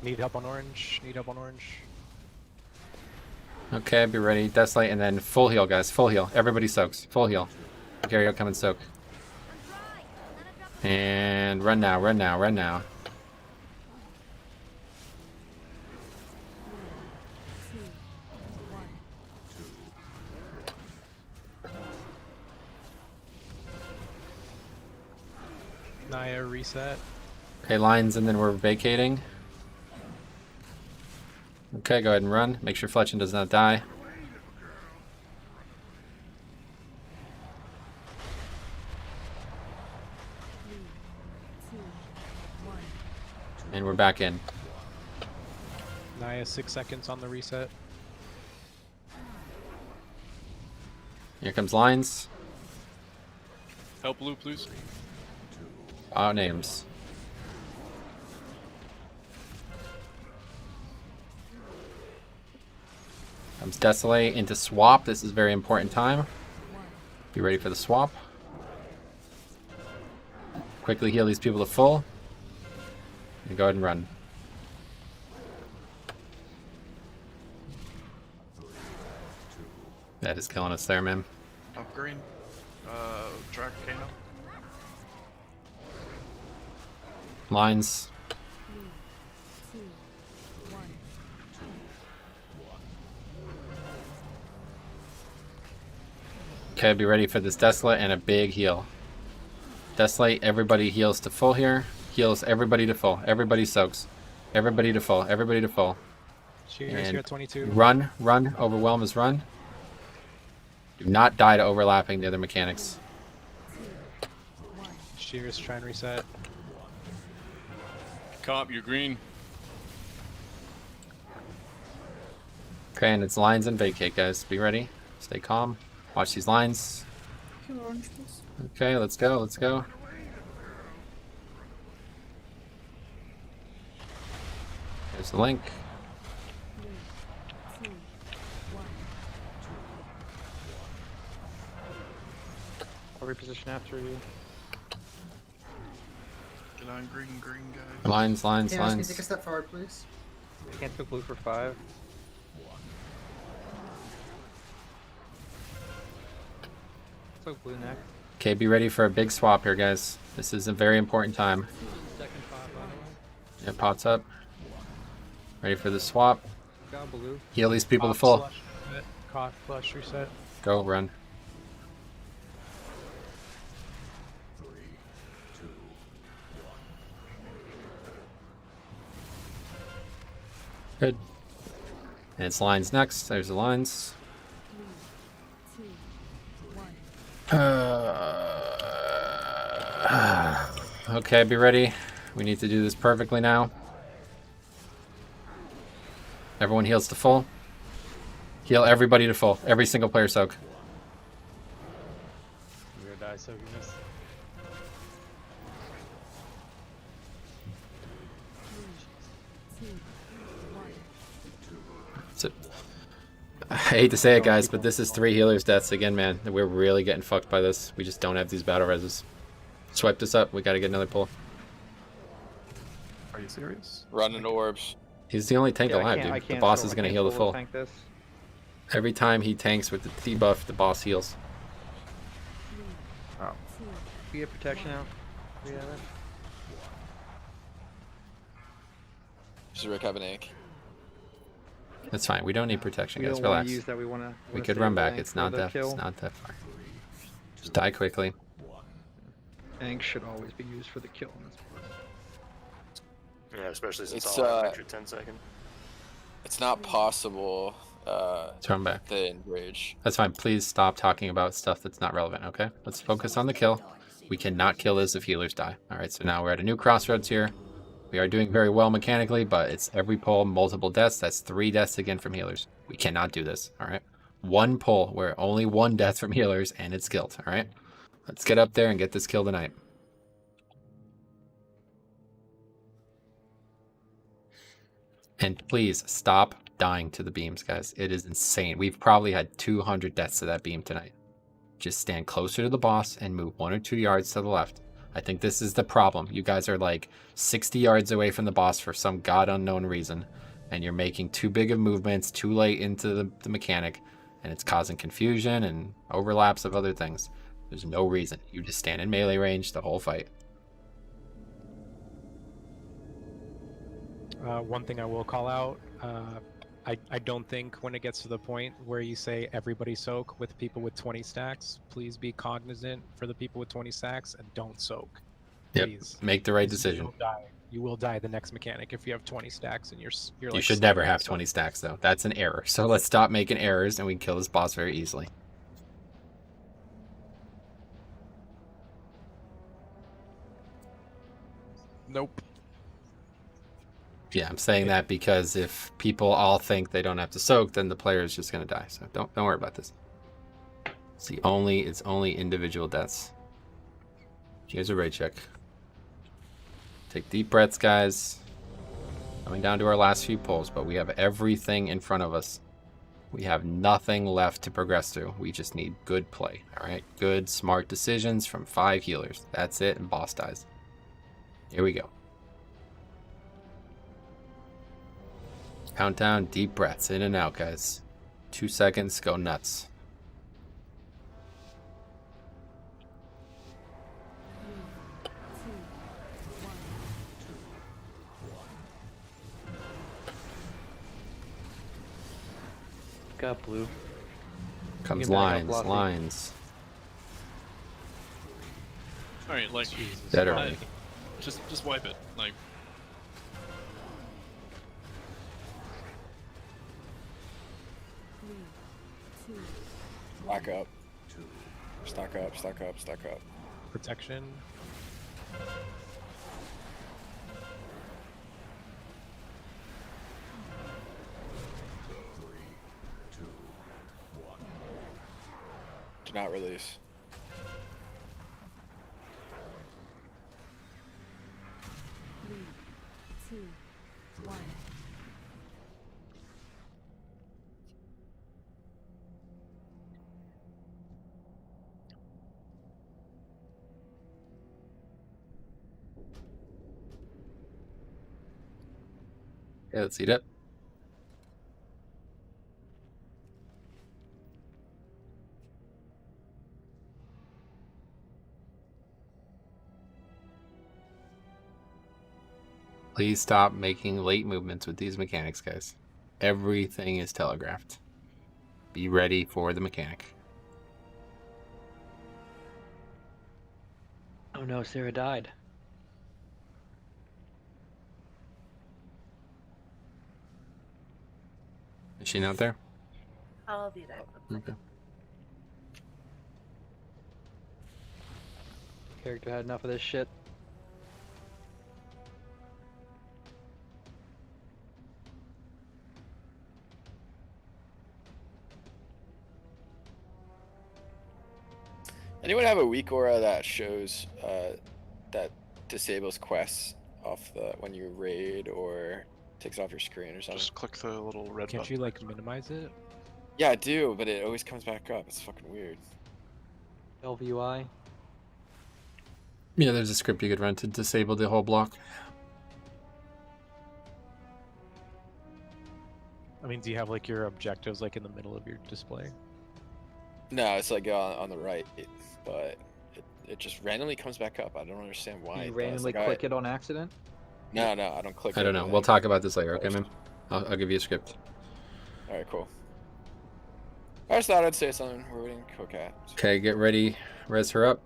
H: Need help on orange. Need help on orange.
A: Okay, be ready. Desolate and then full heal, guys. Full heal. Everybody soaks. Full heal. Gary, come and soak. And run now, run now, run now.
T: 2, 1.
H: Naya reset.
A: Okay, lines and then we're vacating. Okay, go ahead and run. Make sure Fletchin does not die. And we're back in.
H: Naya 6 seconds on the reset.
A: Here comes lines.
P: Help blue, please.
A: Names. Comes Desolate into swap. This is a very important time. Be ready for the swap. Quickly heal these people to full. And go ahead and run. That is killing us there, man.
C: Up green. Track Kano.
A: Lines.
T: 3, 2, 1.
A: Okay, be ready for this Desolate and a big heal. Desolate, everybody heals to full here. Heals everybody to full. Everybody soaks. Everybody to full. Everybody to full.
H: Cheers, you're at 22.
A: Run, run. Overwhelm is run. Do not die to overlapping the other mechanics.
H: Shears, try and reset.
P: Cop, you're green.
A: Okay, and it's lines and vacate, guys. Be ready. Stay calm. Watch these lines.
J: Kill orange, please.
A: Okay, let's go. Let's go. There's the link.
T: 3, 2, 1.
B: I'll reposition after you.
C: Get on green, guys.
A: Lines, lines,
K: Chaos, can you
A: lines.
K: take a step forward, please?
B: Can't go blue for 5. Let's go blue next.
A: Okay, be ready for a big swap here, guys. This is a very important time.
B: Second 5, by the way.
A: It pots up. Ready for the swap.
B: Go blue.
A: Heal these people to
H: Cough,
A: full.
H: slush reset. Cough, flush, reset.
A: Go, run. Good. And it's lines next. There's the lines.
T: 3, 2, 1.
A: Okay, be ready. We need to do this perfectly now. Everyone heals to full. Heal everybody to full. Every single player soak.
M: You're gonna die soakiness.
T: 3, 2, 1.
A: So, I hate to say it, guys, but this is 3 healers' deaths again, man. We're really getting fucked by this. We just don't have these battle reses. Swipe this up. We gotta get another pull.
U: Are you serious?
I: Running orbs.
A: He's the only tank
B: Yeah,
A: alive,
B: I
A: dude. The
B: can't
A: boss
B: solo-
A: is
B: I
A: gonna
B: can't
A: heal the
B: solo
A: full.
B: tank this.
A: Every time he tanks with the debuff, the boss heals.
U: Oh.
B: You get protection out. We have it.
I: Does Rick have an ink?
A: That's fine. We don't need protection,
B: We
A: guys.
B: don't want
A: Relax.
B: to use that. We want to.
A: We could run back. It's not that. It's not that far. Just die quickly.
B: Tank should always be used for the kill in this part.
F: Yeah, especially since
I: It's,
F: I'll have an extra 10 second.
I: It's not possible.
A: Turn back.
I: The enrage.
A: That's fine. Please stop talking about stuff that's not relevant, okay? Let's focus on the kill. We cannot kill this if healers die. Alright, so now we're at a new crossroads here. We are doing very well mechanically, but it's every pull, multiple deaths. That's 3 deaths again from healers. We cannot do this, alright? 1 pull where only 1 death from healers and it's guilt, alright? Let's get up there and get this kill tonight. And please stop dying to the beams, guys. It is insane. We've probably had 200 deaths to that beam tonight. Just stand closer to the boss and move 1 or 2 yards to the left. I think this is the problem. You guys are like 60 yards away from the boss for some god unknown reason, and you're making too big of movements too late into the mechanic, and it's causing confusion and overlaps of other things. There's no reason. You just stand in melee range the whole fight.
H: One thing I will call out, I don't think when it gets to the point where you say everybody soak with people with 20 stacks, please be cognizant for the people with 20 stacks and don't soak.
A: Yep.
H: Please.
A: Make the right
H: Because
A: decision.
H: You will die. You will die the next mechanic if you have 20 stacks and you're
A: You
H: like
A: should never
H: stuck in
A: have
H: soak.
A: 20 stacks though. That's an error. So let's stop making errors and we can kill this boss very easily.
H: Nope.
A: Yeah, I'm saying that because if people all think they don't have to soak, then the player is just gonna die. So don't worry about this. It's only individual deaths. Here's a raid check. Take deep breaths, guys. Coming down to our last few pulls, but we have everything in front of us. We have nothing left to progress through. We just need good play. All right, good, smart decisions from 5 healers. That's it, and boss dies. Here we go. Countdown, deep breaths, in and out, guys. 2 seconds, go nuts.
B: Got blue.
A: Comes
B: You can back up,
A: lines,
B: Blossy.
A: lines.
P: Alright, like,
A: Dead
P: uh,
A: early.
P: just wipe it. Like,
I: Stack up. Stack up, stack up, stack up.
H: Protection.
I: not release.
T: Three, two, one.
A: Okay, let's eat it. Please stop making late movements with these mechanics, guys. Everything is telegraphed. Be ready for the mechanic.
B: Oh no, Sarah died.
A: Is she not there?
G: I'll be there.
A: Okay.
B: Character had enough of this shit.
I: Anyone have a weak aura that shows that disables quests off the when you raid or takes it off your screen or something?
E: Just click the little red
H: Can't
E: button.
H: you like minimize it?
I: Yeah, I do, but it always comes back up. It's fucking weird.
B: LVUI.
A: Yeah, there's a script you could run to disable the whole block.
H: I mean, do you have like your objectives like in the middle of your display?
I: No, it's like on the right, but it just randomly comes back up. I don't understand why.
B: You
I: it
B: randomly
I: does. Like,
B: click it on accident?
I: No, I don't click it.
A: I don't know. We'll talk about this later, okay, man? I'll give you a script.
I: Alright, cool. I just thought I'd say something. We're waiting. Okay.
A: Okay, get ready. Res her up.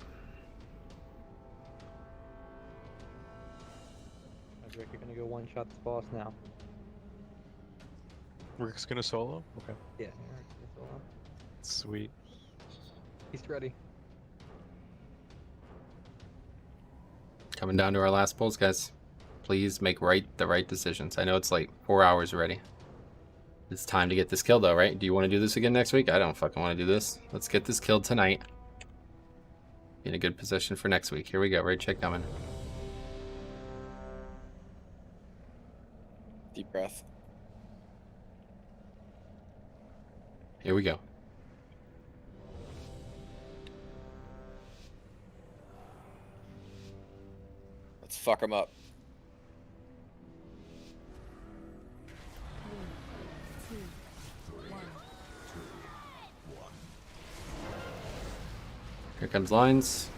B: I think you're gonna go one shot this boss now.
H: Rick's gonna solo? Okay.
B: Yeah.
H: Sweet.
B: He's ready.
A: Coming down to our last pulls, guys. Please make the right decisions. I know it's like 4 hours already. It's time to get this killed, though, right? Do you want to do this again next week? I don't fucking want to do this. Let's get this killed tonight. Be in a good position for next week. Here we go. Raid check coming.
I: Deep breath.
A: Here we go.
I: Let's fuck them up.
A: Here comes lines.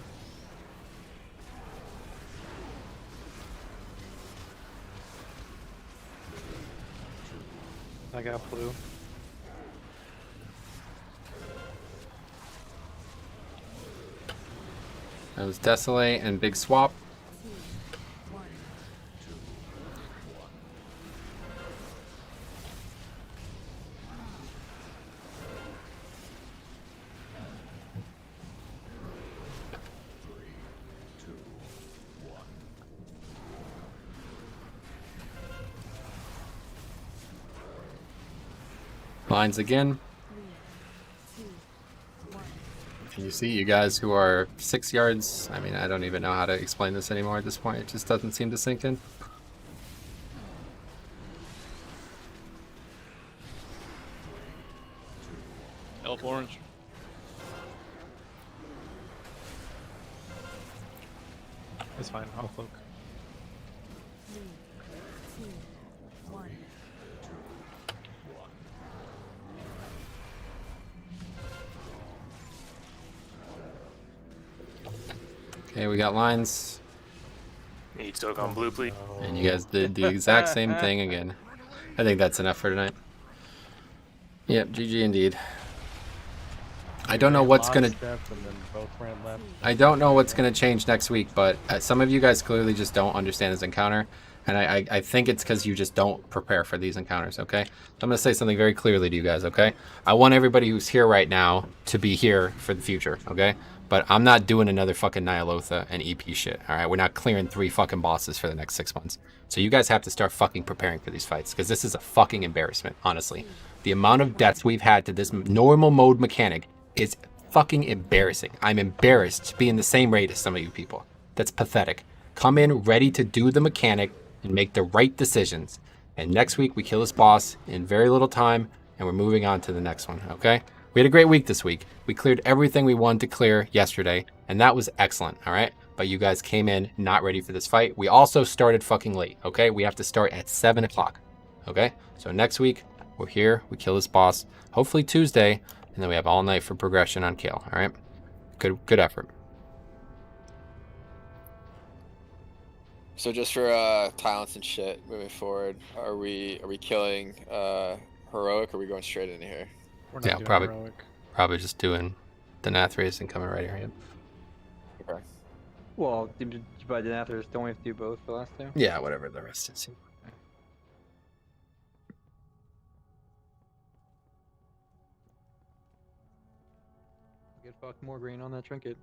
B: I got blue.
A: That was Desolate and Big Swap. Lines again. Can you see, you guys who are 6 yards? I mean, I don't even know how to explain this anymore at this point. It just doesn't seem to sink in.
P: Elf orange.
H: It's fine. I'll cloak.
T: 3, 2, 1.
A: Okay, we got lines.
F: Need soak on blue, please.
A: And you guys did the exact same thing again. I think that's enough for tonight. Yep, GG indeed. I don't know what's gonna. I don't know what's gonna change next week, but some of you guys clearly just don't understand this encounter, and I think it's because you just don't prepare for these encounters. Okay, so I'm gonna say something very clearly to you guys. Okay, I want everybody who's here right now to be here for the future. Okay, but I'm not doing another fucking Nyalotha and EP shit. All right, we're not clearing 3 fucking bosses for the next 6 months. So you guys have to start fucking preparing for these fights, because this is a fucking embarrassment. Honestly, the amount of deaths we've had to this normal mode mechanic is fucking embarrassing. I'm embarrassed to be in the same raid as some of you people. That's pathetic. Come in ready to do the mechanic and make the right decisions. And next week we kill this boss in very little time, and we're moving on to the next one, okay? We had a great week this week. We cleared everything we wanted to clear yesterday, and that was excellent, all right? But you guys came in not ready for this fight. We also started fucking late, okay? We have to start at 7 o'clock, okay? So next week, we're here, we kill this boss, hopefully Tuesday, and then we have all night for progression on Kale, all right? Good effort.
I: So just for talents and shit moving forward, are we killing heroic, or are we going straight into here?
H: We're not
A: Yeah,
H: doing
A: probably
H: heroic.
A: probably just doing the Nathrias and coming right here.
I: Okay.
B: Well, by the Nathrias, don't we have to do both the last two?
A: Yeah, whatever the rest is.
B: Get fucked more green on that trinket.